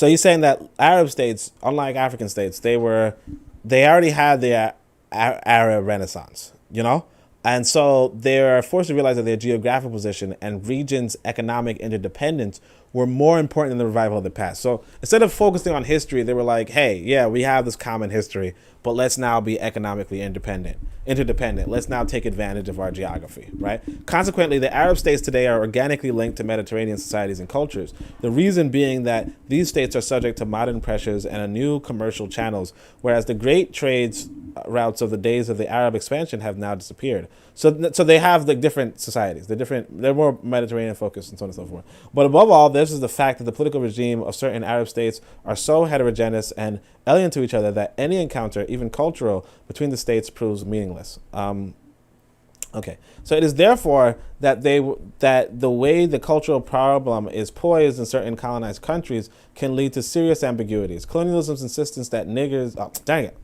you're saying that Arab states, unlike African states, they already had their Arab Renaissance, you know? And so they're forced to realize that their geographic position and region's economic interdependence were more important than the revival of the past. So instead of focusing on history, they were like, hey, yeah, we have this common history, but let's now be economically interdependent. Let's now take advantage of our geography, right? Consequently, the Arab states today are organically linked to Mediterranean societies and cultures. The reason being that these states are subject to modern pressures and a new commercial channels, whereas the great trades routes of the days of the Arab expansion have now disappeared. So they have like different societies. They're more Mediterranean focused and so on and so forth. But above all, this is the fact that the political regime of certain Arab states are so heterogeneous and alien to each other that any encounter, even cultural, between the states proves meaningless. Okay, so it is therefore that the way the cultural problem is poised in certain colonized countries can lead to serious ambiguities. Colonialism's insistence that niggers, oh dang it,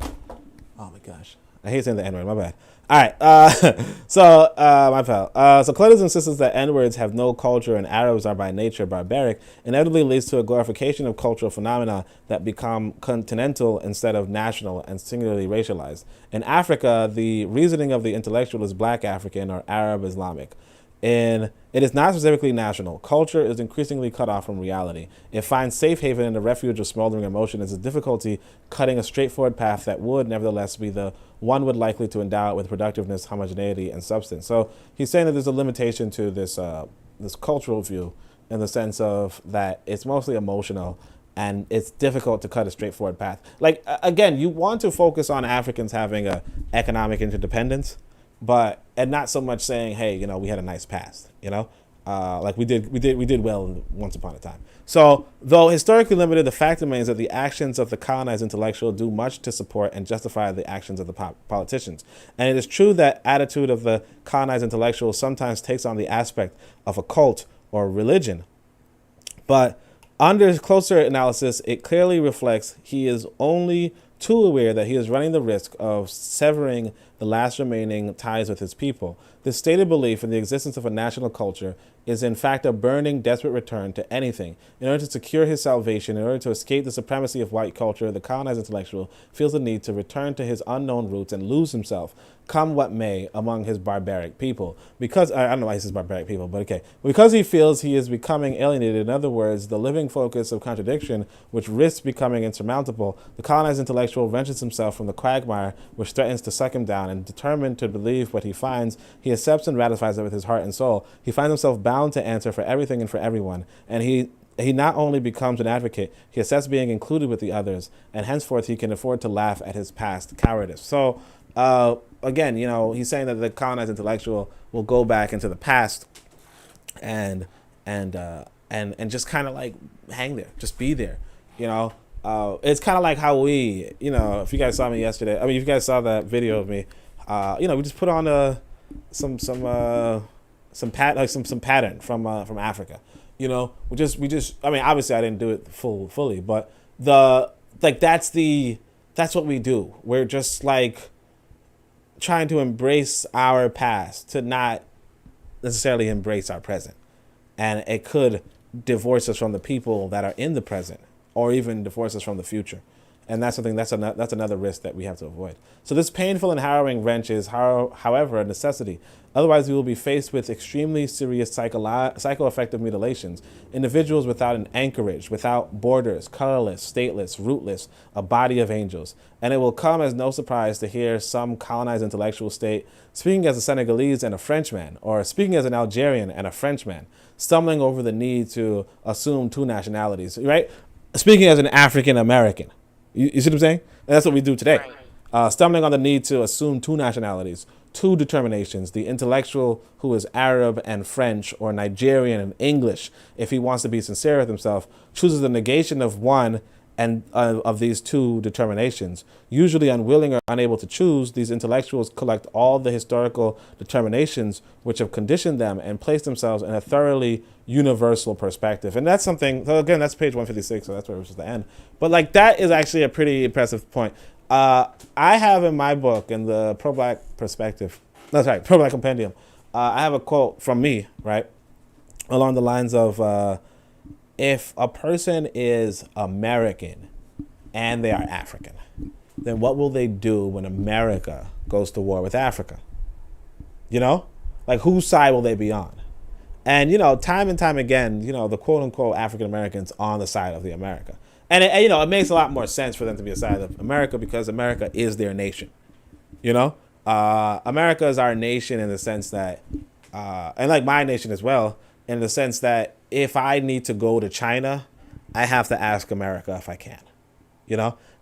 oh my gosh, I hate saying the N-word, my bad. All right, my pal. So colonialism insists that N-words have no culture and Arabs are by nature barbaric, inevitably leads to a glorification of cultural phenomena that become continental instead of national and singularly racialized. In Africa, the reasoning of the intellectual is Black African or Arab Islamic. And it is not specifically national. Culture is increasingly cut off from reality. It finds safe haven in the refuge of smoldering emotion. It's a difficulty cutting a straightforward path that would nevertheless be the one would likely to endow it with productiveness, homogeneity, and substance. So he's saying that there's a limitation to this this cultural view in the sense of that it's mostly emotional and it's difficult to cut a straightforward path. Like, again, you want to focus on Africans having a economic interdependence, and not so much saying, hey, we had a nice past, like we did well once upon a time. So though historically limited, the fact remains that the actions of the colonized intellectual do much to support and justify the actions of the politicians. And it is true that attitude of the colonized intellectual sometimes takes on the aspect of a cult or religion. But under closer analysis, it clearly reflects he is only too aware that he is running the risk of severing the last remaining ties with his people. This stated belief in the existence of a national culture is in fact a burning, desperate return to anything. In order to secure his salvation, in order to escape the supremacy of white culture, the colonized intellectual feels the need to return to his unknown roots and lose himself, come what may, among his barbaric people. Because, I don't know why he says barbaric people, but okay. Because he feels he is becoming alienated, in other words, the living focus of contradiction, which risks becoming insurmountable, the colonized intellectual wrenches himself from the quagmire which threatens to suck him down, and determined to believe what he finds, he accepts and ratifies it with his heart and soul. He finds himself bound to answer for everything and for everyone, and he not only becomes an advocate, he accepts being included with the others, and henceforth he can afford to laugh at his past cowardice. So, again, he's saying that the colonized intellectual will go back into the past and just kind of like hang there, just be there, It's kind of like how we, if you guys saw me yesterday, if you guys saw that video of me, we just put on some pattern from Africa, we just obviously I didn't do it fully, but that's what we do. We're just like trying to embrace our past to not necessarily embrace our present, and it could divorce us from the people that are in the present, or even divorce us from the future. And that's something that's another risk that we have to avoid. So this painful and harrowing wrench is, however, a necessity. Otherwise, we will be faced with extremely serious psychoaffective mutilations. Individuals without an anchorage, without borders, colorless, stateless, rootless, a body of angels. And it will come as no surprise to hear some colonized intellectual state speaking as a Senegalese and a Frenchman, or speaking as an Algerian and a Frenchman, stumbling over the need to assume two nationalities, right? Speaking as an African American. You see what I'm saying? And that's what we do today. Stumbling on the need to assume two nationalities, two determinations, the intellectual who is Arab and French, or Nigerian and English, if he wants to be sincere with himself, chooses the negation of one and of these two determinations. Usually unwilling or unable to choose, these intellectuals collect all the historical determinations which have conditioned them and place themselves in a thoroughly universal perspective. And that's something, so again, that's page 156, so that's where we're supposed to end. But that is actually a pretty impressive point. I have in my book, in the Pro-Black Perspective, Pro-Black Compendium, I have a quote from me, right, along the lines of, if a person is American and they are African, then what will they do when America goes to war with Africa? Whose side will they be on? And time and time again, the quote unquote African Americans on the side of the America, and it makes a lot more sense for them to be a side of America because America is their nation. America is our nation in the sense that, and like my nation as well, in the sense that if I need to go to China, I have to ask America if I can.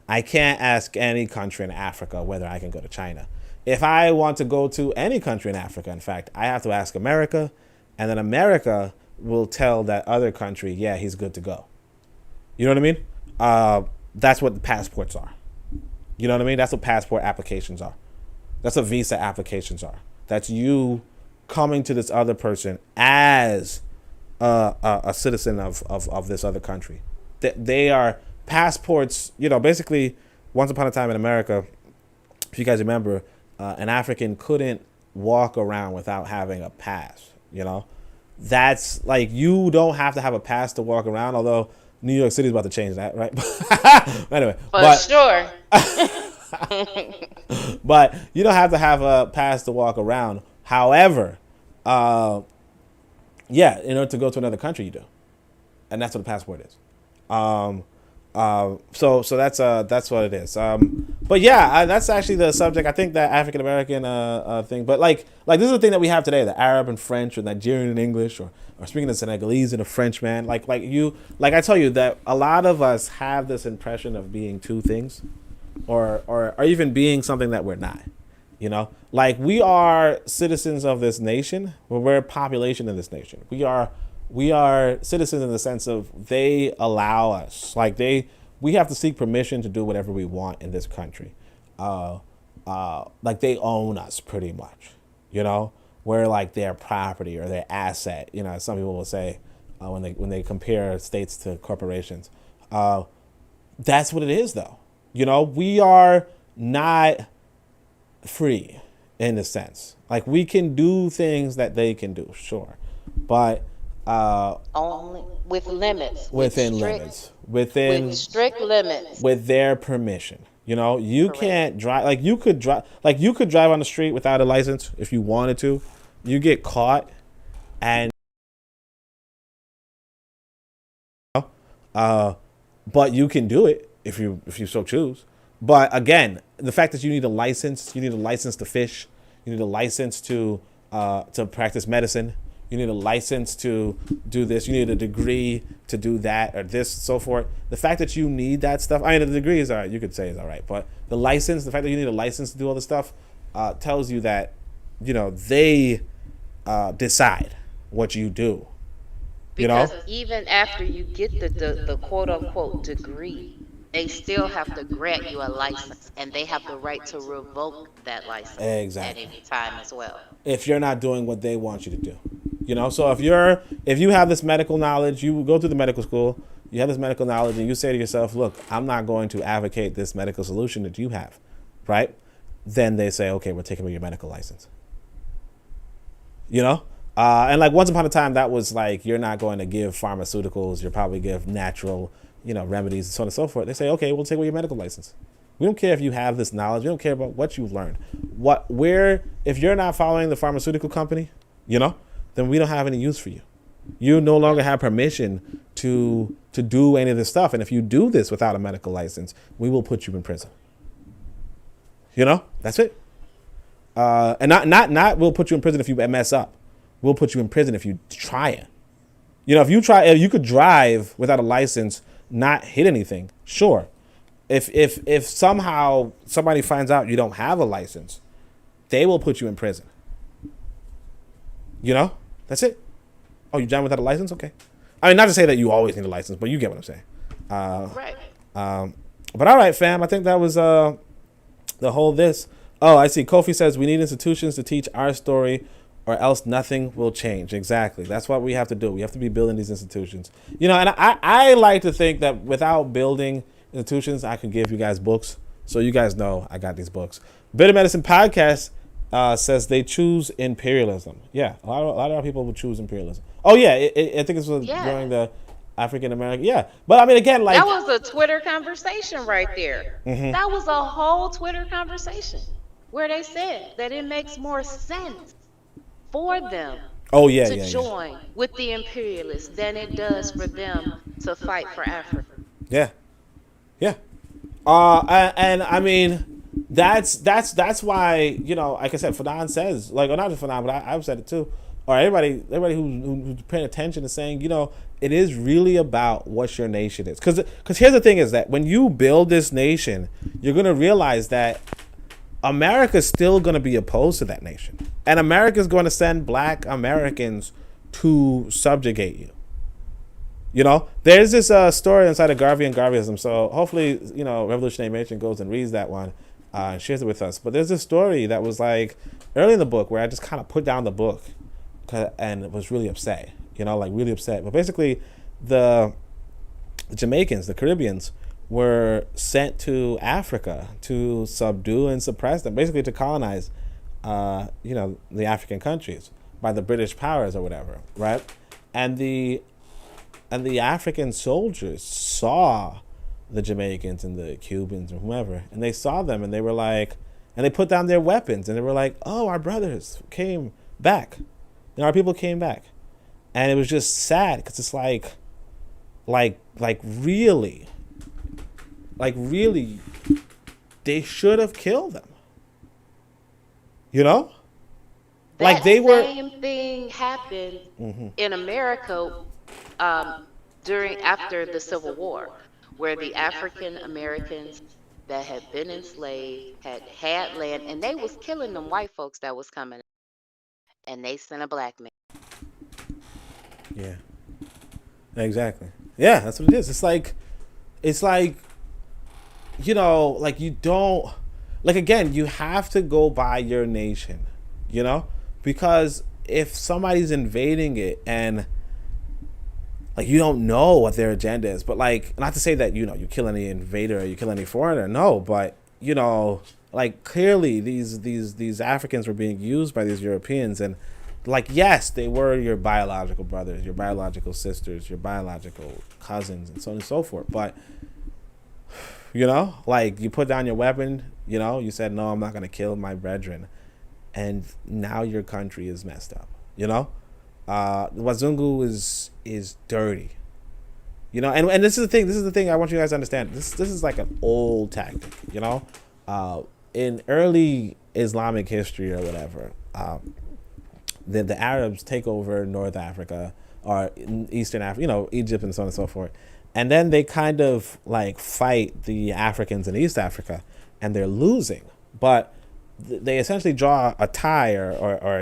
I can't ask any country in Africa whether I can go to China. If I want to go to any country in Africa, in fact, I have to ask America, and then America will tell that other country, yeah, he's good to go. You know what I mean? That's what the passports are. You know what I mean? That's what passport applications are. That's what visa applications are. That's you coming to this other person as a citizen of this other country. They are passports. Basically, once upon a time in America, if you guys remember, an African couldn't walk around without having a pass. That's like, you don't have to have a pass to walk around, although New York City is about to change that, right? Anyway, sure. But you don't have to have a pass to walk around. However, in order to go to another country, you do, and that's what a passport is. So that's what it is. But yeah, that's actually the subject. I think that African American thing. But like this is the thing that we have today: the Arab and French, or Nigerian and English, or speaking the Senegalese and a French man. Like I tell you that a lot of us have this impression of being two things, or even being something that we're not. Like we are citizens of this nation, but we're a population in this nation. We are citizens in the sense of they allow us, we have to seek permission to do whatever we want in this country. Like they own us pretty much, we're like their property or their asset. Some people will say when they compare states to corporations. That's what it is though. We are not free in a sense. Like we can do things that they can do, sure, but only with limits. Within strict limits. With their permission. You Correct. Can't drive like you could drive on the street without a license if you wanted to. You get caught and but you can do it if you so choose. But again, the fact that you need a license to fish, you need a license to practice medicine, you need a license to do this, you need a degree to do that, or this, so forth. The fact that you need that stuff, the degree is all right, you could say is all right, but the fact that you need a license to do all this stuff tells you that, they decide what you do. Because even after you get the quote unquote degree, they still have to grant you a license, and they have the right to revoke that license at any time as well. If you're not doing what they want you to do. So if you have this medical knowledge, you go through the medical school, you have this medical knowledge, and you say to yourself, look, I'm not going to advocate this medical solution that you have, right? Then they say, okay, we're taking away your medical license. And like once upon a time, that was like, you're not going to give pharmaceuticals, you'll probably give natural, remedies and so on and so forth. They say, okay, we'll take away your medical license. We don't care if you have this knowledge. We don't care about what you've learned. If you're not following the pharmaceutical company, then we don't have any use for you. You no longer have permission to do any of this stuff. And if you do this without a medical license, we will put you in prison. That's it. And not we'll put you in prison if you mess up. We'll put you in prison if you try it. If you could drive without a license, not hit anything, sure. If somehow somebody finds out you don't have a license, they will put you in prison. That's it. Oh, you drive without a license? Okay. Not to say that you always need a license, but you get what I'm saying. Right. But all right, fam. I think that was the whole this. Oh, I see. Kofi says we need institutions to teach our story, or else nothing will change. Exactly. That's what we have to do. We have to be building these institutions. And I like to think that without building institutions, I can give you guys books. So you guys know I got these books. Bitter Medicine Podcast says they choose imperialism. Yeah, a lot of people would choose imperialism. Oh, yeah. I think this was during the African American. Yeah. But again, like. That was a Twitter conversation right there. Mm-hmm. That was a whole Twitter conversation where they said that it makes more sense for them Oh yeah, to yeah, yeah. join with the imperialists than it does for them to fight for Africa. Yeah, yeah. And I mean, that's why, like I said, Fanon says, like, or not just Fanon, but I've said it too, or everybody who's paying attention is saying, it is really about what your nation is, because here's the thing is that when you build this nation, you're gonna realize that America's still gonna be opposed to that nation, and America's going to send Black Americans to subjugate you. There's this story inside of Garvey and Garveyism. So hopefully, Revolutionary Nation goes and reads that one and shares it with us. But there's this story that was like early in the book where I just kind of put down the book and was really upset, like really upset. But basically, the Jamaicans, the Caribbeans, were sent to Africa to subdue and suppress them, basically to colonize, the African countries by the British powers or whatever, right? And the African soldiers saw the Jamaicans and the Cubans or whomever, and they saw them and they were like, and they put down their weapons and they were like, oh, our brothers came back. Our people came back. And it was just sad because it's like really, they should have killed them. Like they were. That same thing happened in America after the Civil War, where the African Americans that had been enslaved had land, and they was killing them white folks that was coming, and they sent a black man. Yeah, exactly. Yeah, that's what it is. It's like like you don't, like, again, you have to go by your nation, because if somebody's invading it and like you don't know what their agenda is, but like, not to say that you kill any invader or you kill any foreigner, no, but like clearly these Africans were being used by these Europeans, and like, yes, they were your biological brothers, your biological sisters, your biological cousins, and so on and so forth, but like, you put down your weapon, you said, no, I'm not going to kill my brethren, and now your country is messed up. Wazungu is dirty, and this is the thing I want you guys to understand. This is like an old tactic, in early Islamic history or whatever. The Arabs take over North Africa or Eastern Africa, Egypt and so on and so forth, and then they kind of like fight the Africans in East Africa, and they're losing, but they essentially draw a tie or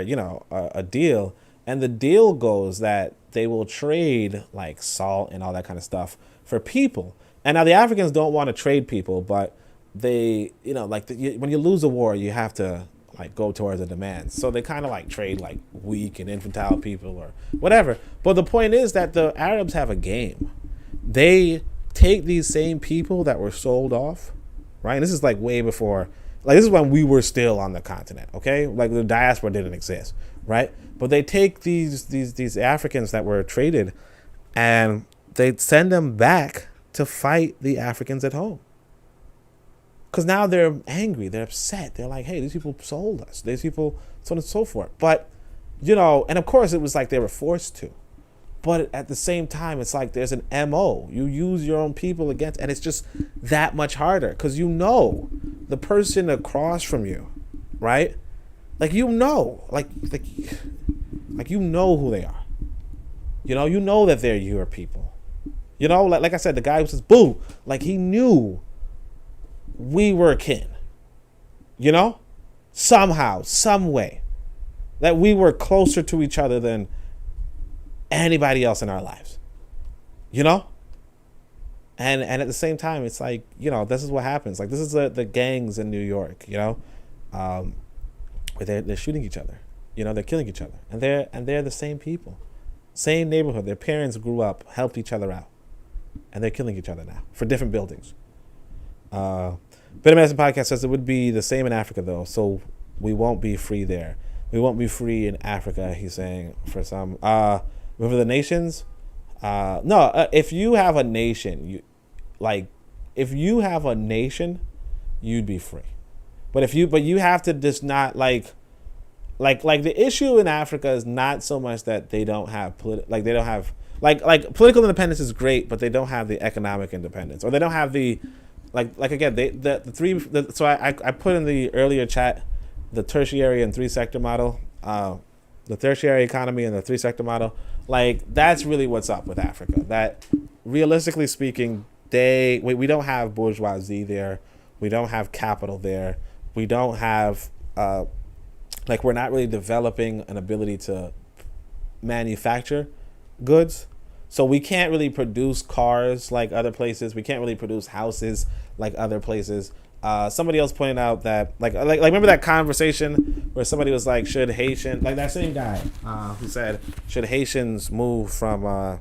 a deal, and the deal goes that they will trade like salt and all that kind of stuff for people. And now the Africans don't want to trade people, but they, when you lose a war, you have to like go towards the demands. So they kind of like trade like weak and infantile people or whatever. But the point is that the Arabs have a game. They take these same people that were sold off, right? And this is like way before, like, this is when we were still on the continent, okay? Like, the diaspora didn't exist, right? But they take these Africans that were traded, and they send them back to fight the Africans at home. Because now they're angry, they're upset. They're like, hey, these people sold us. These people, so on and so forth. But, and of course it was like they were forced to. But at the same time, it's like there's an MO. You use your own people against, and it's just that much harder because the person across from you, right? Like, like you know who they are. You know that they're your people. Like I said, the guy who says boo, like, he knew we were kin. Somehow, some way, that we were closer to each other than anybody else in our lives, and at the same time, it's like, this is what happens. Like, this is the gangs in New York, where they're shooting each other, they're killing each other, and they're the same people, same neighborhood. Their parents grew up, helped each other out, and they're killing each other now for different buildings. Better Medicine Podcast says it would be the same in Africa though, so we won't be free there. We won't be free in Africa, he's saying, for some. For the nations, if you have a nation, you'd be free. But you have to just not, like, Like the issue in Africa is not so much that they don't have like political independence is great, but they don't have the economic independence, or they don't have the like again so I put in the earlier chat the tertiary and three sector model, the tertiary economy and the three sector model. Like that's really what's up with Africa. That realistically speaking, we don't have bourgeoisie there, we don't have capital there, we don't have we're not really developing an ability to manufacture goods. So we can't really produce cars like other places. We can't really produce houses like other places. Somebody else pointed out that like remember that conversation where somebody was like, should Haitian, like that same guy who said, should Haitians move from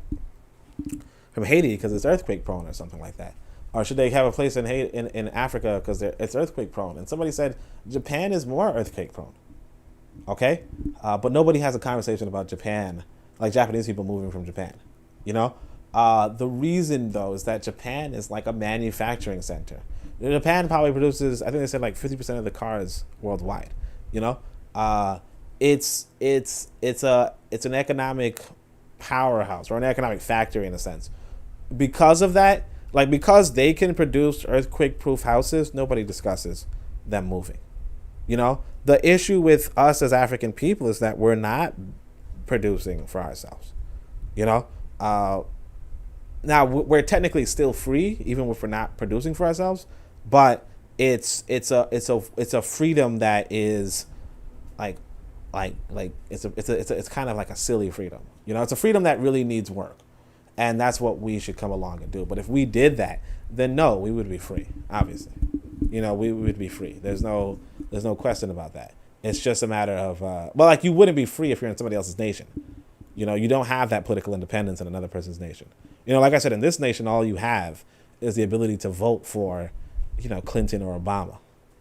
Haiti because it's earthquake prone or something like that, or should they have a place in Africa because it's earthquake prone? And somebody said Japan is more earthquake prone. Okay, but nobody has a conversation about Japan, like Japanese people moving from Japan. You know, the reason though is that Japan is like a manufacturing center. Japan probably produces, I think they said like 50% of the cars worldwide. You know, it's an economic powerhouse or an economic factory in a sense. Because of that, like because they can produce earthquake-proof houses, nobody discusses them moving. You know, the issue with us as African people is that we're not producing for ourselves. You know, now we're technically still free, even if we're not producing for ourselves. But it's a freedom that is it's kind of like a silly freedom. You know, it's a freedom that really needs work, and that's what we should come along and do. But if we did that, then no, we would be free. Obviously, you know, we would be free. There's no question about that. It's just a matter of like you wouldn't be free if you're in somebody else's nation. You know, you don't have that political independence in another person's nation. You know, like I said, in this nation, all you have is the ability to vote for, you know, Clinton or Obama.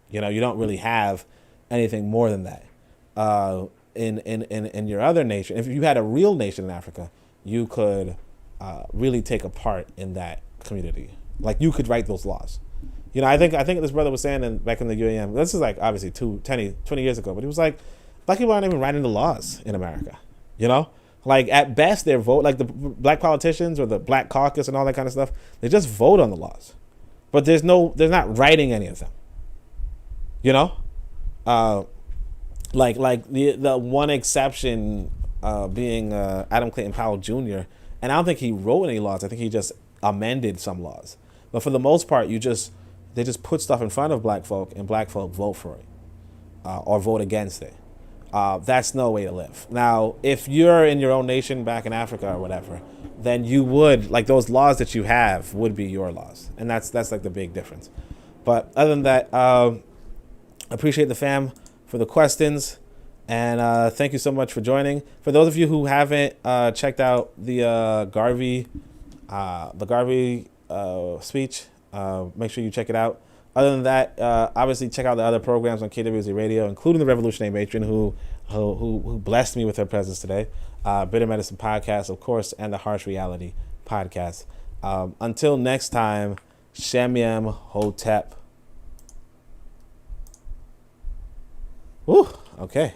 You know, you don't really have anything more than that. In your other nation, if you had a real nation in Africa, you could really take a part in that community. Like you could write those laws. You know, I think this brother was saying back in the UAM, this is like obviously 20 years ago, but he was like, black people aren't even writing the laws in America. You know? Like at best, their vote, like the black politicians or the Black Caucus and all that kind of stuff, they just vote on the laws, but they're not writing any of them. You know, like the one exception being Adam Clayton Powell Jr. And I don't think he wrote any laws. I think he just amended some laws. But for the most part, they just put stuff in front of black folk, and black folk vote for it or vote against it. That's no way to live. Now, if you're in your own nation back in Africa or whatever, then you would, like those laws that you have would be your laws. And that's like the big difference. But other than that, appreciate the fam for the questions. And thank you so much for joining. For those of you who haven't checked out the Garvey speech, make sure you check it out. Other than that, obviously check out the other programs on KWZ Radio, including the Revolutionary Matron, who blessed me with her presence today. Bitter Medicine Podcast, of course, and the Harsh Reality Podcast. Until next time, Shem Hotep. Woo, okay.